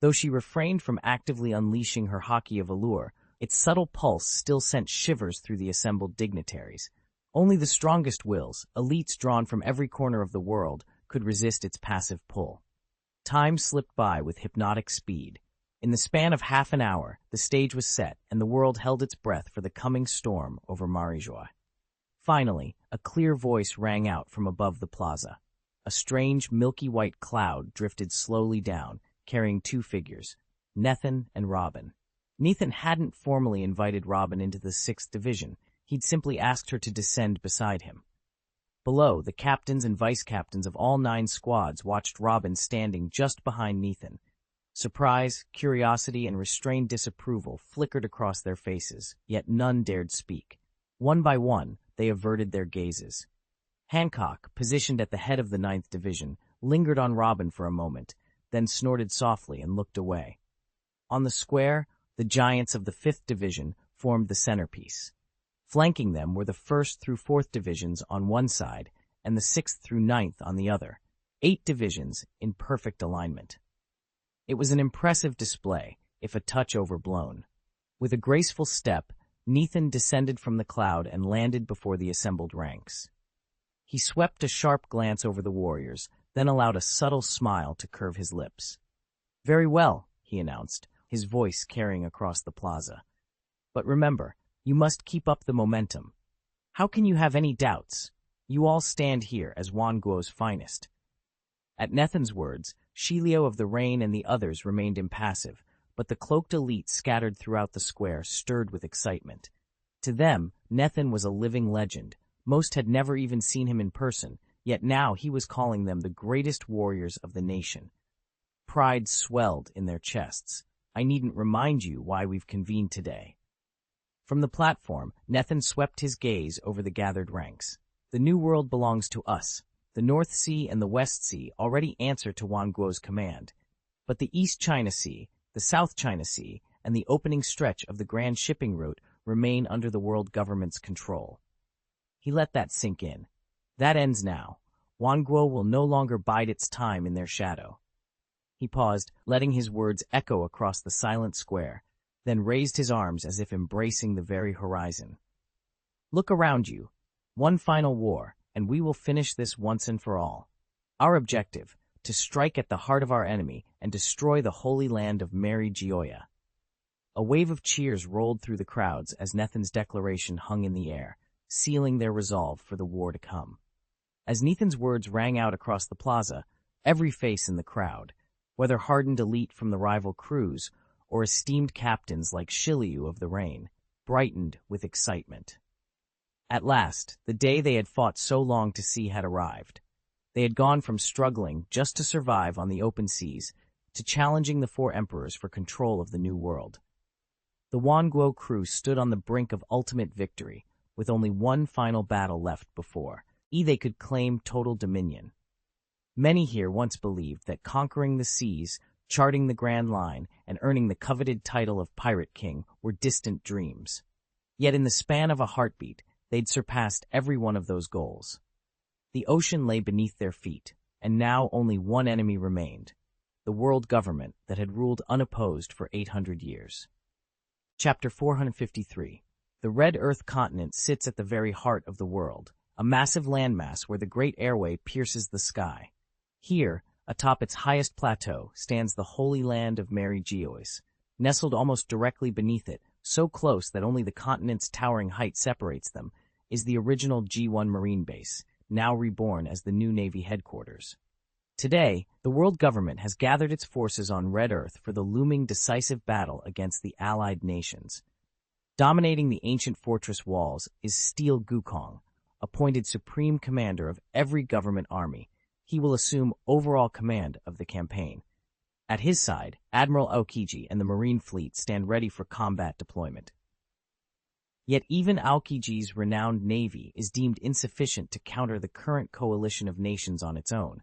Though she refrained from actively unleashing her hockey of allure, its subtle pulse still sent shivers through the assembled dignitaries. Only the strongest wills, elites drawn from every corner of the world, could resist its passive pull. Time slipped by with hypnotic speed. In the span of half an hour, the stage was set, and the world held its breath for the coming storm over Marijois. Finally, a clear voice rang out from above the plaza. A strange, milky-white cloud drifted slowly down, carrying 2 figures, Nethin and Robin. Nethin hadn't formally invited Robin into the 6th Division. He'd simply asked her to descend beside him. Below, the captains and vice-captains of all 9 squads watched Robin standing just behind Nethin. Surprise, curiosity, and restrained disapproval flickered across their faces, yet none dared speak. One by one, they averted their gazes. Hancock, positioned at the head of the 9th Division, lingered on Robin for a moment, then snorted softly and looked away. On the square, the giants of the 5th Division formed the centerpiece. Flanking them were the 1st through 4th Divisions on one side, and the 6th through 9th on the other, 8 divisions in perfect alignment. It was an impressive display, if a touch overblown. With a graceful step, Nathan descended from the cloud and landed before the assembled ranks. He swept a sharp glance over the warriors, then allowed a subtle smile to curve his lips. "Very well," he announced, his voice carrying across the plaza. "But remember, you must keep up the momentum. How can you have any doubts? You all stand here as Wanguo's finest." At Nathan's words, Shilio of the Rain and the others remained impassive, but the cloaked elite scattered throughout the square stirred with excitement. To them, Nathan was a living legend. Most had never even seen him in person, yet now he was calling them the greatest warriors of the nation. Pride swelled in their chests. "I needn't remind you why we've convened today." From the platform, Nathan swept his gaze over the gathered ranks. "The New World belongs to us. The North Sea and the West Sea already answer to Wanguo's command. But the East China Sea, the South China Sea, and the opening stretch of the Grand Shipping Route remain under the world government's control." He let that sink in. "That ends now. Wanguo will no longer bide its time in their shadow." He paused, letting his words echo across the silent square, then raised his arms as if embracing the very horizon. "Look around you. One final war, and we will finish this once and for all. Our objective, to strike at the heart of our enemy and destroy the holy land of Mary Gioia." A wave of cheers rolled through the crowds as Nathan's declaration hung in the air, sealing their resolve for the war to come. As Nathan's words rang out across the plaza, every face in the crowd, whether hardened elite from the rival crews or esteemed captains like Shilio of the Rain, brightened with excitement. At last, the day they had fought so long to see had arrived. They had gone from struggling just to survive on the open seas to challenging the 4 emperors for control of the New World. The Wanguo crew stood on the brink of ultimate victory, with only one final battle left before they could claim total dominion. Many here once believed that conquering the seas, charting the Grand Line, and earning the coveted title of Pirate King were distant dreams. Yet in the span of a heartbeat, they'd surpassed every one of those goals. The ocean lay beneath their feet, and now only one enemy remained, the world government that had ruled unopposed for 800 years. Chapter 453. The Red Earth continent sits at the very heart of the world, a massive landmass where the Great Airway pierces the sky. Here, atop its highest plateau, stands the Holy Land of Mary Gioia. Nestled almost directly beneath it, so close that only the continent's towering height separates them, is the original G1 Marine Base, now reborn as the new Navy headquarters. Today, the world government has gathered its forces on Red Earth for the looming decisive battle against the allied nations. Dominating the ancient fortress walls is Steel Gukong, appointed supreme commander of every government army. He will assume overall command of the campaign. At his side, Admiral Aokiji and the Marine Fleet stand ready for combat deployment. Yet even Aokiji's renowned navy is deemed insufficient to counter the current coalition of nations on its own,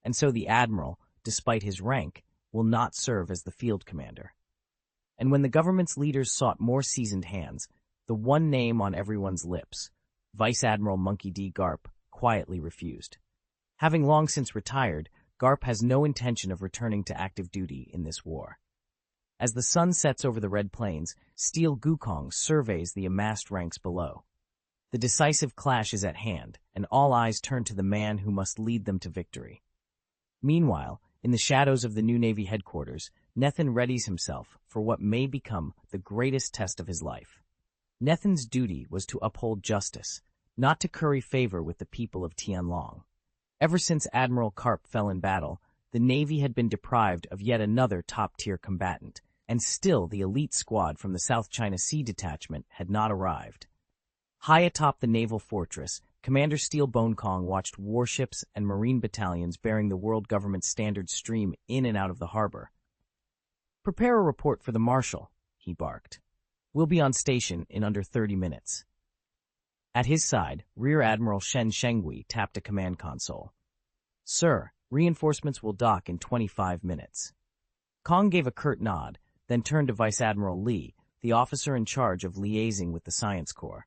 and so the admiral, despite his rank, will not serve as the field commander. And when the government's leaders sought more seasoned hands, the one name on everyone's lips, Vice Admiral Monkey D. Garp, quietly refused. Having long since retired, Garp has no intention of returning to active duty in this war. As the sun sets over the Red Plains, Steel Gukong surveys the amassed ranks below. The decisive clash is at hand, and all eyes turn to the man who must lead them to victory. Meanwhile, in the shadows of the new Navy headquarters, Nathan readies himself for what may become the greatest test of his life. Nathan's duty was to uphold justice, not to curry favor with the people of Tianlong. Ever since Admiral Karp fell in battle, the Navy had been deprived of yet another top-tier combatant, and still the elite squad from the South China Sea Detachment had not arrived. High atop the naval fortress, Commander Steel Bonekong watched warships and marine battalions bearing the world government standard stream in and out of the harbor. "Prepare a report for the Marshal," he barked. "We'll be on station in under 30 minutes. At his side, Rear Admiral Shen Shengui tapped a command console. "Sir, reinforcements will dock in 25 minutes. Kong gave a curt nod, then turned to Vice Admiral Li, the officer in charge of liaising with the Science Corps.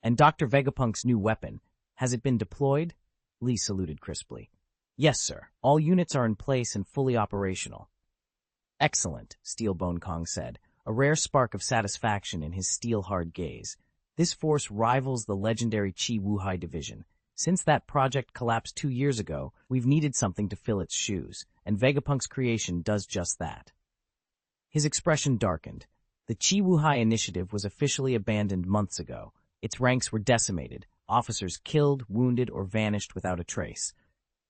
"And Dr. Vegapunk's new weapon, has it been deployed?" Lee saluted crisply. Yes, sir. All units are in place and fully operational. Excellent, Steelbone Kong said, a rare spark of satisfaction in his steel-hard gaze. This force rivals the legendary Chi Wuhai division. Since that project collapsed 2 years ago, we've needed something to fill its shoes, and Vegapunk's creation does just that. His expression darkened. The Chi Wuhai initiative was officially abandoned months ago. Its ranks were decimated, officers killed, wounded, or vanished without a trace.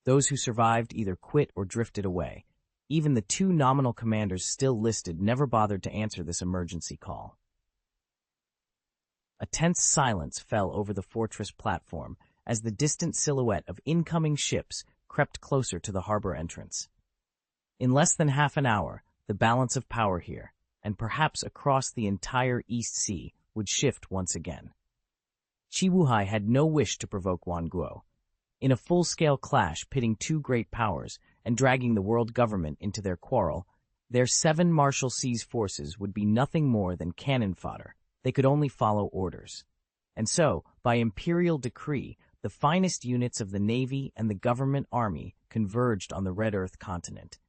Those who survived either quit or drifted away. Even the 2 nominal commanders still listed never bothered to answer this emergency call. A tense silence fell over the fortress platform as the distant silhouette of incoming ships crept closer to the harbor entrance. In less than half an hour, the balance of power here, and perhaps across the entire East Sea, would shift once again. Chi Wuhai had no wish to provoke Wanguo. In a full-scale clash pitting 2 great powers and dragging the world government into their quarrel, their 7 Marshal Seas forces would be nothing more than cannon fodder. They could only follow orders. And so, by imperial decree, the finest units of the Navy and the government army converged on the Red Earth continent.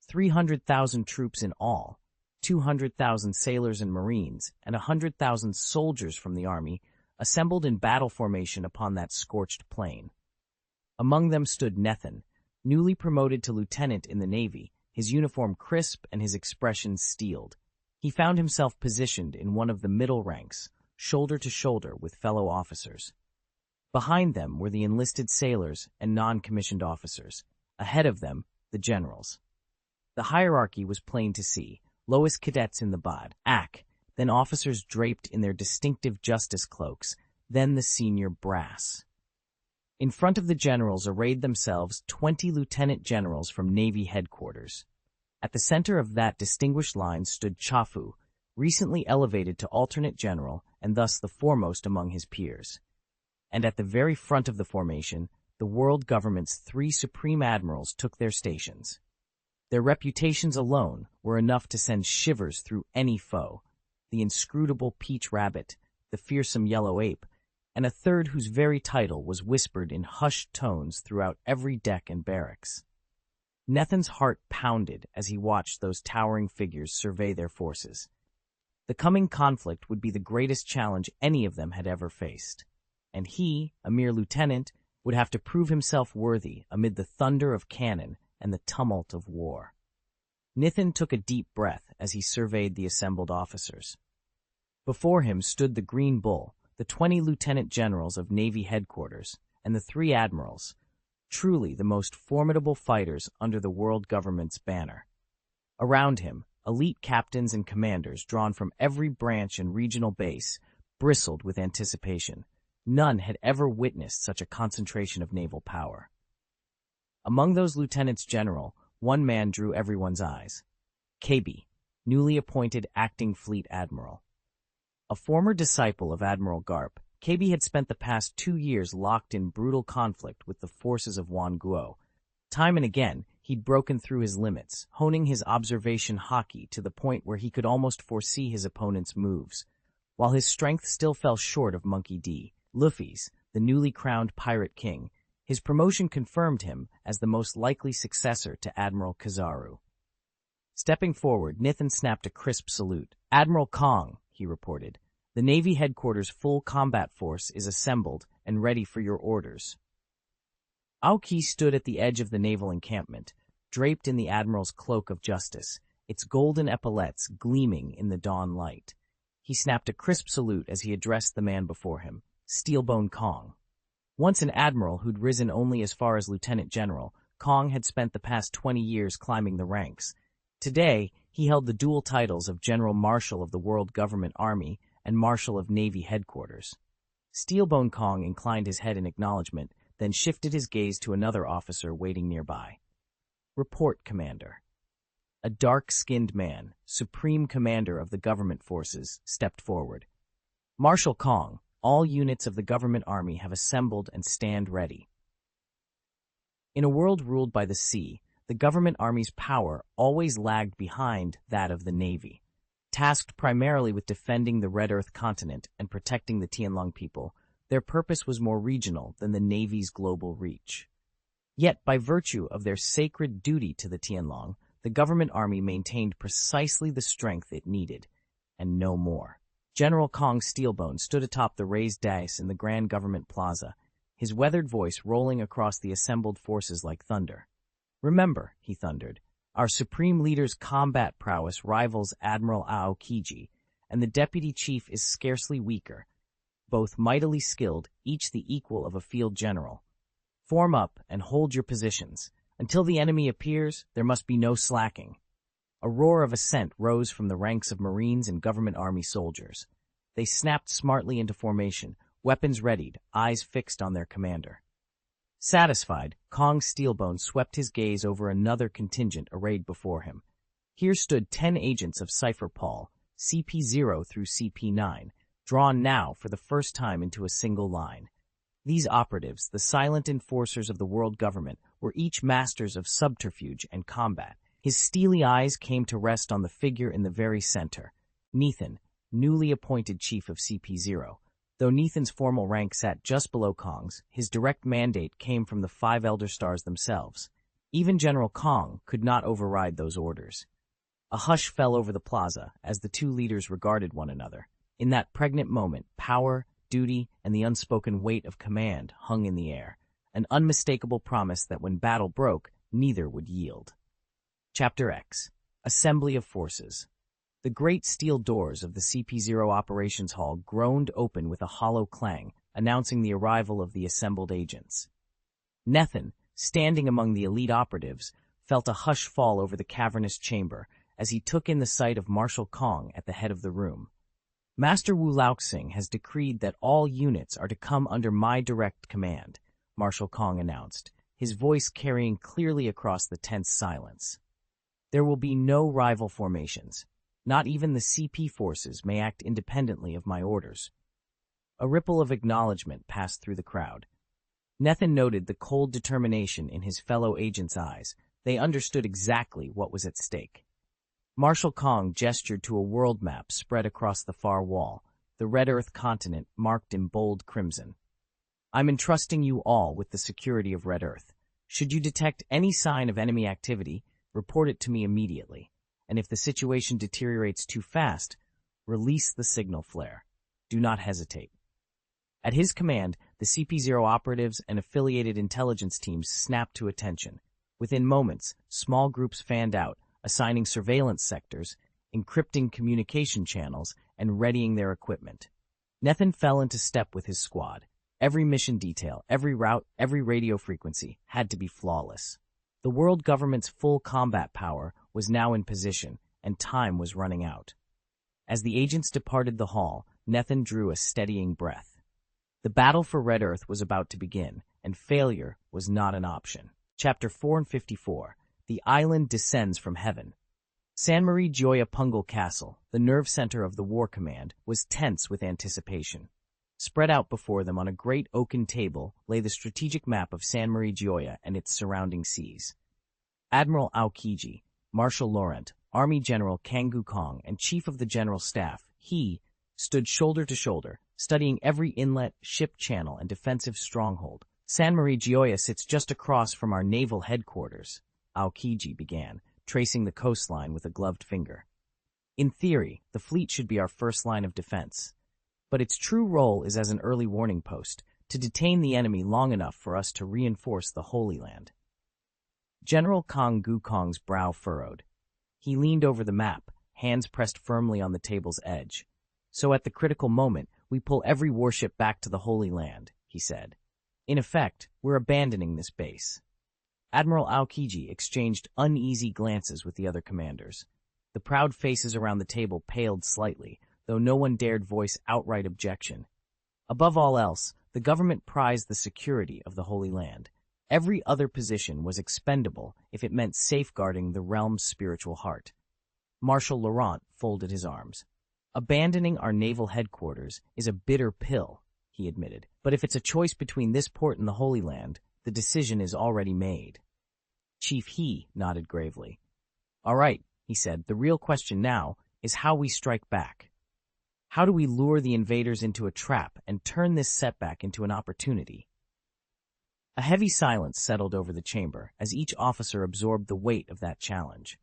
300,000 troops in all, 200,000 sailors and marines, and 100,000 soldiers from the army assembled in battle formation upon that scorched plain. Among them stood Nethan, newly promoted to lieutenant in the Navy, his uniform crisp and his expression steeled. He found himself positioned in one of the middle ranks, shoulder to shoulder with fellow officers. Behind them were the enlisted sailors and non-commissioned officers. Ahead of them, the generals. The hierarchy was plain to see. Lowest cadets in the BOD, AC, then officers draped in their distinctive justice cloaks, then the senior brass. In front of the generals arrayed themselves 20 lieutenant generals from Navy headquarters. At the center of that distinguished line stood Chafu, recently elevated to alternate general and thus the foremost among his peers. And at the very front of the formation, the world government's 3 supreme admirals took their stations. Their reputations alone were enough to send shivers through any foe. The inscrutable Peach Rabbit, the fearsome Yellow Ape, and a third whose very title was whispered in hushed tones throughout every deck and barracks. Nethan's heart pounded as he watched those towering figures survey their forces. The coming conflict would be the greatest challenge any of them had ever faced, and he, a mere lieutenant, would have to prove himself worthy amid the thunder of cannon and the tumult of war. Nethan took a deep breath as he surveyed the assembled officers. Before him stood the Green Bull, the 20 lieutenant generals of Navy headquarters, and the 3 admirals, truly the most formidable fighters under the world government's banner. Around him, elite captains and commanders drawn from every branch and regional base bristled with anticipation. None had ever witnessed such a concentration of naval power. Among those lieutenants general, one man drew everyone's eyes. Kabi, newly appointed acting fleet admiral. A former disciple of Admiral Garp, Kabi had spent the past 2 years locked in brutal conflict with the forces of Wanguo. Time and again, he'd broken through his limits, honing his observation haki to the point where he could almost foresee his opponent's moves. While his strength still fell short of Monkey D. Luffy's, the newly crowned pirate king, his promotion confirmed him as the most likely successor to Admiral Kizaru. Stepping forward, Nethan snapped a crisp salute. "Admiral Kong," he reported, "the Navy headquarters' full combat force is assembled and ready for your orders." Aoki stood at the edge of the naval encampment, draped in the Admiral's cloak of justice, its golden epaulettes gleaming in the dawn light. He snapped a crisp salute as he addressed the man before him, Steelbone Kong. Once an admiral who'd risen only as far as lieutenant general, Kong had spent the past 20 years climbing the ranks. Today, he held the dual titles of General Marshal of the World Government Army and Marshal of Navy Headquarters. Steelbone Kong inclined his head in acknowledgement, then shifted his gaze to another officer waiting nearby. "Report, Commander." A dark-skinned man, supreme commander of the government forces, stepped forward. "Marshal Kong, all units of the government army have assembled and stand ready." In a world ruled by the sea, the government army's power always lagged behind that of the Navy. Tasked primarily with defending the Red Earth continent and protecting the Tianlong people, Their purpose was more regional than the Navy's global reach. Yet, by virtue of their sacred duty to the Tianlong, the government army maintained precisely the strength it needed, and no more. General Kong Steelbone stood atop the raised dais in the Grand Government Plaza, his weathered voice rolling across the assembled forces like thunder. "Remember," he thundered, "our supreme leader's combat prowess rivals Admiral Aokiji, and the deputy chief is scarcely weaker. Both mightily skilled, each the equal of a field general. Form up and hold your positions. Until the enemy appears, there must be no slacking." A roar of assent rose from the ranks of Marines and government army soldiers. They snapped smartly into formation, weapons readied, eyes fixed on their commander. Satisfied, Kong Steelbone swept his gaze over another contingent arrayed before him. Here stood 10 agents of Cypher Paul, CP0 through CP9, drawn now for the first time into a single line. These operatives, the silent enforcers of the world government, were each masters of subterfuge and combat. His steely eyes came to rest on the figure in the very center, Nethan, newly appointed chief of CP0. Though Nethan's formal rank sat just below Kong's, his direct mandate came from the 5 Elder Stars themselves. Even General Kong could not override those orders. A hush fell over the plaza as the two leaders regarded one another. In that pregnant moment, power, duty, and the unspoken weight of command hung in the air, an unmistakable promise that when battle broke, neither would yield. Chapter X. Assembly of Forces. The great steel doors of the CP0 operations hall groaned open with a hollow clang, announcing the arrival of the assembled agents. Nethan, standing among the elite operatives, felt a hush fall over the cavernous chamber as he took in the sight of Marshal Kong at the head of the room. "Master Wu Laoxing has decreed that all units are to come under my direct command," Marshal Kong announced, his voice carrying clearly across the tense silence. "There will be no rival formations. Not even the CP forces may act independently of my orders." A ripple of acknowledgement passed through the crowd. Nethan noted the cold determination in his fellow agents' eyes. They understood exactly what was at stake. Marshal Kong gestured to a world map spread across the far wall, the Red Earth continent marked in bold crimson. "I'm entrusting you all with the security of Red Earth. Should you detect any sign of enemy activity, report it to me immediately. And if the situation deteriorates too fast, release the signal flare. Do not hesitate." At his command, the CP0 operatives and affiliated intelligence teams snapped to attention. Within moments, small groups fanned out, assigning surveillance sectors, encrypting communication channels, and readying their equipment. Nethan fell into step with his squad. Every mission detail, every route, every radio frequency had to be flawless. The world government's full combat power was now in position, and time was running out. As the agents departed the hall, Nethan drew a steadying breath. The battle for Red Earth was about to begin, and failure was not an option. Chapter 454. The Island Descends from Heaven. San Marie Gioia Pungal Castle, the nerve center of the War Command, was tense with anticipation. Spread out before them on a great oaken table lay the strategic map of San Marie Gioia and its surrounding seas. Admiral Aokiji, Marshal Laurent, Army General Kanggu Kong, and Chief of the General Staff, he, stood shoulder to shoulder, studying every inlet, ship channel, and defensive stronghold. "San Marie Gioia sits just across from our naval headquarters," Aokiji began, tracing the coastline with a gloved finger. "In theory, the fleet should be our first line of defense. But its true role is as an early warning post, to detain the enemy long enough for us to reinforce the Holy Land." General Kanggu Kong's brow furrowed. He leaned over the map, hands pressed firmly on the table's edge. "So at the critical moment, we pull every warship back to the Holy Land," he said. "In effect, we're abandoning this base." Admiral Aokiji exchanged uneasy glances with the other commanders. The proud faces around the table paled slightly, though no one dared voice outright objection. Above all else, the government prized the security of the Holy Land. Every other position was expendable if it meant safeguarding the realm's spiritual heart. Marshal Laurent folded his arms. "Abandoning our naval headquarters is a bitter pill," he admitted. "But if it's a choice between this port and the Holy Land, the decision is already made." Chief He nodded gravely. "All right," he said, "the real question now is how we strike back." How do we lure the invaders into a trap and turn this setback into an opportunity? A heavy silence settled over the chamber as each officer absorbed the weight of that challenge.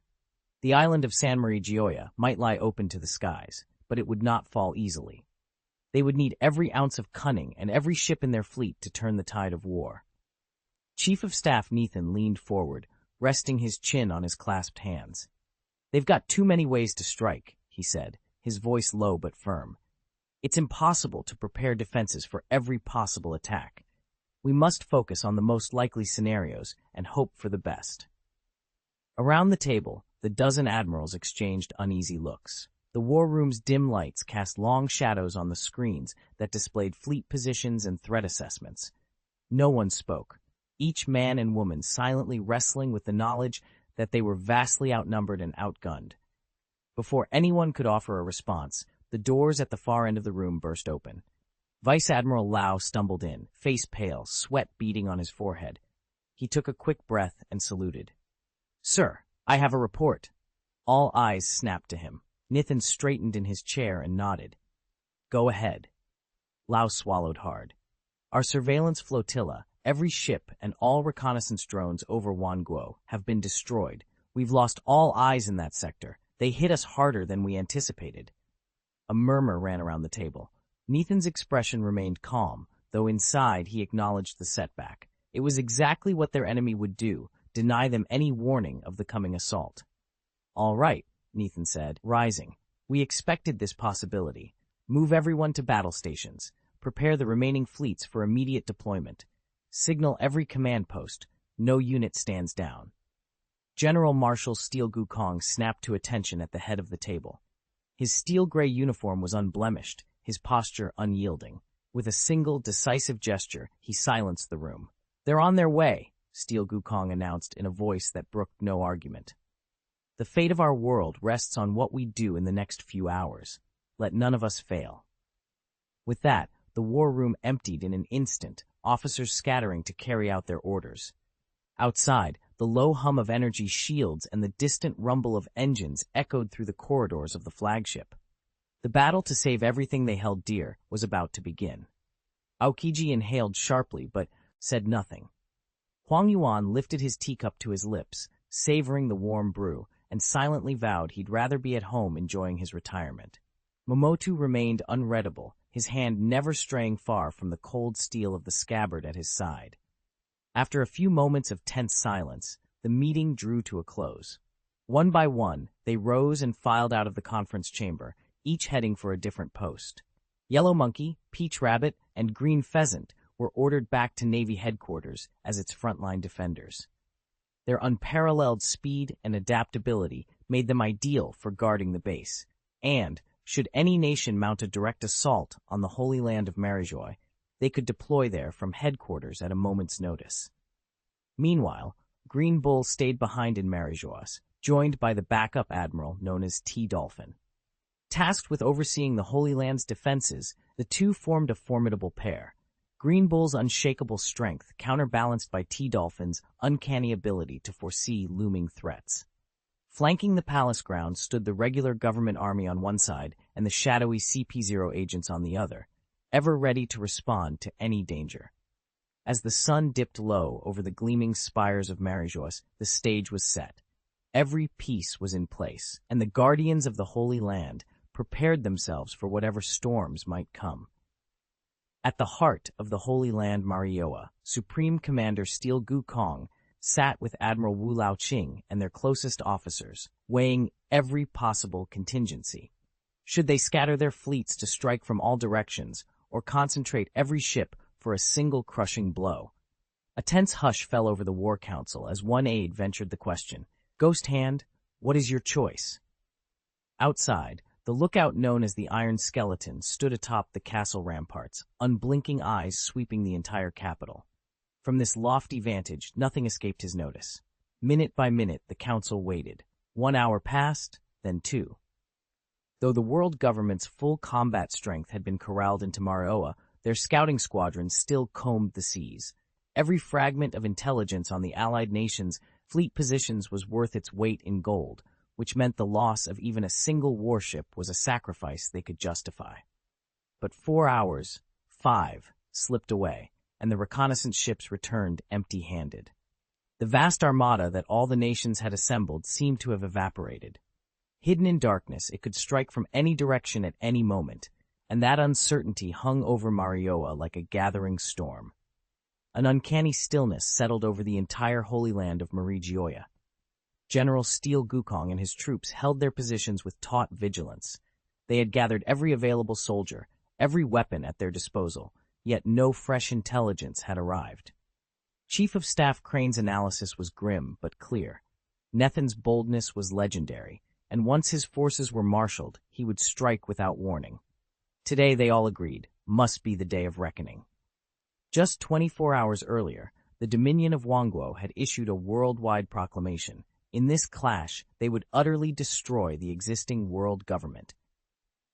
The island of San Maria Gioia might lie open to the skies, but it would not fall easily. They would need every ounce of cunning and every ship in their fleet to turn the tide of war. Chief of Staff Nathan leaned forward, resting his chin on his clasped hands. "They've got too many ways to strike," he said, his voice low but firm. "It's impossible to prepare defenses for every possible attack. We must focus on the most likely scenarios and hope for the best." Around the table, the dozen admirals exchanged uneasy looks. The war room's dim lights cast long shadows on the screens that displayed fleet positions and threat assessments. No one spoke, each man and woman silently wrestling with the knowledge that they were vastly outnumbered and outgunned. Before anyone could offer a response, the doors at the far end of the room burst open. Vice Admiral Lau stumbled in, face pale, sweat beading on his forehead. He took a quick breath and saluted. "Sir, I have a report." All eyes snapped to him. Nathan straightened in his chair and nodded. "Go ahead." Lau swallowed hard. "Our surveillance flotilla, every ship and all reconnaissance drones over Wanguo have been destroyed. We've lost all eyes in that sector. They hit us harder than we anticipated." A murmur ran around the table. Nathan's expression remained calm, though inside he acknowledged the setback. It was exactly what their enemy would do, deny them any warning of the coming assault. "All right," Nathan said, rising. "We expected this possibility. Move everyone to battle stations. Prepare the remaining fleets for immediate deployment. Signal every command post. No unit stands down." General Marshal Steel Gukong snapped to attention at the head of the table. His steel-gray uniform was unblemished, his posture unyielding. With a single, decisive gesture, he silenced the room. "They're on their way," Steel Gukong announced in a voice that brooked no argument. "The fate of our world rests on what we do in the next few hours. Let none of us fail." With that, the war room emptied in an instant, officers scattering to carry out their orders. Outside, the low hum of energy shields and the distant rumble of engines echoed through the corridors of the flagship. The battle to save everything they held dear was about to begin. Aokiji inhaled sharply but said nothing. Huang Yuan lifted his teacup to his lips, savoring the warm brew, and silently vowed he'd rather be at home enjoying his retirement. Momotu remained unreadable, his hand never straying far from the cold steel of the scabbard at his side. After a few moments of tense silence, the meeting drew to a close. One by one, they rose and filed out of the conference chamber, each heading for a different post. Yellow Monkey, Peach Rabbit, and Green Pheasant were ordered back to Navy headquarters as its frontline defenders. Their unparalleled speed and adaptability made them ideal for guarding the base, and, should any nation mount a direct assault on the Holy Land of Marijoy, they could deploy there from headquarters at a moment's notice. Meanwhile, Green Bull stayed behind in Marijois, joined by the backup admiral known as T-Dolphin. Tasked with overseeing the Holy Land's defenses, the two formed a formidable pair. Green Bull's unshakable strength counterbalanced by T-Dolphin's uncanny ability to foresee looming threats. Flanking the palace grounds stood the regular government army on one side and the shadowy CP0 agents on the other, ever ready to respond to any danger. As the sun dipped low over the gleaming spires of Marijois, the stage was set. Every piece was in place, and the guardians of the Holy Land prepared themselves for whatever storms might come. At the heart of the Holy Land Marioa, Supreme Commander Steel Gukong sat with Admiral Wu Laoqing and their closest officers, weighing every possible contingency. Should they scatter their fleets to strike from all directions, or concentrate every ship for a single crushing blow? A tense hush fell over the War Council as one aide ventured the question, "Ghost Hand, what is your choice?" Outside, the lookout known as the Iron Skeleton stood atop the castle ramparts, unblinking eyes sweeping the entire capital. From this lofty vantage, nothing escaped his notice. Minute by minute, the council waited. 1 hour passed, then 2. Though the world government's full combat strength had been corralled into Marioa, their scouting squadrons still combed the seas. Every fragment of intelligence on the allied nations' fleet positions was worth its weight in gold, which meant the loss of even a single warship was a sacrifice they could justify. But 4 hours, 5, slipped away, and the reconnaissance ships returned empty-handed. The vast armada that all the nations had assembled seemed to have evaporated. Hidden in darkness, it could strike from any direction at any moment, and that uncertainty hung over Marioa like a gathering storm. An uncanny stillness settled over the entire Holy Land of Marigioia. General Steel Gukong and his troops held their positions with taut vigilance. They had gathered every available soldier, every weapon at their disposal, yet no fresh intelligence had arrived. Chief of Staff Crane's analysis was grim but clear. Nethin's boldness was legendary, and once his forces were marshaled, he would strike without warning. Today, they all agreed, must be the day of reckoning. Just 24 hours earlier, the Dominion of Wangguo had issued a worldwide proclamation. In this clash, they would utterly destroy the existing world government.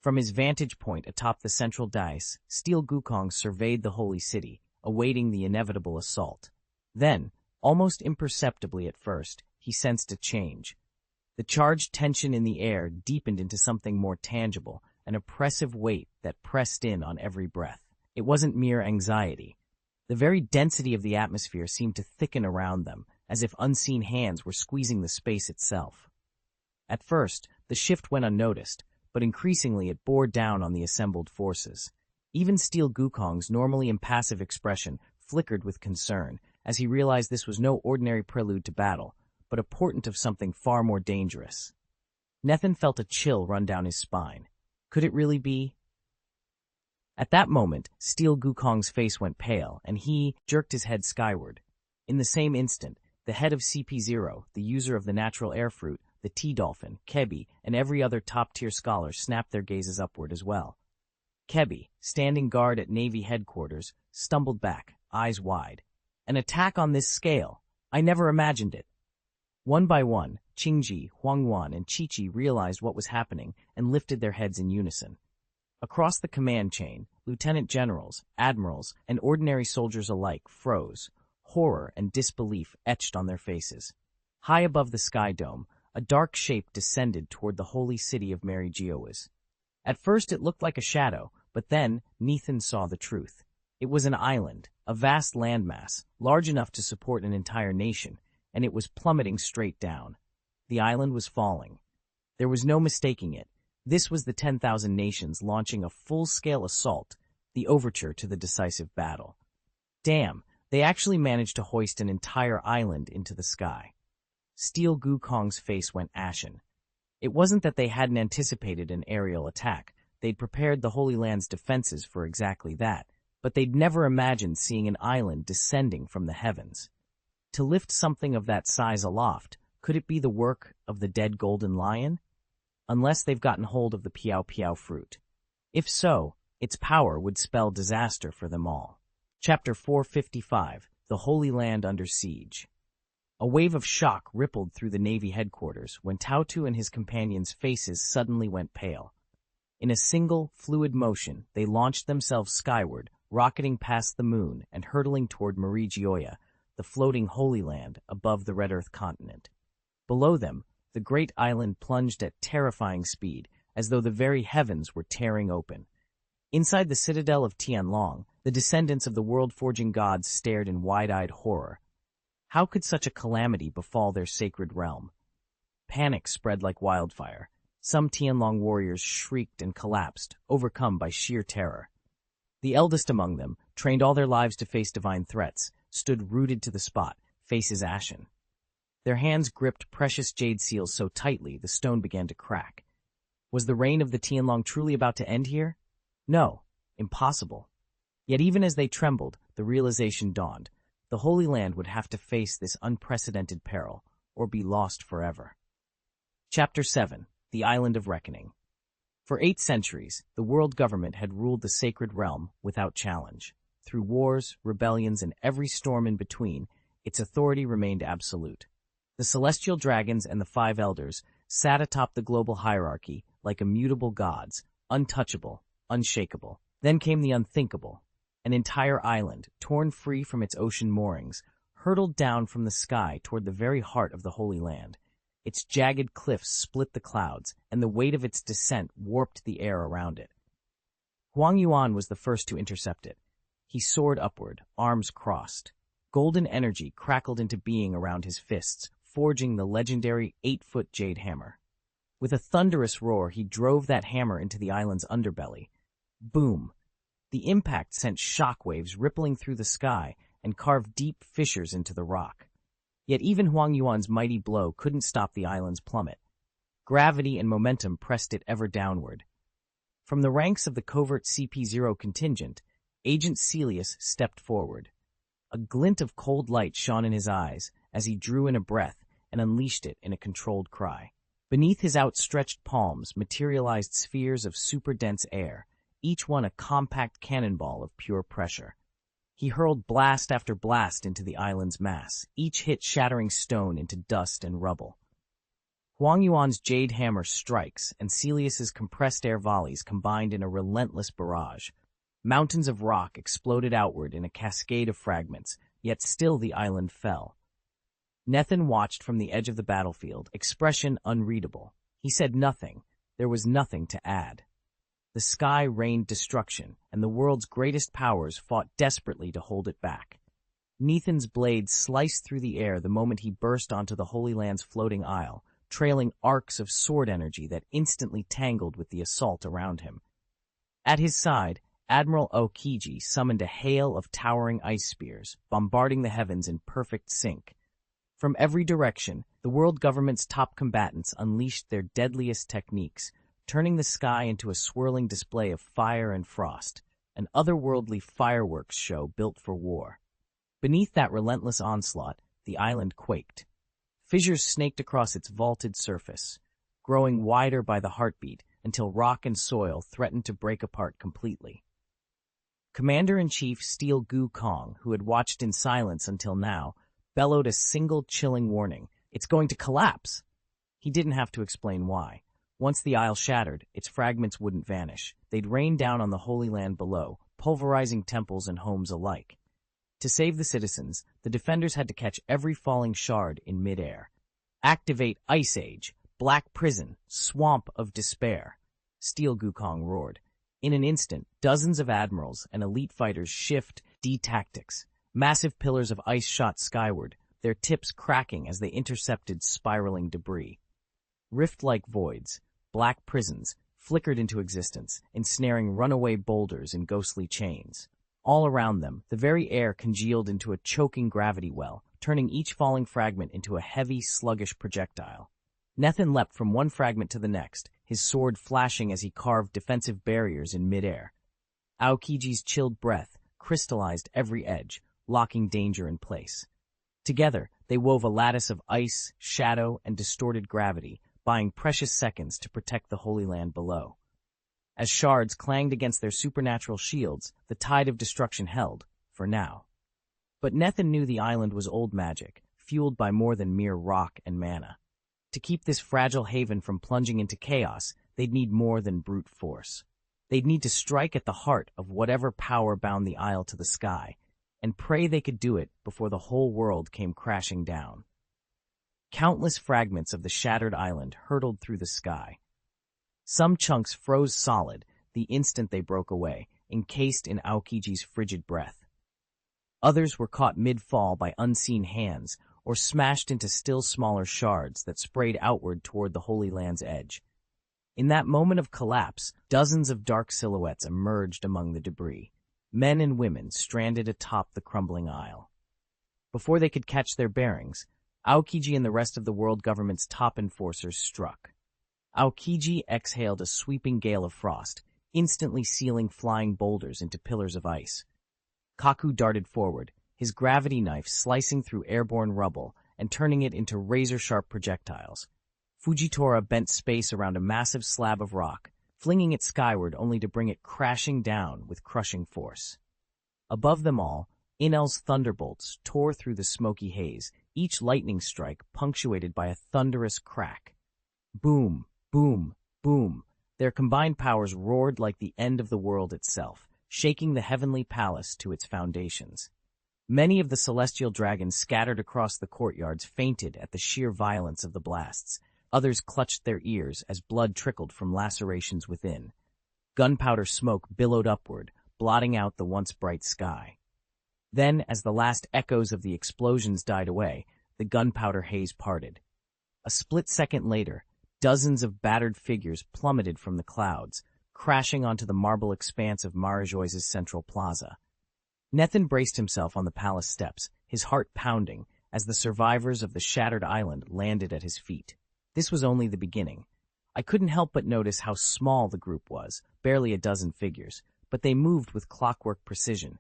From his vantage point atop the central dais, Steel Gukong surveyed the holy city, awaiting the inevitable assault. Then, almost imperceptibly at first, he sensed a change. The charged tension in the air deepened into something more tangible, an oppressive weight that pressed in on every breath. It wasn't mere anxiety. The very density of the atmosphere seemed to thicken around them, as if unseen hands were squeezing the space itself. At first, the shift went unnoticed, but increasingly it bore down on the assembled forces. Even Steel Gukong's normally impassive expression flickered with concern, as he realized this was no ordinary prelude to battle, but a portent of something far more dangerous. Nethin felt a chill run down his spine. Could it really be? At that moment, Steel Gukong's face went pale, and he jerked his head skyward. In the same instant, the head of CP0, the user of the natural air fruit, the T-Dolphin, Kebi, and every other top-tier scholar snapped their gazes upward as well. Kebi, standing guard at Navy headquarters, stumbled back, eyes wide. An attack on this scale? I never imagined it. One by one, Qingji, Huangyuan, and Qiqi realized what was happening and lifted their heads in unison. Across the command chain, lieutenant generals, admirals, and ordinary soldiers alike froze, horror and disbelief etched on their faces. High above the sky dome, a dark shape descended toward the holy city of Marigiois. At first it looked like a shadow, but then Nethin saw the truth. It was an island, a vast landmass, large enough to support an entire nation, and it was plummeting straight down. The island was falling. There was no mistaking it. This was the 10,000 nations launching a full-scale assault, the overture to the decisive battle. Damn, they actually managed to hoist an entire island into the sky. Steel Gukong's face went ashen. It wasn't that they hadn't anticipated an aerial attack. They'd prepared the Holy Land's defenses for exactly that, but they'd never imagined seeing an island descending from the heavens. To lift something of that size aloft, could it be the work of the dead golden lion? Unless they've gotten hold of the Piao Piao fruit. If so, its power would spell disaster for them all. Chapter 455, The Holy Land Under Siege. A wave of shock rippled through the Navy headquarters when Tautu and his companions' faces suddenly went pale. In a single, fluid motion, they launched themselves skyward, rocketing past the moon and hurtling toward Marigioia, the floating Holy Land above the Red Earth continent. Below them, the great island plunged at terrifying speed, as though the very heavens were tearing open. Inside the citadel of Tianlong, the descendants of the world-forging gods stared in wide-eyed horror. How could such a calamity befall their sacred realm? Panic spread like wildfire. Some Tianlong warriors shrieked and collapsed, overcome by sheer terror. The eldest among them, trained all their lives to face divine threats, stood rooted to the spot, faces ashen. Their hands gripped precious jade seals so tightly the stone began to crack. Was the reign of the Tianlong truly about to end here? No, impossible. Yet even as they trembled, the realization dawned. The Holy Land would have to face this unprecedented peril, or be lost forever. Chapter 7, The Island of Reckoning. For 8 centuries, the world government had ruled the sacred realm without challenge. Through wars, rebellions, and every storm in between, its authority remained absolute. The celestial dragons and the 5 elders sat atop the global hierarchy like immutable gods, untouchable, unshakable. Then came the unthinkable. An entire island, torn free from its ocean moorings, hurtled down from the sky toward the very heart of the Holy Land. Its jagged cliffs split the clouds, and the weight of its descent warped the air around it. Huang Yuan was the first to intercept it. He soared upward, arms crossed. Golden energy crackled into being around his fists, forging the legendary 8-foot jade hammer. With a thunderous roar, he drove that hammer into the island's underbelly. Boom! The impact sent shockwaves rippling through the sky and carved deep fissures into the rock. Yet even Huang Yuan's mighty blow couldn't stop the island's plummet. Gravity and momentum pressed it ever downward. From the ranks of the covert CP0 contingent, Agent Celius stepped forward. A glint of cold light shone in his eyes as he drew in a breath and unleashed it in a controlled cry. Beneath his outstretched palms materialized spheres of super-dense air, each one a compact cannonball of pure pressure. He hurled blast after blast into the island's mass, each hit shattering stone into dust and rubble. Huang Yuan's jade hammer strikes and Celius's compressed air volleys combined in a relentless barrage. Mountains of rock exploded outward in a cascade of fragments, yet still the island fell. Nethan watched from the edge of the battlefield, expression unreadable. He said nothing. There was nothing to add. The sky rained destruction, and the world's greatest powers fought desperately to hold it back. Nethan's blade sliced through the air the moment he burst onto the Holy Land's floating isle, trailing arcs of sword energy that instantly tangled with the assault around him. At his side, Admiral Aokiji summoned a hail of towering ice spears, bombarding the heavens in perfect sync. From every direction, the world government's top combatants unleashed their deadliest techniques, turning the sky into a swirling display of fire and frost, an otherworldly fireworks show built for war. Beneath that relentless onslaught, the island quaked. Fissures snaked across its vaulted surface, growing wider by the heartbeat until rock and soil threatened to break apart completely. Commander-in-Chief Steel Gu Kong, who had watched in silence until now, bellowed a single chilling warning. It's going to collapse! He didn't have to explain why. Once the isle shattered, its fragments wouldn't vanish. They'd rain down on the Holy Land below, pulverizing temples and homes alike. To save the citizens, the defenders had to catch every falling shard in midair. Activate Ice Age, Black Prison, Swamp of Despair, Steel Gukong roared. In an instant, dozens of admirals and elite fighters shift D-tactics. Massive pillars of ice shot skyward, their tips cracking as they intercepted spiraling debris. Rift-like voids, black prisons, flickered into existence, ensnaring runaway boulders in ghostly chains. All around them, the very air congealed into a choking gravity well, turning each falling fragment into a heavy, sluggish projectile. Nethan leapt from one fragment to the next, his sword flashing as he carved defensive barriers in midair. Aokiji's chilled breath crystallized every edge, locking danger in place. Together, they wove a lattice of ice, shadow, and distorted gravity, buying precious seconds to protect the Holy Land below. As shards clanged against their supernatural shields, the tide of destruction held, for now. But Nethan knew the island was old magic, fueled by more than mere rock and mana. To keep this fragile haven from plunging into chaos, they'd need more than brute force. They'd need to strike at the heart of whatever power bound the isle to the sky, and pray they could do it before the whole world came crashing down. Countless fragments of the shattered island hurtled through the sky. Some chunks froze solid the instant they broke away, encased in Aokiji's frigid breath. Others were caught mid-fall by unseen hands, or smashed into still smaller shards that sprayed outward toward the Holy Land's edge. In that moment of collapse, dozens of dark silhouettes emerged among the debris, men and women stranded atop the crumbling isle. Before they could catch their bearings, Aokiji and the rest of the world government's top enforcers struck. Aokiji exhaled a sweeping gale of frost, instantly sealing flying boulders into pillars of ice. Kaku darted forward, his gravity knife slicing through airborne rubble and turning it into razor-sharp projectiles. Fujitora bent space around a massive slab of rock, flinging it skyward only to bring it crashing down with crushing force. Above them all, Inel's thunderbolts tore through the smoky haze, each lightning strike punctuated by a thunderous crack. Boom, boom, boom. Their combined powers roared like the end of the world itself, shaking the heavenly palace to its foundations. Many of the celestial dragons scattered across the courtyards fainted at the sheer violence of the blasts. Others clutched their ears as blood trickled from lacerations within. Gunpowder smoke billowed upward, blotting out the once bright sky. Then, as the last echoes of the explosions died away, the gunpowder haze parted. A split second later, dozens of battered figures plummeted from the clouds, crashing onto the marble expanse of Marijoi's central plaza. Nethin braced himself on the palace steps, his heart pounding, as the survivors of the shattered island landed at his feet. This was only the beginning. I couldn't help but notice how small the group was, barely a dozen figures, but they moved with clockwork precision.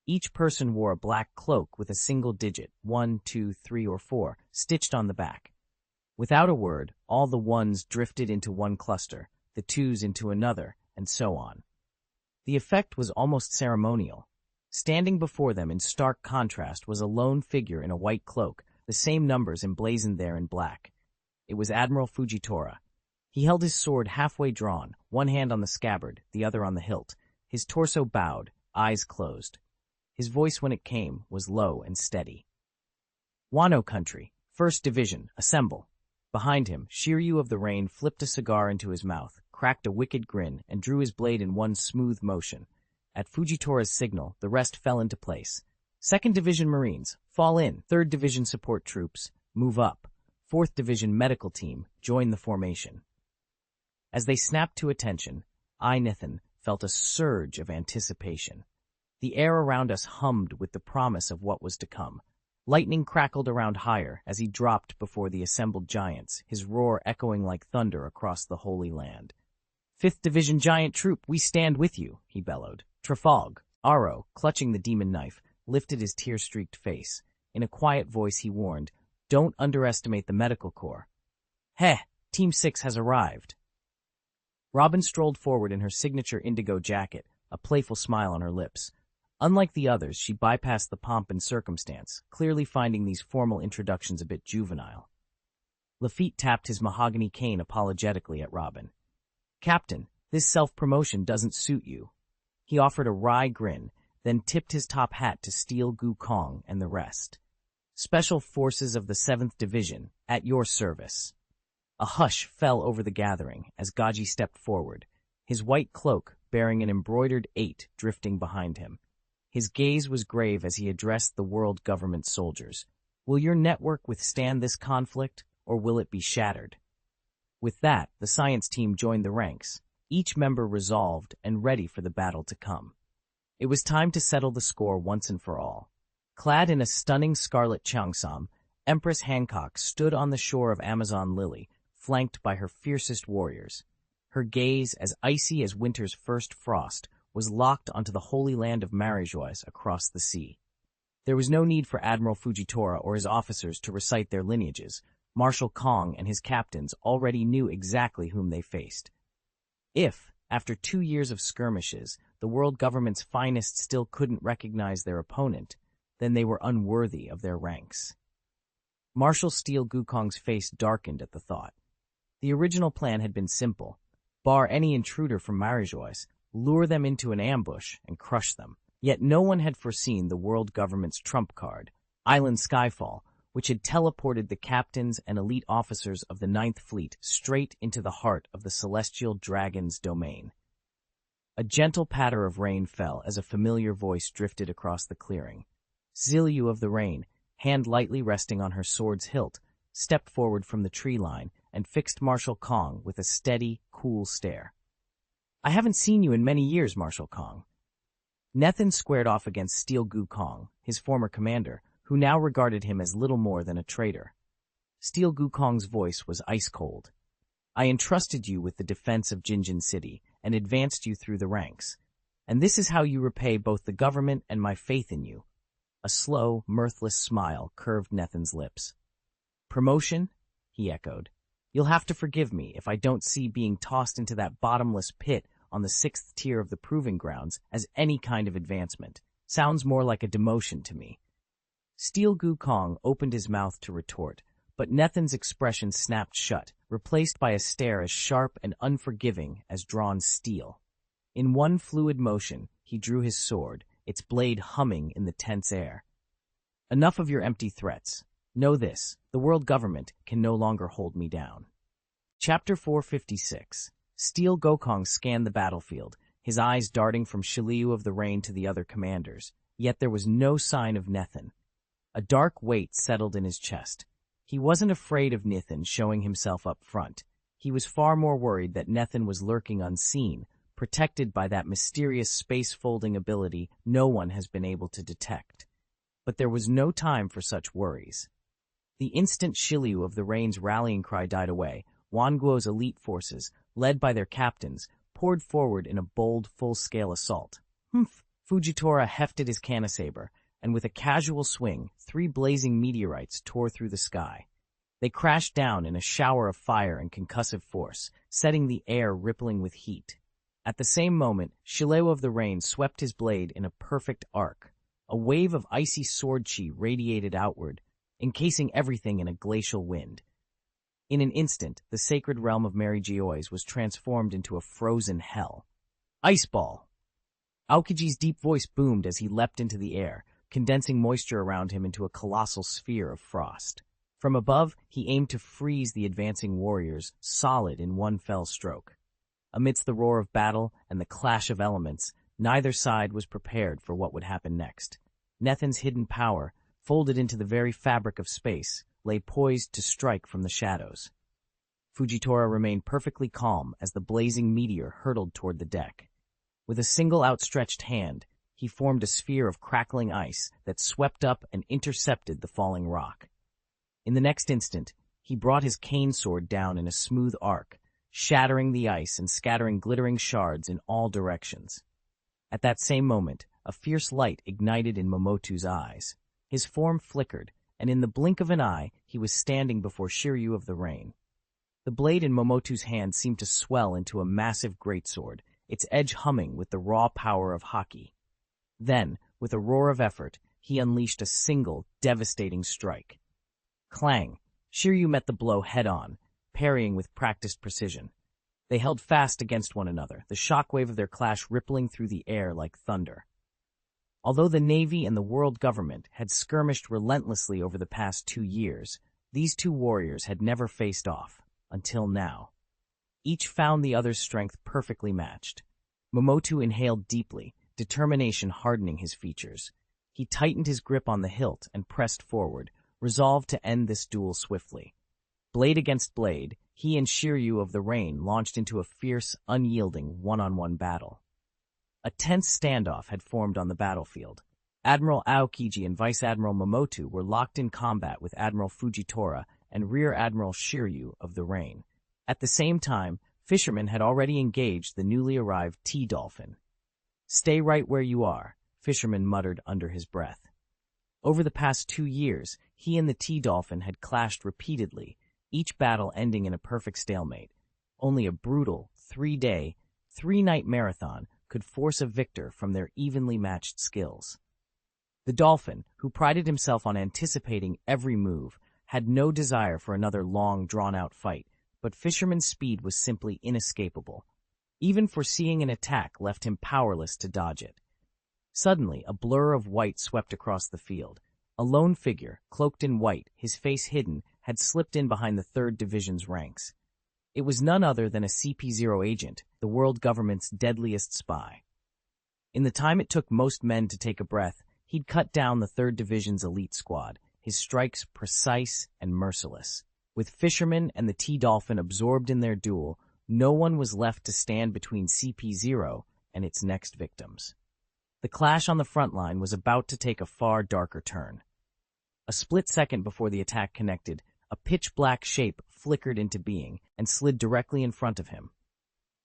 Each person wore a black cloak with a single digit, 1, 2, 3, or 4, stitched on the back. Without a word, all the ones drifted into one cluster, the twos into another, and so on. The effect was almost ceremonial. Standing before them in stark contrast was a lone figure in a white cloak, the same numbers emblazoned there in black. It was Admiral Fujitora. He held his sword halfway drawn, one hand on the scabbard, the other on the hilt, his torso bowed, eyes closed. His voice, when it came, was low and steady. Wano Country, 1st Division, assemble. Behind him, Shiryu of the Rain flipped a cigar into his mouth, cracked a wicked grin, and drew his blade in one smooth motion. At Fujitora's signal, the rest fell into place. 2nd Division Marines, fall in. 3rd Division support troops, move up. 4th Division medical team, join the formation. As they snapped to attention, I, Nethin, felt a surge of anticipation. The air around us hummed with the promise of what was to come. Lightning crackled around Hire as he dropped before the assembled giants, his roar echoing like thunder across the Holy Land. 5th Division Giant Troop, we stand with you, he bellowed. Trafalg, Aro, clutching the demon knife, lifted his tear-streaked face. In a quiet voice he warned, don't underestimate the medical corps. Heh, Team 6 has arrived. Robin strolled forward in her signature indigo jacket, a playful smile on her lips. Unlike the others, she bypassed the pomp and circumstance, clearly finding these formal introductions a bit juvenile. Lafitte tapped his mahogany cane apologetically at Robin. Captain, this self-promotion doesn't suit you. He offered a wry grin, then tipped his top hat to Steel Gukong and the rest. Special Forces of the 7th Division, at your service. A hush fell over the gathering as Gaji stepped forward, his white cloak bearing an embroidered 8 drifting behind him. His gaze was grave as he addressed the world government soldiers. Will your network withstand this conflict, or will it be shattered? With that, the science team joined the ranks, each member resolved and ready for the battle to come. It was time to settle the score once and for all. Clad in a stunning scarlet cheongsam, Empress Hancock stood on the shore of Amazon Lily, flanked by her fiercest warriors. Her gaze, as icy as winter's first frost, was locked onto the holy land of Marijois across the sea. There was no need for Admiral Fujitora or his officers to recite their lineages. Marshal Kong and his captains already knew exactly whom they faced. If, after 2 years of skirmishes, the world government's finest still couldn't recognize their opponent, then they were unworthy of their ranks. Marshal Steel Gukong's face darkened at the thought. The original plan had been simple. Bar any intruder from Marijois, lure them into an ambush, and crush them. Yet no one had foreseen the world government's trump card, Island Skyfall, which had teleported the captains and elite officers of the 9th Fleet straight into the heart of the celestial dragon's domain. A gentle patter of rain fell as a familiar voice drifted across the clearing. Zilyu of the Rain, hand lightly resting on her sword's hilt, stepped forward from the tree line and fixed Marshal Kong with a steady, cool stare. I haven't seen you in many years, Marshal Kong. Nethin squared off against Steel Gukong, his former commander, who now regarded him as little more than a traitor. Steel Gukong's voice was ice-cold. I entrusted you with the defense of Jinjin City and advanced you through the ranks. And this is how you repay both the government and my faith in you. A slow, mirthless smile curved Nethin's lips. Promotion? He echoed. You'll have to forgive me if I don't see being tossed into that bottomless pit on the 6th tier of the proving grounds as any kind of advancement. Sounds more like a demotion to me. Steel Gukong opened his mouth to retort, but Nethin's expression snapped shut, replaced by a stare as sharp and unforgiving as drawn steel. In one fluid motion, he drew his sword, its blade humming in the tense air. Enough of your empty threats. Know this, the world government can no longer hold me down. Chapter 456. Steel Gokong scanned the battlefield, his eyes darting from Shiryu of the Rain to the other commanders, yet there was no sign of Nethan. A dark weight settled in his chest. He wasn't afraid of Nethan showing himself up front. He was far more worried that Nethan was lurking unseen, protected by that mysterious space-folding ability no one has been able to detect. But there was no time for such worries. The instant Shiryu of the Rain's rallying cry died away, Wanguo's elite forces, led by their captains, poured forward in a bold, full-scale assault. Fujitora hefted his kanasaber, and with a casual swing, 3 blazing meteorites tore through the sky. They crashed down in a shower of fire and concussive force, setting the air rippling with heat. At the same moment, Shiryu of the Rain swept his blade in a perfect arc. A wave of icy sword chi radiated outward, encasing everything in a glacial wind. In an instant, the sacred realm of Mary Geoise was transformed into a frozen hell. Ice Ball! Aokiji's deep voice boomed as he leapt into the air, condensing moisture around him into a colossal sphere of frost. From above, he aimed to freeze the advancing warriors, solid in one fell stroke. Amidst the roar of battle and the clash of elements, neither side was prepared for what would happen next. Nethan's hidden power, folded into the very fabric of space, lay poised to strike from the shadows. Fujitora remained perfectly calm as the blazing meteor hurtled toward the deck. With a single outstretched hand, he formed a sphere of crackling ice that swept up and intercepted the falling rock. In the next instant, he brought his cane sword down in a smooth arc, shattering the ice and scattering glittering shards in all directions. At that same moment, a fierce light ignited in Momotu's eyes. His form flickered, and in the blink of an eye, he was standing before Shiryu of the Rain. The blade in Momotu's hand seemed to swell into a massive greatsword, its edge humming with the raw power of haki. Then, with a roar of effort, he unleashed a single, devastating strike. Clang! Shiryu met the blow head-on, parrying with practiced precision. They held fast against one another, the shockwave of their clash rippling through the air like thunder. Although the Navy and the world government had skirmished relentlessly over the past 2 years, these two warriors had never faced off, until now. Each found the other's strength perfectly matched. Momotu inhaled deeply, determination hardening his features. He tightened his grip on the hilt and pressed forward, resolved to end this duel swiftly. Blade against blade, he and Shiryu of the Rain launched into a fierce, unyielding one-on-one battle. A tense standoff had formed on the battlefield. Admiral Aokiji and Vice Admiral Momotu were locked in combat with Admiral Fujitora and Rear Admiral Shiryu of the Rain. At the same time, fishermen had already engaged the newly arrived T-Dolphin. "Stay right where you are," Fisherman muttered under his breath. Over the past 2 years, he and the T-Dolphin had clashed repeatedly, each battle ending in a perfect stalemate. Only a brutal, 3-day, 3-night marathon could force a victor from their evenly matched skills. The Dolphin, who prided himself on anticipating every move, had no desire for another long, drawn-out fight, but Fisherman's speed was simply inescapable. Even foreseeing an attack left him powerless to dodge it. Suddenly, a blur of white swept across the field. A lone figure, cloaked in white, his face hidden, had slipped in behind the 3rd Division's ranks. It was none other than a CP0 agent, the world government's deadliest spy. In the time it took most men to take a breath, he'd cut down the 3rd Division's elite squad, his strikes precise and merciless. With Fisherman and the T-Dolphin absorbed in their duel, no one was left to stand between CP0 and its next victims. The clash on the front line was about to take a far darker turn. A split second before the attack connected, a pitch-black shape flickered into being and slid directly in front of him.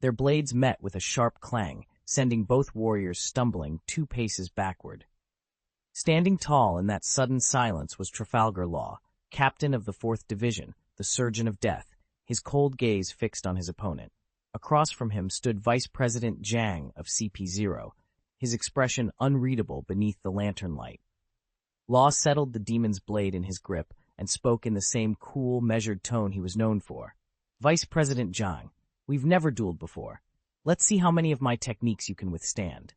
Their blades met with a sharp clang, sending both warriors stumbling 2 paces backward. Standing tall in that sudden silence was Trafalgar Law, captain of the 4th Division, the Surgeon of Death, his cold gaze fixed on his opponent. Across from him stood Vice President Zhang of CP0, his expression unreadable beneath the lantern light. Law settled the demon's blade in his grip and spoke in the same cool, measured tone he was known for. "Vice President Zhang, we've never dueled before. Let's see how many of my techniques you can withstand."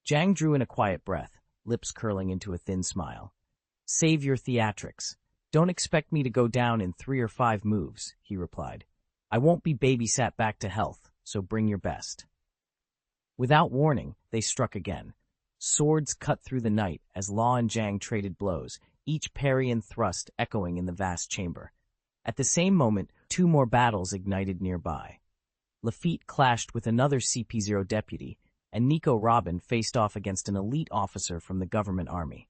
Zhang drew in a quiet breath, lips curling into a thin smile. Save your theatrics. Don't expect me to go down in 3 or 5 moves, he replied. I won't be babysat back to health, so bring your best. Without warning, they struck again. Swords cut through the night as Law and Jang traded blows, each parry and thrust echoing in the vast chamber. At the same moment, 2 more battles ignited nearby. Lafitte clashed with another CP0 deputy, and Nico Robin faced off against an elite officer from the government army.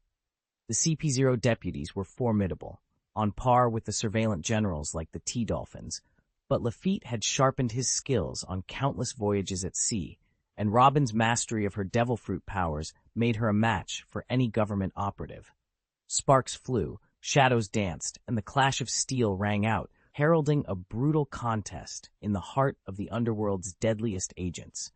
The CP0 deputies were formidable, on par with the surveillant generals like the T-Dolphins, but Lafitte had sharpened his skills on countless voyages at sea, and Robin's mastery of her devil fruit powers made her a match for any government operative. Sparks flew, shadows danced, and the clash of steel rang out, heralding a brutal contest in the heart of the underworld's deadliest agents.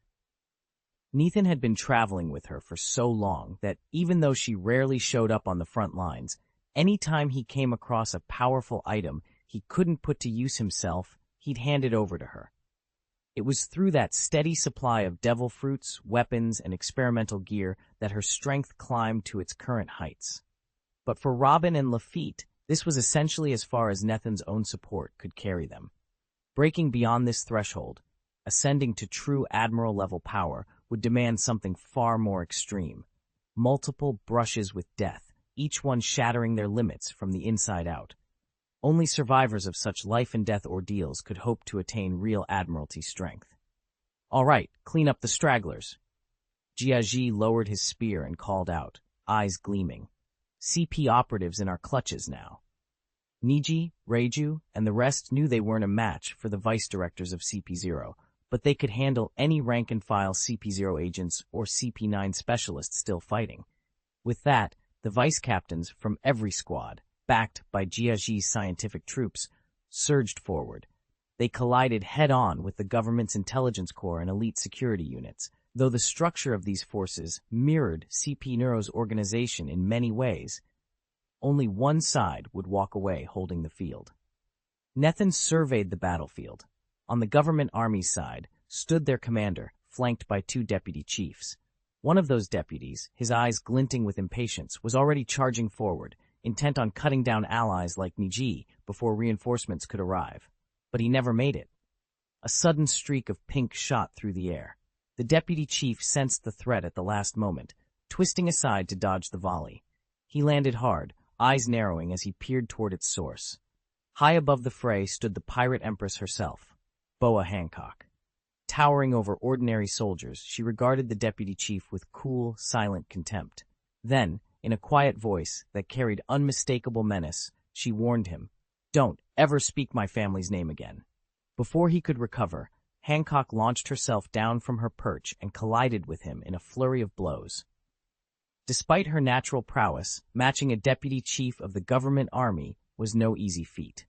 Nathan had been traveling with her for so long that even though she rarely showed up on the front lines, any time he came across a powerful item he couldn't put to use himself, he'd hand it over to her. It was through that steady supply of devil fruits, weapons, and experimental gear that her strength climbed to its current heights. But for Robin and Lafitte, this was essentially as far as Nathan's own support could carry them. Breaking beyond this threshold, ascending to true admiral-level power, would demand something far more extreme. Multiple brushes with death, each one shattering their limits from the inside out. Only survivors of such life-and-death ordeals could hope to attain real admiralty strength. All right, clean up the stragglers. Jiaji lowered his spear and called out, eyes gleaming. CP operatives in our clutches now. Niji, Reiju, and the rest knew they weren't a match for the vice-directors of CP0, but they could handle any rank-and-file CP0 agents or CP9 specialists still fighting. With that, the vice-captains from every squad, backed by Jiaji's scientific troops, surged forward. They collided head-on with the government's intelligence corps and elite security units, though the structure of these forces mirrored CP Neuro's organization in many ways. Only one side would walk away holding the field. Nathan surveyed the battlefield. On the government army's side stood their commander, flanked by 2 deputy chiefs. One of those deputies, his eyes glinting with impatience, was already charging forward, intent on cutting down allies like Niji before reinforcements could arrive. But he never made it. A sudden streak of pink shot through the air. The deputy chief sensed the threat at the last moment, twisting aside to dodge the volley. He landed hard, eyes narrowing as he peered toward its source. High above the fray stood the pirate empress herself, Boa Hancock. Towering over ordinary soldiers, she regarded the deputy chief with cool, silent contempt. Then, in a quiet voice that carried unmistakable menace, she warned him, "Don't ever speak my family's name again." Before he could recover, Hancock launched herself down from her perch and collided with him in a flurry of blows. Despite her natural prowess, matching a deputy chief of the government army was no easy feat.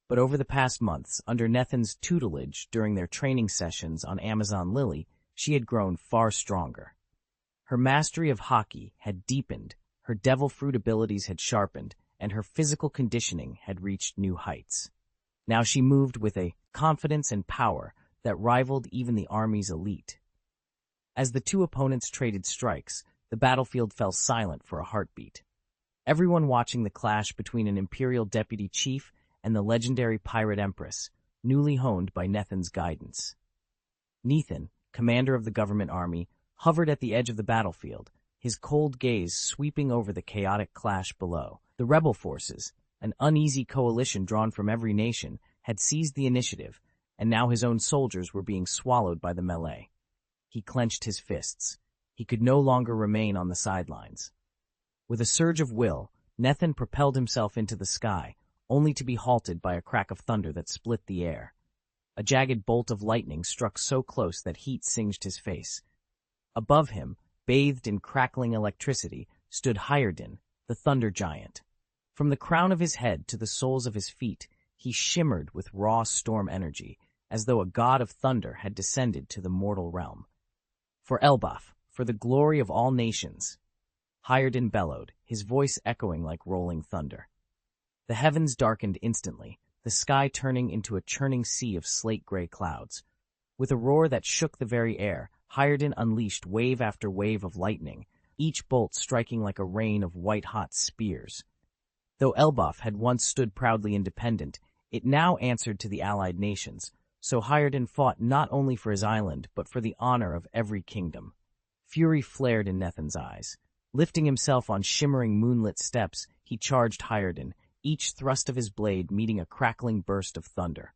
But over the past months, under Nathan's tutelage during their training sessions on Amazon Lily, she had grown far stronger. Her mastery of hockey had deepened, her devil fruit abilities had sharpened, and her physical conditioning had reached new heights. Now she moved with a confidence and power that rivaled even the army's elite. As the 2 opponents traded strikes, the battlefield fell silent for a heartbeat. Everyone watching the clash between an imperial deputy chief and the legendary pirate empress, newly honed by Nathan's guidance. Nathan, commander of the government army, hovered at the edge of the battlefield, his cold gaze sweeping over the chaotic clash below. The rebel forces, an uneasy coalition drawn from every nation, had seized the initiative, and now his own soldiers were being swallowed by the melee. He clenched his fists. He could no longer remain on the sidelines. With a surge of will, Nathan propelled himself into the sky, only to be halted by a crack of thunder that split the air. A jagged bolt of lightning struck so close that heat singed his face. Above him, bathed in crackling electricity, stood Hayardin, the thunder giant. From the crown of his head to the soles of his feet, he shimmered with raw storm energy, as though a god of thunder had descended to the mortal realm. "For Elbaf, for the glory of all nations," Hayardin bellowed, his voice echoing like rolling thunder. The heavens darkened instantly, the sky turning into a churning sea of slate-gray clouds. With a roar that shook the very air, Hayardin unleashed wave after wave of lightning, each bolt striking like a rain of white-hot spears. Though Elbaf had once stood proudly independent, it now answered to the allied nations, so Hayarden fought not only for his island, but for the honor of every kingdom. Fury flared in Nethin's eyes. Lifting himself on shimmering moonlit steps, he charged Hayarden, each thrust of his blade meeting a crackling burst of thunder.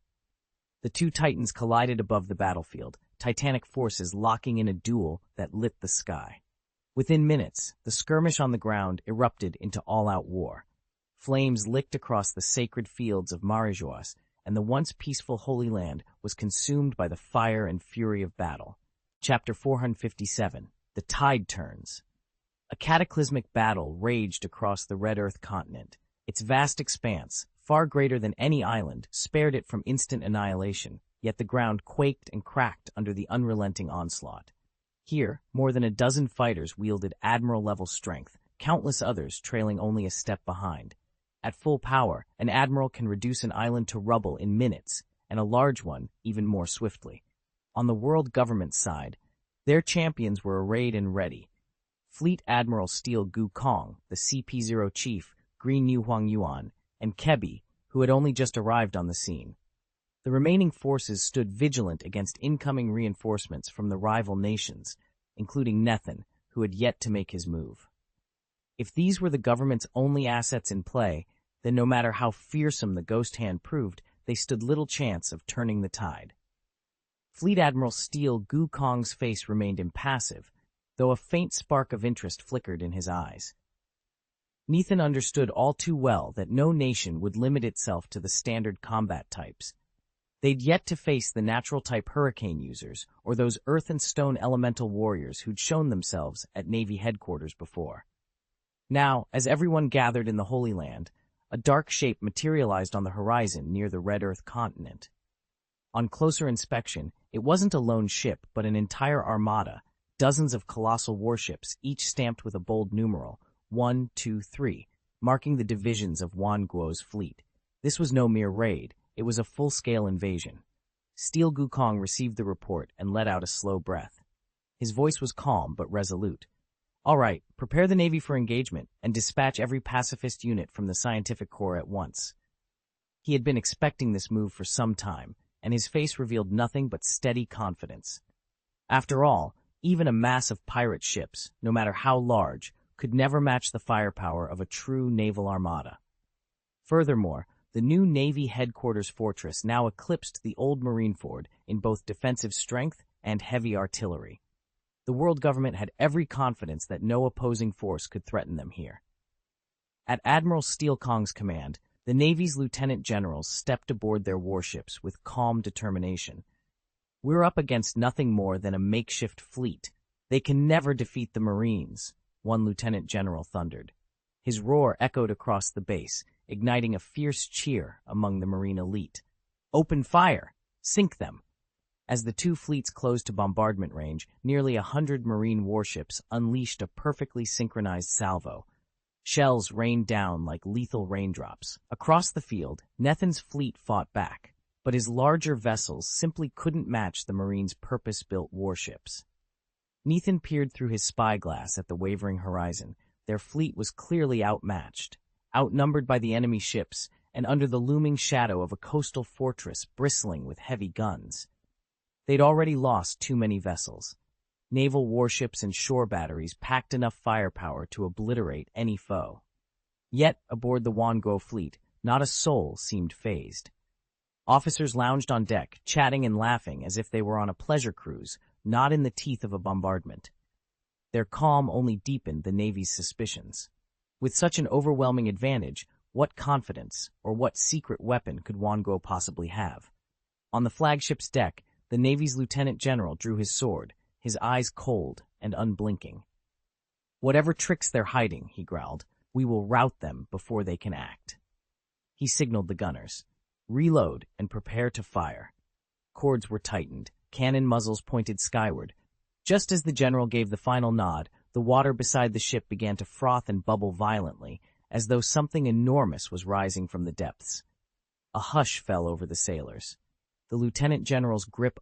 The two titans collided above the battlefield, titanic forces locking in a duel that lit the sky. Within minutes, the skirmish on the ground erupted into all-out war. Flames licked across the sacred fields of Marijoas, and the once peaceful Holy Land was consumed by the fire and fury of battle. Chapter 457. The Tide Turns. A cataclysmic battle raged across the Red Earth continent. Its vast expanse, far greater than any island, spared it from instant annihilation, yet the ground quaked and cracked under the unrelenting onslaught. Here, more than a dozen fighters wielded admiral-level strength, countless others trailing only a step behind. At full power, an admiral can reduce an island to rubble in minutes, and a large one even more swiftly. On the world government side, their champions were arrayed and ready. Fleet Admiral Steel Gu Kong, the CP0 chief, Green Yu Huang Yuan, and Kebi, who had only just arrived on the scene. The remaining forces stood vigilant against incoming reinforcements from the rival nations, including Nethin, who had yet to make his move. If these were the government's only assets in play, then no matter how fearsome the Ghost Hand proved, they stood little chance of turning the tide. Fleet Admiral Steel Gu Kong's face remained impassive, though a faint spark of interest flickered in his eyes. Nethin understood all too well that no nation would limit itself to the standard combat types. They'd yet to face the natural-type hurricane users, or those earth and stone elemental warriors who'd shown themselves at Navy headquarters before. Now, as everyone gathered in the Holy Land, a dark shape materialized on the horizon near the Red Earth continent. On closer inspection, it wasn't a lone ship, but an entire armada, dozens of colossal warships, each stamped with a bold numeral, 1, 2, 3, marking the divisions of Wan Guo's fleet. This was no mere raid, it was a full-scale invasion. Steel Gukong received the report and let out a slow breath. His voice was calm but resolute. All right, prepare the Navy for engagement and dispatch every pacifist unit from the scientific corps at once. He had been expecting this move for some time, and his face revealed nothing but steady confidence. After all, even a mass of pirate ships, no matter how large, could never match the firepower of a true naval armada. Furthermore, the new Navy headquarters fortress now eclipsed the old Marineford in both defensive strength and heavy artillery. The world government had every confidence that no opposing force could threaten them here. At Admiral Steel Kong's command, the Navy's lieutenant generals stepped aboard their warships with calm determination. We're up against nothing more than a makeshift fleet. They can never defeat the Marines, one lieutenant general thundered. His roar echoed across the base, igniting a fierce cheer among the Marine elite. Open fire! Sink them! As the two fleets closed to bombardment range, nearly 100 Marine warships unleashed a perfectly synchronized salvo. Shells rained down like lethal raindrops. Across the field, Nethin's fleet fought back, but his larger vessels simply couldn't match the Marines' purpose-built warships. Nethin peered through his spyglass at the wavering horizon. Their fleet was clearly outmatched, outnumbered by the enemy ships, and under the looming shadow of a coastal fortress bristling with heavy guns. They'd already lost too many vessels. Naval warships and shore batteries packed enough firepower to obliterate any foe. Yet, aboard the Wanguo fleet, not a soul seemed fazed. Officers lounged on deck, chatting and laughing as if they were on a pleasure cruise, not in the teeth of a bombardment. Their calm only deepened the Navy's suspicions. With such an overwhelming advantage, what confidence or what secret weapon could Wanguo possibly have? On the flagship's deck, the Navy's lieutenant general drew his sword, his eyes cold and unblinking. Whatever tricks they're hiding, he growled, we will rout them before they can act. He signaled the gunners. Reload and prepare to fire. Cords were tightened, cannon muzzles pointed skyward. Just as the general gave the final nod, the water beside the ship began to froth and bubble violently, as though something enormous was rising from the depths. A hush fell over the sailors. The lieutenant general's grip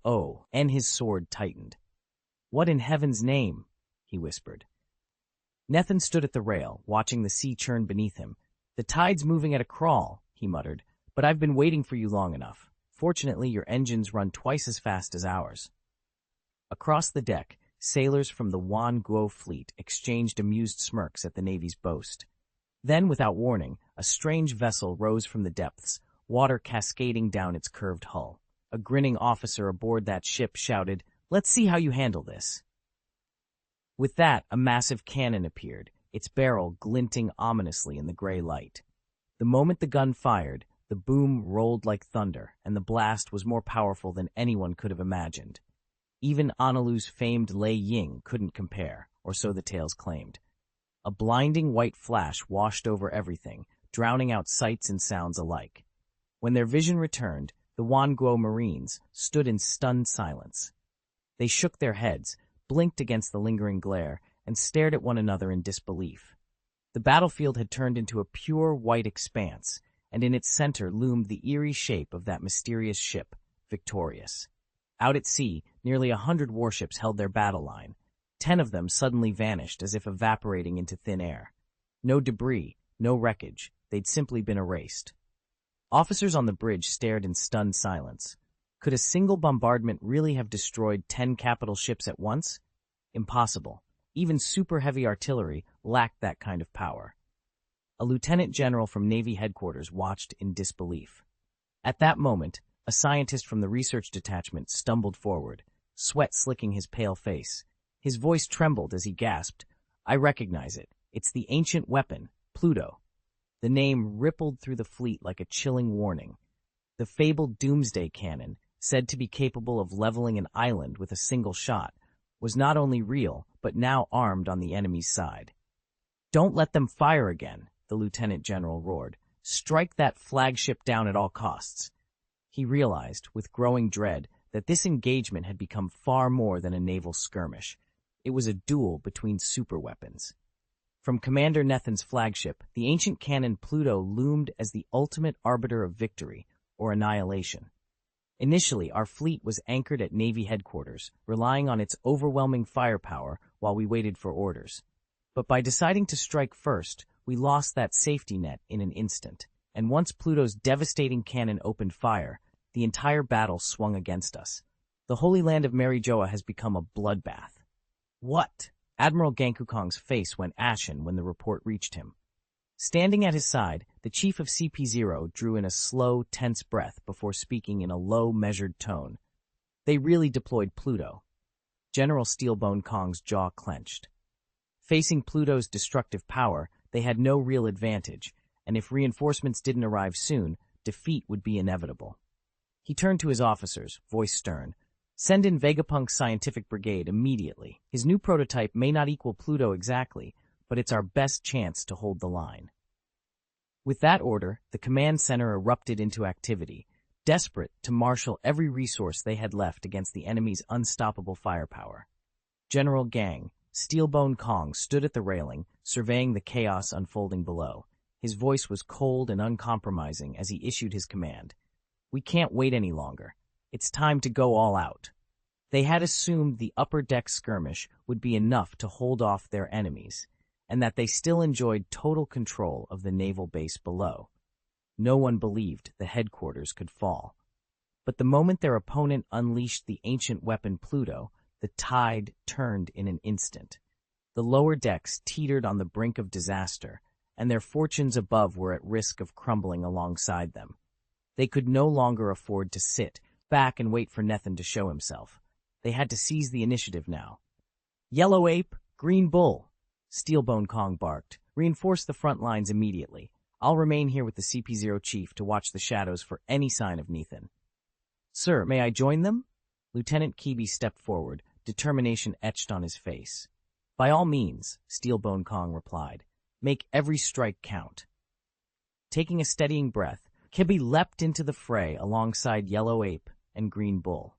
and his sword tightened. What in heaven's name? He whispered. Nethin stood at the rail, watching the sea churn beneath him. "The tide's moving at a crawl," he muttered, "but I've been waiting for you long enough. Fortunately, your engines run twice as fast as ours." Across the deck, sailors from the Wan Guo fleet exchanged amused smirks at the Navy's boast. Then, without warning, a strange vessel rose from the depths, water cascading down its curved hull. A grinning officer aboard that ship shouted, "Let's see how you handle this." With that, a massive cannon appeared, its barrel glinting ominously in the gray light. The moment the gun fired, the boom rolled like thunder, and the blast was more powerful than anyone could have imagined. Even Honolulu's famed Lei Ying couldn't compare, or so the tales claimed. A blinding white flash washed over everything, drowning out sights and sounds alike. When their vision returned, the Wanguo Marines stood in stunned silence. They shook their heads, blinked against the lingering glare, and stared at one another in disbelief. The battlefield had turned into a pure white expanse, and in its center loomed the eerie shape of that mysterious ship, Victorious. Out at sea, nearly 100 warships held their battle line. 10 of them suddenly vanished as if evaporating into thin air. No debris, no wreckage, they'd simply been erased. Officers on the bridge stared in stunned silence. Could a single bombardment really have destroyed 10 capital ships at once? Impossible. Even super-heavy artillery lacked that kind of power. A lieutenant general from Navy headquarters watched in disbelief. At that moment, a scientist from the research detachment stumbled forward, sweat slicking his pale face. His voice trembled as he gasped, "I recognize it. It's the ancient weapon, Pluto." The name rippled through the fleet like a chilling warning. The fabled doomsday cannon, said to be capable of leveling an island with a single shot, was not only real, but now armed on the enemy's side. "Don't let them fire again," the lieutenant general roared. "Strike that flagship down at all costs." He realized, with growing dread, that this engagement had become far more than a naval skirmish. It was a duel between superweapons. From Commander Nethin's flagship, the ancient cannon Pluto loomed as the ultimate arbiter of victory, or annihilation. Initially, our fleet was anchored at Navy headquarters, relying on its overwhelming firepower while we waited for orders. But by deciding to strike first, we lost that safety net in an instant, and once Pluto's devastating cannon opened fire, the entire battle swung against us. The Holy Land of Marijoa has become a bloodbath. What? Admiral Gankukong's face went ashen when the report reached him. Standing at his side, the chief of CP0 drew in a slow, tense breath before speaking in a low, measured tone. They really deployed Pluto. General Steelbone Kong's jaw clenched. Facing Pluto's destructive power, they had no real advantage, and if reinforcements didn't arrive soon, defeat would be inevitable. He turned to his officers, voice stern. "Send in Vegapunk's scientific brigade immediately. His new prototype may not equal Pluto exactly, but it's our best chance to hold the line." With that order, the command center erupted into activity, desperate to marshal every resource they had left against the enemy's unstoppable firepower. General Gang, Steelbone Kong, stood at the railing, surveying the chaos unfolding below. His voice was cold and uncompromising as he issued his command. "We can't wait any longer. It's time to go all out." They had assumed the upper deck skirmish would be enough to hold off their enemies, and that they still enjoyed total control of the naval base below. No one believed the headquarters could fall. But the moment their opponent unleashed the ancient weapon Pluto, the tide turned in an instant. The lower decks teetered on the brink of disaster, and their fortunes above were at risk of crumbling alongside them. They could no longer afford to sit back and wait for Nethin to show himself. They had to seize the initiative now. "Yellow Ape, Green Bull," Steelbone Kong barked. "Reinforce the front lines immediately. I'll remain here with the CP0 chief to watch the shadows for any sign of Nethin." "Sir, may I join them?" Lieutenant Kibi stepped forward, determination etched on his face. "By all means," Steelbone Kong replied. "Make every strike count." Taking a steadying breath, Kibi leapt into the fray alongside Yellow Ape and Green Bull.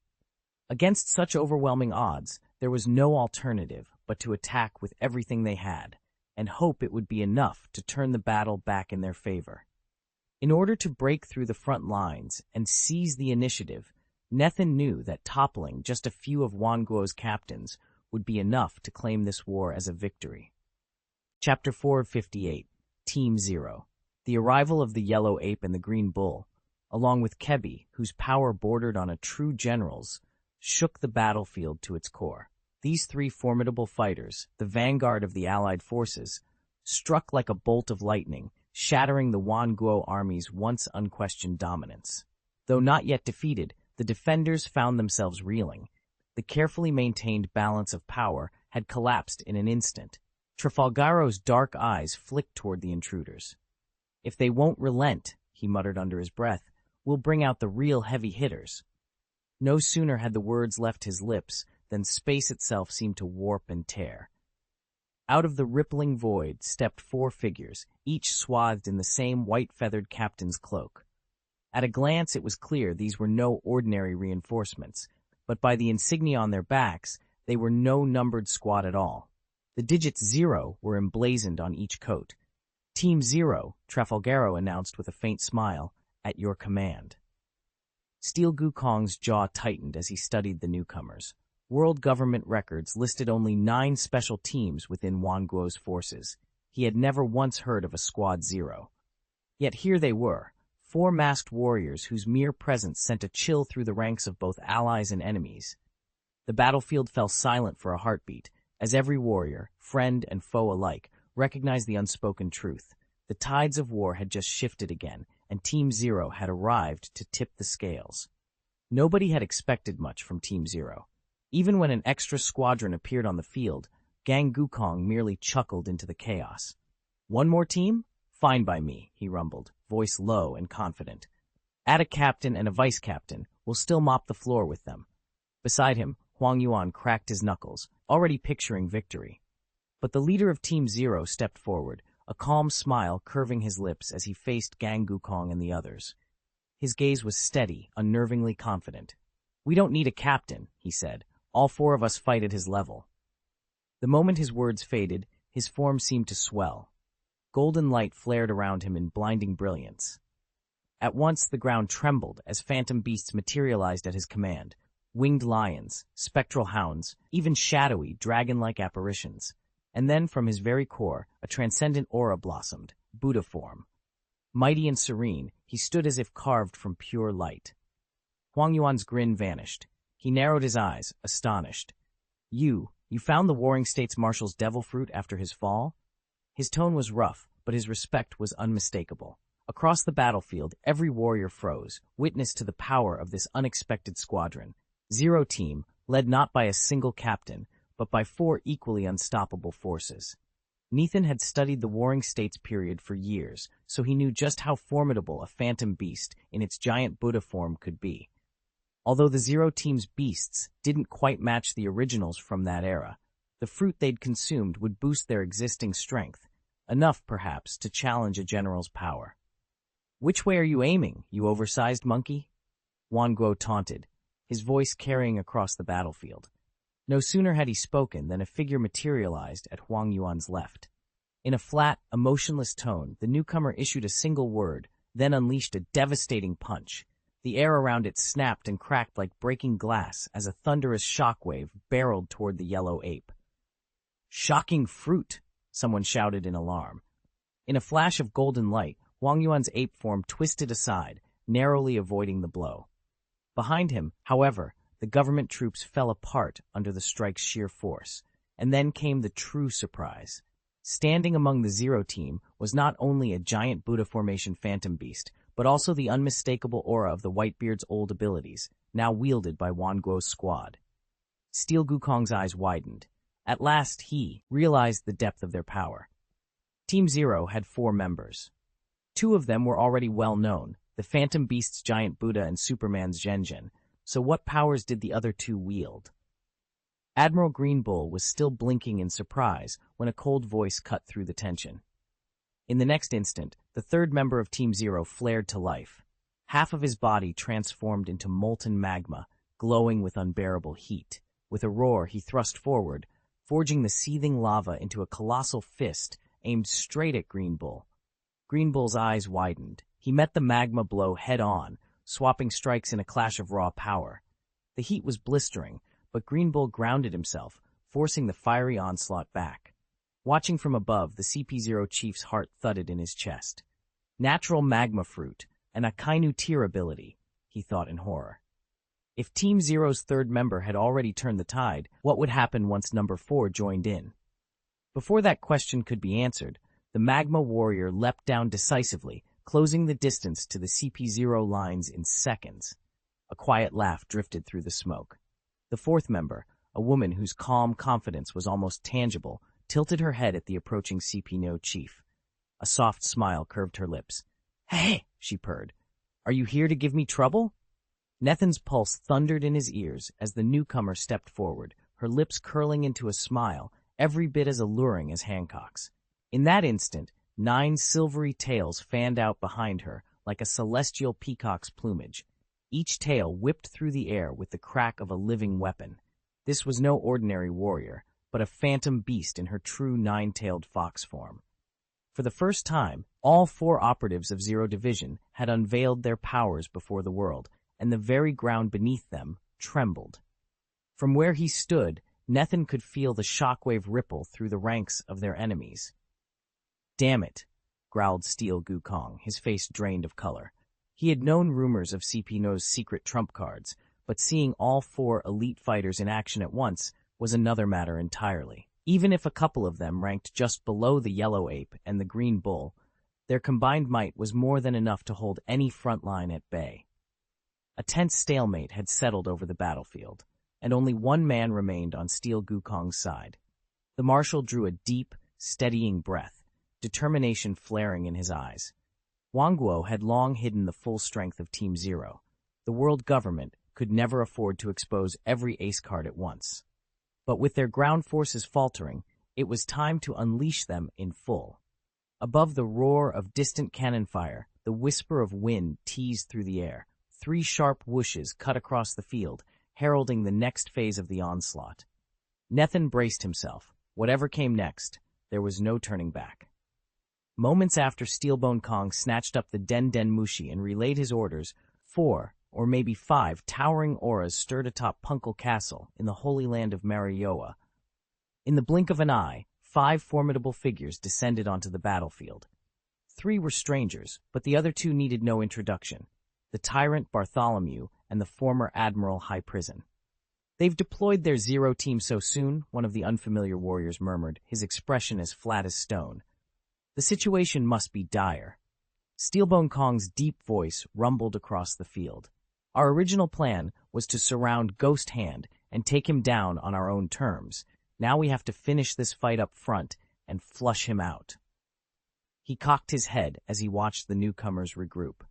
Against such overwhelming odds, there was no alternative but to attack with everything they had, and hope it would be enough to turn the battle back in their favor. In order to break through the front lines and seize the initiative, Nethin knew that toppling just a few of Wanguo's captains would be enough to claim this war as a victory. Chapter 4 of 58, Team Zero. The arrival of the yellow ape and the green bull, along with Kebi, whose power bordered on a true general's, shook the battlefield to its core. These three formidable fighters, the vanguard of the allied forces, struck like a bolt of lightning, shattering the Wanguo army's once unquestioned dominance. Though not yet defeated, the defenders found themselves reeling. The carefully maintained balance of power had collapsed in an instant. Trafalgaro's dark eyes flicked toward the intruders. "If they won't relent," he muttered under his breath, "we'll bring out the real heavy hitters." No sooner had the words left his lips than space itself seemed to warp and tear. Out of the rippling void stepped four figures, each swathed in the same white-feathered captain's cloak. At a glance it was clear these were no ordinary reinforcements, but by the insignia on their backs, they were no numbered squad at all. The digits 0 were emblazoned on each coat. "Team 0, Trafalgaro announced with a faint smile, "at your command." Steel Gukong's jaw tightened as he studied the newcomers. World government records listed only 9 special teams within Wanguo's forces. He had never once heard of a Squad 0. Yet here they were, 4 masked warriors whose mere presence sent a chill through the ranks of both allies and enemies. The battlefield fell silent for a heartbeat, as every warrior, friend and foe alike, recognized the unspoken truth. The tides of war had just shifted again, and Team 0 had arrived to tip the scales. Nobody had expected much from Team 0. Even when an extra squadron appeared on the field, Gang Gukong merely chuckled into the chaos. "One more team? Fine by me," he rumbled, voice low and confident. "Add a captain and a vice-captain. We'll still mop the floor with them." Beside him, Huang Yuan cracked his knuckles, already picturing victory. But the leader of Team 0 stepped forward, a calm smile curving his lips as he faced Gang Gukong and the others. His gaze was steady, unnervingly confident. "We don't need a captain," he said. "All 4 of us fight at his level." The moment his words faded, his form seemed to swell. Golden light flared around him in blinding brilliance. At once the ground trembled as phantom beasts materialized at his command. Winged lions, spectral hounds, even shadowy, dragon-like apparitions. And then, from his very core, a transcendent aura blossomed, Buddha form. Mighty and serene, he stood as if carved from pure light. Huang Yuan's grin vanished. He narrowed his eyes, astonished. You found the Warring States Marshal's devil fruit after his fall?" His tone was rough, but his respect was unmistakable. Across the battlefield, every warrior froze, witness to the power of this unexpected squadron. 0 team, led not by a single captain, but by 4 equally unstoppable forces. Nathan had studied the Warring States period for years, so he knew just how formidable a phantom beast in its giant Buddha form could be. Although the 0 team's beasts didn't quite match the originals from that era, the fruit they'd consumed would boost their existing strength, enough, perhaps, to challenge a general's power. "Which way are you aiming, you oversized monkey?" Wanguo taunted, his voice carrying across the battlefield. No sooner had he spoken than a figure materialized at Huang Yuan's left. In a flat, emotionless tone, the newcomer issued a single word, then unleashed a devastating punch. The air around it snapped and cracked like breaking glass as a thunderous shockwave barreled toward the yellow ape. "Shocking fruit!" someone shouted in alarm. In a flash of golden light, Huang Yuan's ape form twisted aside, narrowly avoiding the blow. Behind him, however, the government troops fell apart under the strike's sheer force. And then came the true surprise. Standing among the 0 team was not only a giant Buddha formation phantom beast, but also the unmistakable aura of the Whitebeard's old abilities, now wielded by Wanguo's squad. Steel Gukong's eyes widened. At last he realized the depth of their power. Team 0 had 4 members. 2 of them were already well known, the Phantom Beast's giant Buddha and Superman's Zhenjin, so what powers did the other 2 wield? Admiral Green Bull was still blinking in surprise when a cold voice cut through the tension. In the next instant, the 3rd member of Team 0 flared to life. Half of his body transformed into molten magma, glowing with unbearable heat. With a roar, he thrust forward, forging the seething lava into a colossal fist aimed straight at Green Bull. Green Bull's eyes widened. He met the magma blow head-on, swapping strikes in a clash of raw power. The heat was blistering, but Green Bull grounded himself, forcing the fiery onslaught back. Watching from above, the CP0 chief's heart thudded in his chest. Natural magma fruit, an Akainu tier ability, he thought in horror. If Team Zero's third member had already turned the tide, what would happen once number 4 joined in? Before that question could be answered, the magma warrior leapt down decisively, closing the distance to the CP0 lines in seconds. A quiet laugh drifted through the smoke. The fourth member, a woman whose calm confidence was almost tangible, tilted her head at the approaching CP0 chief. A soft smile curved her lips. "Hey," she purred. "Are you here to give me trouble?" Nethin's pulse thundered in his ears as the newcomer stepped forward, her lips curling into a smile, every bit as alluring as Hancock's. In that instant, 9 silvery tails fanned out behind her like a celestial peacock's plumage. Each tail whipped through the air with the crack of a living weapon. This was no ordinary warrior, but a phantom beast in her true 9-tailed fox form. For the first time, all 4 operatives of Zero Division had unveiled their powers before the world, and the very ground beneath them trembled. From where he stood, Nethin could feel the shockwave ripple through the ranks of their enemies. "Damn it," growled Steel Gukong, his face drained of color. He had known rumors of CP0's secret trump cards, but seeing all 4 elite fighters in action at once was another matter entirely. Even if a couple of them ranked just below the Yellow Ape and the Green Bull, their combined might was more than enough to hold any front line at bay. A tense stalemate had settled over the battlefield, and only one man remained on Steel Gukong's side. The marshal drew a deep, steadying breath, determination flaring in his eyes. Wangguo had long hidden the full strength of Team Zero. The world government could never afford to expose every ace card at once. But with their ground forces faltering, it was time to unleash them in full. Above the roar of distant cannon fire, the whisper of wind teased through the air. 3 sharp whooshes cut across the field, heralding the next phase of the onslaught. Nethin braced himself. Whatever came next, there was no turning back. Moments after Steelbone Kong snatched up the Den Den Mushi and relayed his orders, 4, or maybe 5, towering auras stirred atop Punkle Castle in the holy land of Marioa. In the blink of an eye, 5 formidable figures descended onto the battlefield. 3 were strangers, but the other 2 needed no introduction. The tyrant Bartholomew and the former Admiral High Prison. "They've deployed their Zero team so soon," one of the unfamiliar warriors murmured, his expression as flat as stone. "The situation must be dire." Steelbone Kong's deep voice rumbled across the field. "Our original plan was to surround Ghost Hand and take him down on our own terms. Now we have to finish this fight up front and flush him out." He cocked his head as he watched the newcomers regroup.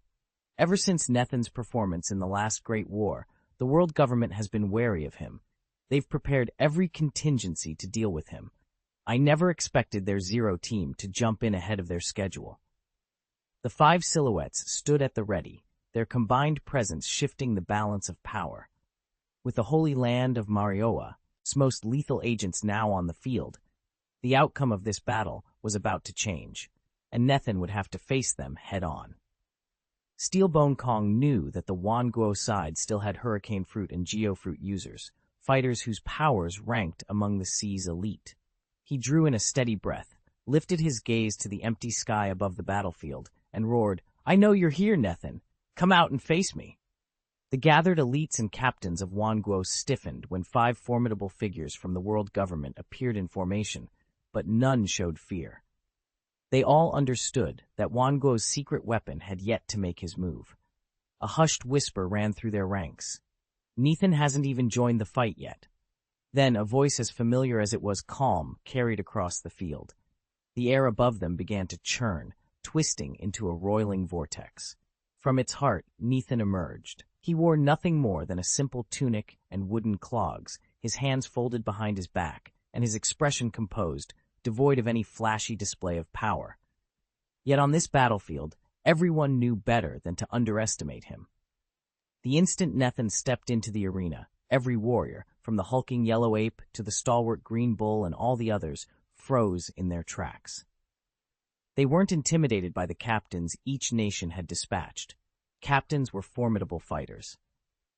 Ever since Nethin's performance in the last Great War, the world government has been wary of him. They've prepared every contingency to deal with him. I never expected their Zero team to jump in ahead of their schedule. The 5 silhouettes stood at the ready, their combined presence shifting the balance of power. With the holy land of Marioa's most lethal agents now on the field, the outcome of this battle was about to change, and Nethin would have to face them head-on. Steelbone Kong knew that the Wangguo side still had Hurricane Fruit and Geofruit users, fighters whose powers ranked among the sea's elite. He drew in a steady breath, lifted his gaze to the empty sky above the battlefield, and roared, "I know you're here, Nethin. Come out and face me." The gathered elites and captains of Wangguo stiffened when 5 formidable figures from the world government appeared in formation, but none showed fear. They all understood that Wangguo's secret weapon had yet to make his move. A hushed whisper ran through their ranks. "Nethin hasn't even joined the fight yet." Then a voice as familiar as it was calm carried across the field. The air above them began to churn, twisting into a roiling vortex. From its heart, Nethin emerged. He wore nothing more than a simple tunic and wooden clogs, his hands folded behind his back, and his expression composed, devoid of any flashy display of power. Yet on this battlefield, everyone knew better than to underestimate him. The instant Nethin stepped into the arena, every warrior, from the hulking Yellow Ape to the stalwart Green Bull and all the others, froze in their tracks. They weren't intimidated by the captains each nation had dispatched. Captains were formidable fighters.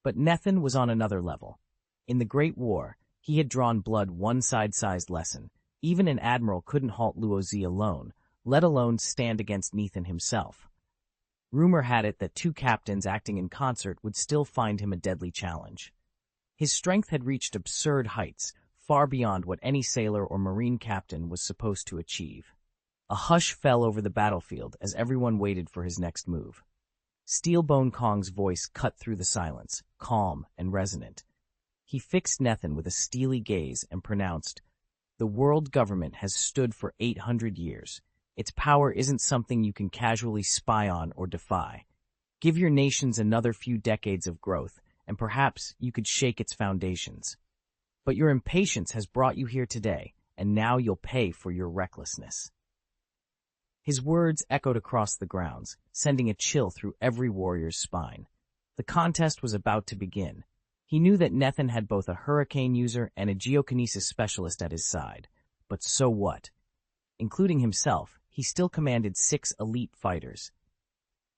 But Nethin was on another level. In the Great War, he had drawn blood one side-sized lesson. Even an admiral couldn't halt Luozi alone, let alone stand against Nethin himself. Rumor had it that two captains acting in concert would still find him a deadly challenge. His strength had reached absurd heights, far beyond what any sailor or marine captain was supposed to achieve. A hush fell over the battlefield as everyone waited for his next move. Steelbone Kong's voice cut through the silence, calm and resonant. He fixed Nethin with a steely gaze and pronounced, "The world government has stood for 800 years. Its power isn't something you can casually spy on or defy. Give your nations another few decades of growth, and perhaps you could shake its foundations. But your impatience has brought you here today, and now you'll pay for your recklessness." His words echoed across the grounds, sending a chill through every warrior's spine. The contest was about to begin. He knew that Nethin had both a hurricane user and a geokinesis specialist at his side. But so what? Including himself, he still commanded 6 elite fighters.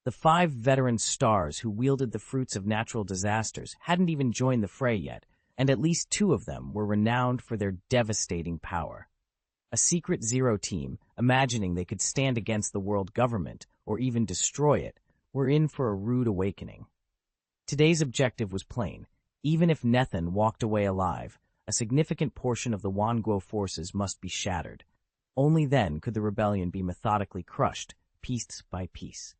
The 5 veteran stars who wielded the fruits of natural disasters hadn't even joined the fray yet, and at least 2 of them were renowned for their devastating power. A secret Zero team, imagining they could stand against the world government, or even destroy it, were in for a rude awakening. Today's objective was plain. Even if Nethin walked away alive, a significant portion of the Wanguo forces must be shattered. Only then could the rebellion be methodically crushed, piece by piece.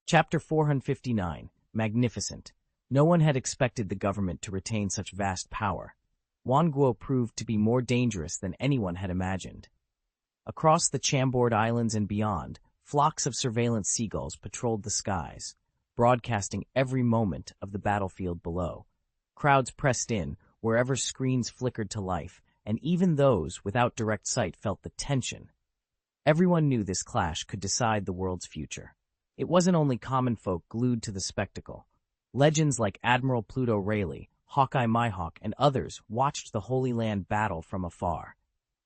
Chapter 459, Magnificent. No one had expected the government to retain such vast power. Wanguo proved to be more dangerous than anyone had imagined. Across the Chambord Islands and beyond, flocks of surveillance seagulls patrolled the skies, broadcasting every moment of the battlefield below. Crowds pressed in, wherever screens flickered to life, and even those without direct sight felt the tension. Everyone knew this clash could decide the world's future. It wasn't only common folk glued to the spectacle. Legends like Admiral Pluto Rayleigh, Hawkeye Mihawk, and others watched the Holy Land battle from afar.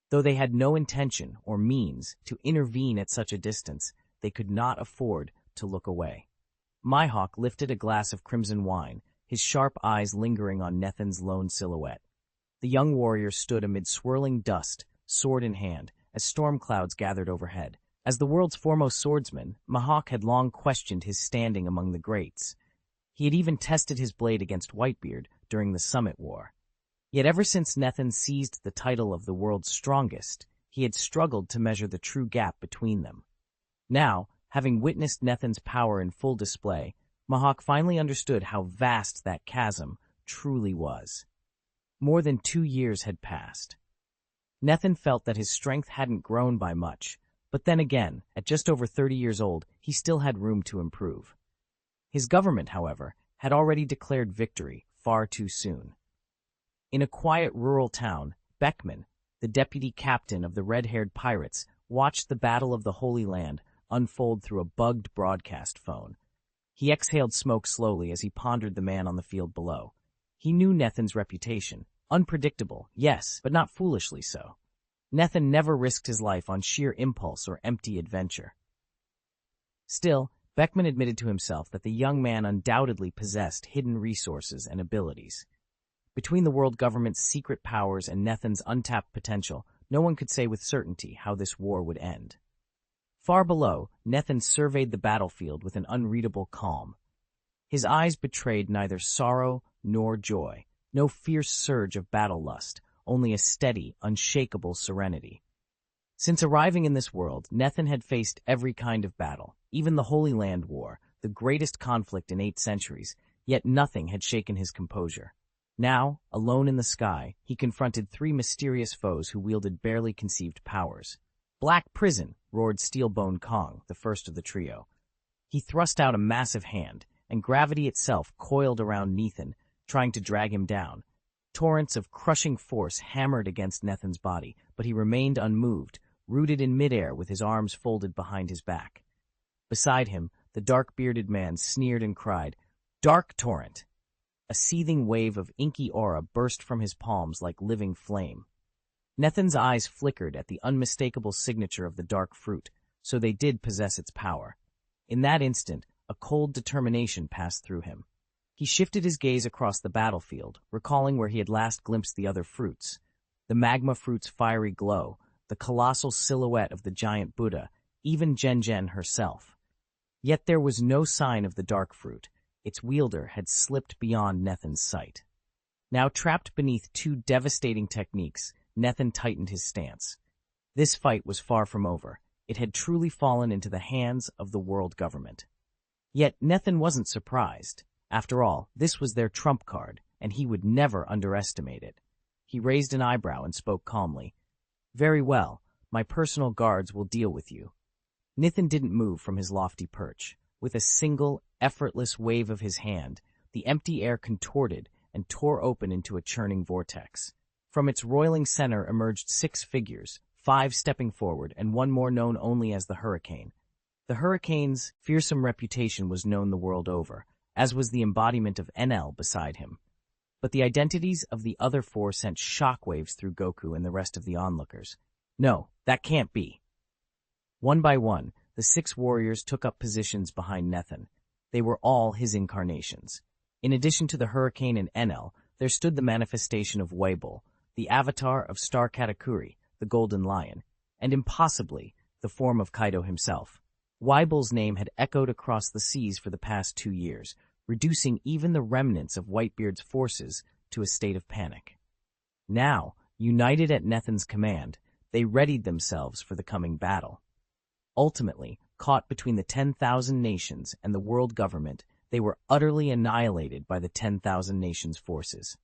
Though they had no intention or means to intervene at such a distance, they could not afford to look away. Mihawk lifted a glass of crimson wine, his sharp eyes lingering on Nethin's lone silhouette. The young warrior stood amid swirling dust, sword in hand, as storm clouds gathered overhead. As the world's foremost swordsman, Mihawk had long questioned his standing among the greats. He had even tested his blade against Whitebeard during the Summit War. Yet ever since Nethin seized the title of the world's strongest, he had struggled to measure the true gap between them. Now, having witnessed Nethin's power in full display, Mihawk finally understood how vast that chasm truly was. More than 2 years had passed. Nethin felt that his strength hadn't grown by much, but then again, at just over 30 years old, he still had room to improve. His government, however, had already declared victory far too soon. In a quiet rural town, Beckman, the deputy captain of the red-haired pirates, watched the Battle of the Holy Land unfold through a bugged broadcast phone. He exhaled smoke slowly as he pondered the man on the field below. He knew Nethin's reputation. Unpredictable, yes, but not foolishly so. Nethin never risked his life on sheer impulse or empty adventure. Still, Beckman admitted to himself that the young man undoubtedly possessed hidden resources and abilities. Between the world government's secret powers and Nethin's untapped potential, no one could say with certainty how this war would end. Far below, Nethin surveyed the battlefield with an unreadable calm. His eyes betrayed neither sorrow nor joy, no fierce surge of battle lust, only a steady, unshakable serenity. Since arriving in this world, Nethin had faced every kind of battle, even the Holy Land War, the greatest conflict in 8 centuries, yet nothing had shaken his composure. Now, alone in the sky, he confronted 3 mysterious foes who wielded barely conceived powers. "Black Prison," roared Steelbone Kong, the first of the trio. He thrust out a massive hand, and gravity itself coiled around Nethin, trying to drag him down. Torrents of crushing force hammered against Nethin's body, but he remained unmoved, rooted in midair with his arms folded behind his back. Beside him, the dark-bearded man sneered and cried, "Dark Torrent!" A seething wave of inky aura burst from his palms like living flame. Nethin's eyes flickered at the unmistakable signature of the dark fruit, so they did possess its power. In that instant, a cold determination passed through him. He shifted his gaze across the battlefield, recalling where he had last glimpsed the other fruits. The magma fruit's fiery glow, the colossal silhouette of the giant Buddha, even Jen herself. Yet there was no sign of the dark fruit. Its wielder had slipped beyond Nethin's sight. Now trapped beneath two devastating techniques, Nethin tightened his stance. This fight was far from over. It had truly fallen into the hands of the world government. Yet Nethin wasn't surprised. After all, this was their trump card, and he would never underestimate it. He raised an eyebrow and spoke calmly. "Very well, my personal guards will deal with you." Nethin didn't move from his lofty perch. With a single, effortless wave of his hand, the empty air contorted and tore open into a churning vortex. From its roiling center emerged 6 figures, 5 stepping forward and one more known only as the Hurricane. The Hurricane's fearsome reputation was known the world over, as was the embodiment of NL beside him. But the identities of the other 4 sent shockwaves through Goku and the rest of the onlookers. No, that can't be. One by one, the 6 warriors took up positions behind Nethin. They were all his incarnations. In addition to the Hurricane and Enel, there stood the manifestation of Weibo, the avatar of Star Katakuri, the Golden Lion, and impossibly, the form of Kaido himself. Weibo's name had echoed across the seas for the past 2 years, reducing even the remnants of Whitebeard's forces to a state of panic. Now, united at Nethin's command, they readied themselves for the coming battle. Ultimately, caught between the 10,000 nations and the world government, they were utterly annihilated by the 10,000 nations' forces.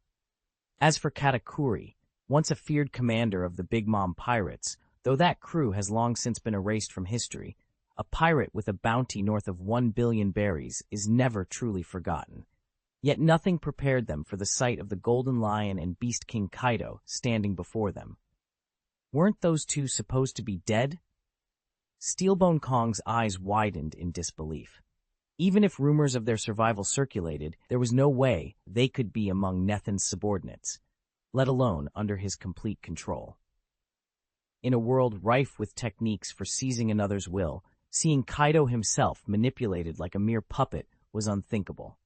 As for Katakuri, once a feared commander of the Big Mom pirates, though that crew has long since been erased from history, a pirate with a bounty north of 1 billion berries is never truly forgotten. Yet nothing prepared them for the sight of the Golden Lion and Beast King Kaido standing before them. Weren't those 2 supposed to be dead? Steelbone Kong's eyes widened in disbelief. Even if rumors of their survival circulated, there was no way they could be among Nethin's subordinates, let alone under his complete control. In a world rife with techniques for seizing another's will, seeing Kaido himself manipulated like a mere puppet was unthinkable.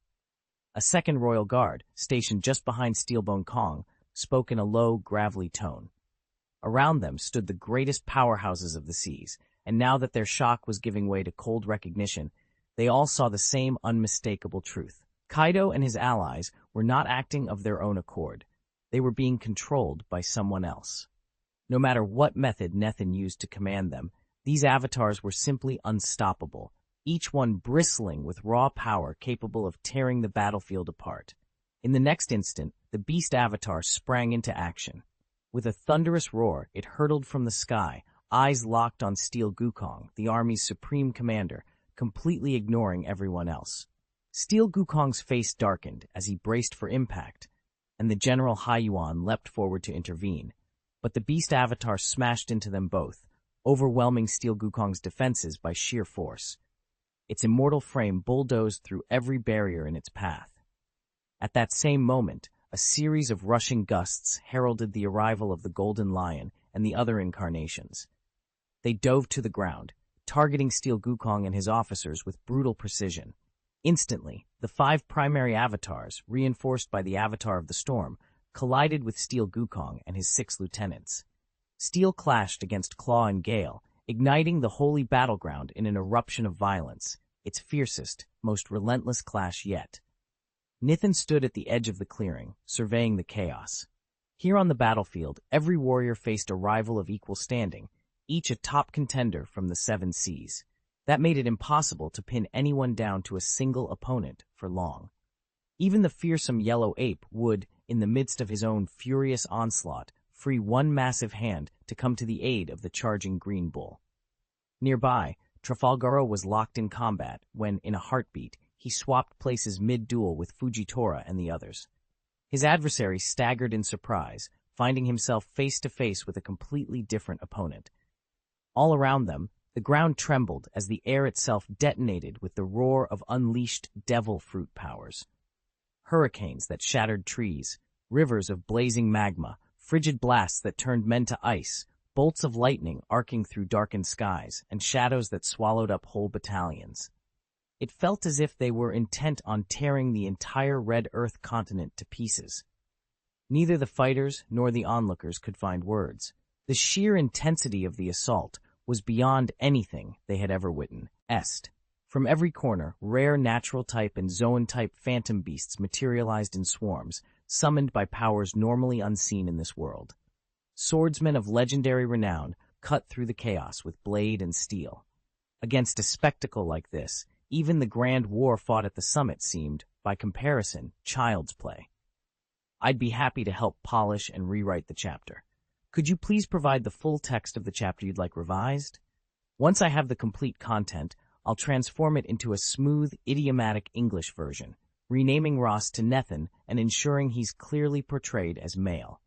A second royal guard, stationed just behind Steelbone Kong, spoke in a low, gravelly tone. Around them stood the greatest powerhouses of the seas, and now that their shock was giving way to cold recognition, they all saw the same unmistakable truth. Kaido and his allies were not acting of their own accord. They were being controlled by someone else. No matter what method Nethin used to command them, these avatars were simply unstoppable, each one bristling with raw power capable of tearing the battlefield apart. In the next instant, the beast avatar sprang into action. With a thunderous roar, it hurtled from the sky, eyes locked on Steel Gukong, the army's supreme commander, completely ignoring everyone else. Steel Gukong's face darkened as he braced for impact, and the General Haiyuan leapt forward to intervene. But the beast avatar smashed into them both, overwhelming Steel Gukong's defenses by sheer force. Its immortal frame bulldozed through every barrier in its path. At that same moment, a series of rushing gusts heralded the arrival of the Golden Lion and the other incarnations. They dove to the ground, targeting Steel Gukong and his officers with brutal precision. Instantly, the 5 primary avatars, reinforced by the Avatar of the Storm, collided with Steel Gukong and his 6 lieutenants. Steel clashed against Claw and Gale, igniting the holy battleground in an eruption of violence, its fiercest, most relentless clash yet. Nethin stood at the edge of the clearing, surveying the chaos. Here on the battlefield, every warrior faced a rival of equal standing, each a top contender from the 7 seas. That made it impossible to pin anyone down to a single opponent for long. Even the fearsome Yellow Ape would, in the midst of his own furious onslaught, free one massive hand to come to the aid of the charging Green Bull. Nearby, Trafalgaro was locked in combat when, in a heartbeat, he swapped places mid-duel with Fujitora and the others. His adversary staggered in surprise, finding himself face-to-face with a completely different opponent. All around them, the ground trembled as the air itself detonated with the roar of unleashed devil fruit powers. Hurricanes that shattered trees, rivers of blazing magma, frigid blasts that turned men to ice, bolts of lightning arcing through darkened skies, and shadows that swallowed up whole battalions. It felt as if they were intent on tearing the entire Red Earth continent to pieces. Neither the fighters nor the onlookers could find words. The sheer intensity of the assault was beyond anything they had ever witnessed. From every corner, rare natural type and zoan type phantom beasts materialized in swarms, summoned by powers normally unseen in this world. Swordsmen of legendary renown cut through the chaos with blade and steel. Against a spectacle like this, even the grand war fought at the summit seemed, by comparison, child's play. I'd be happy to help polish and rewrite the chapter. Could you please provide the full text of the chapter you'd like revised? Once I have the complete content, I'll transform it into a smooth, idiomatic English version, renaming Ross to Nethan and ensuring he's clearly portrayed as male.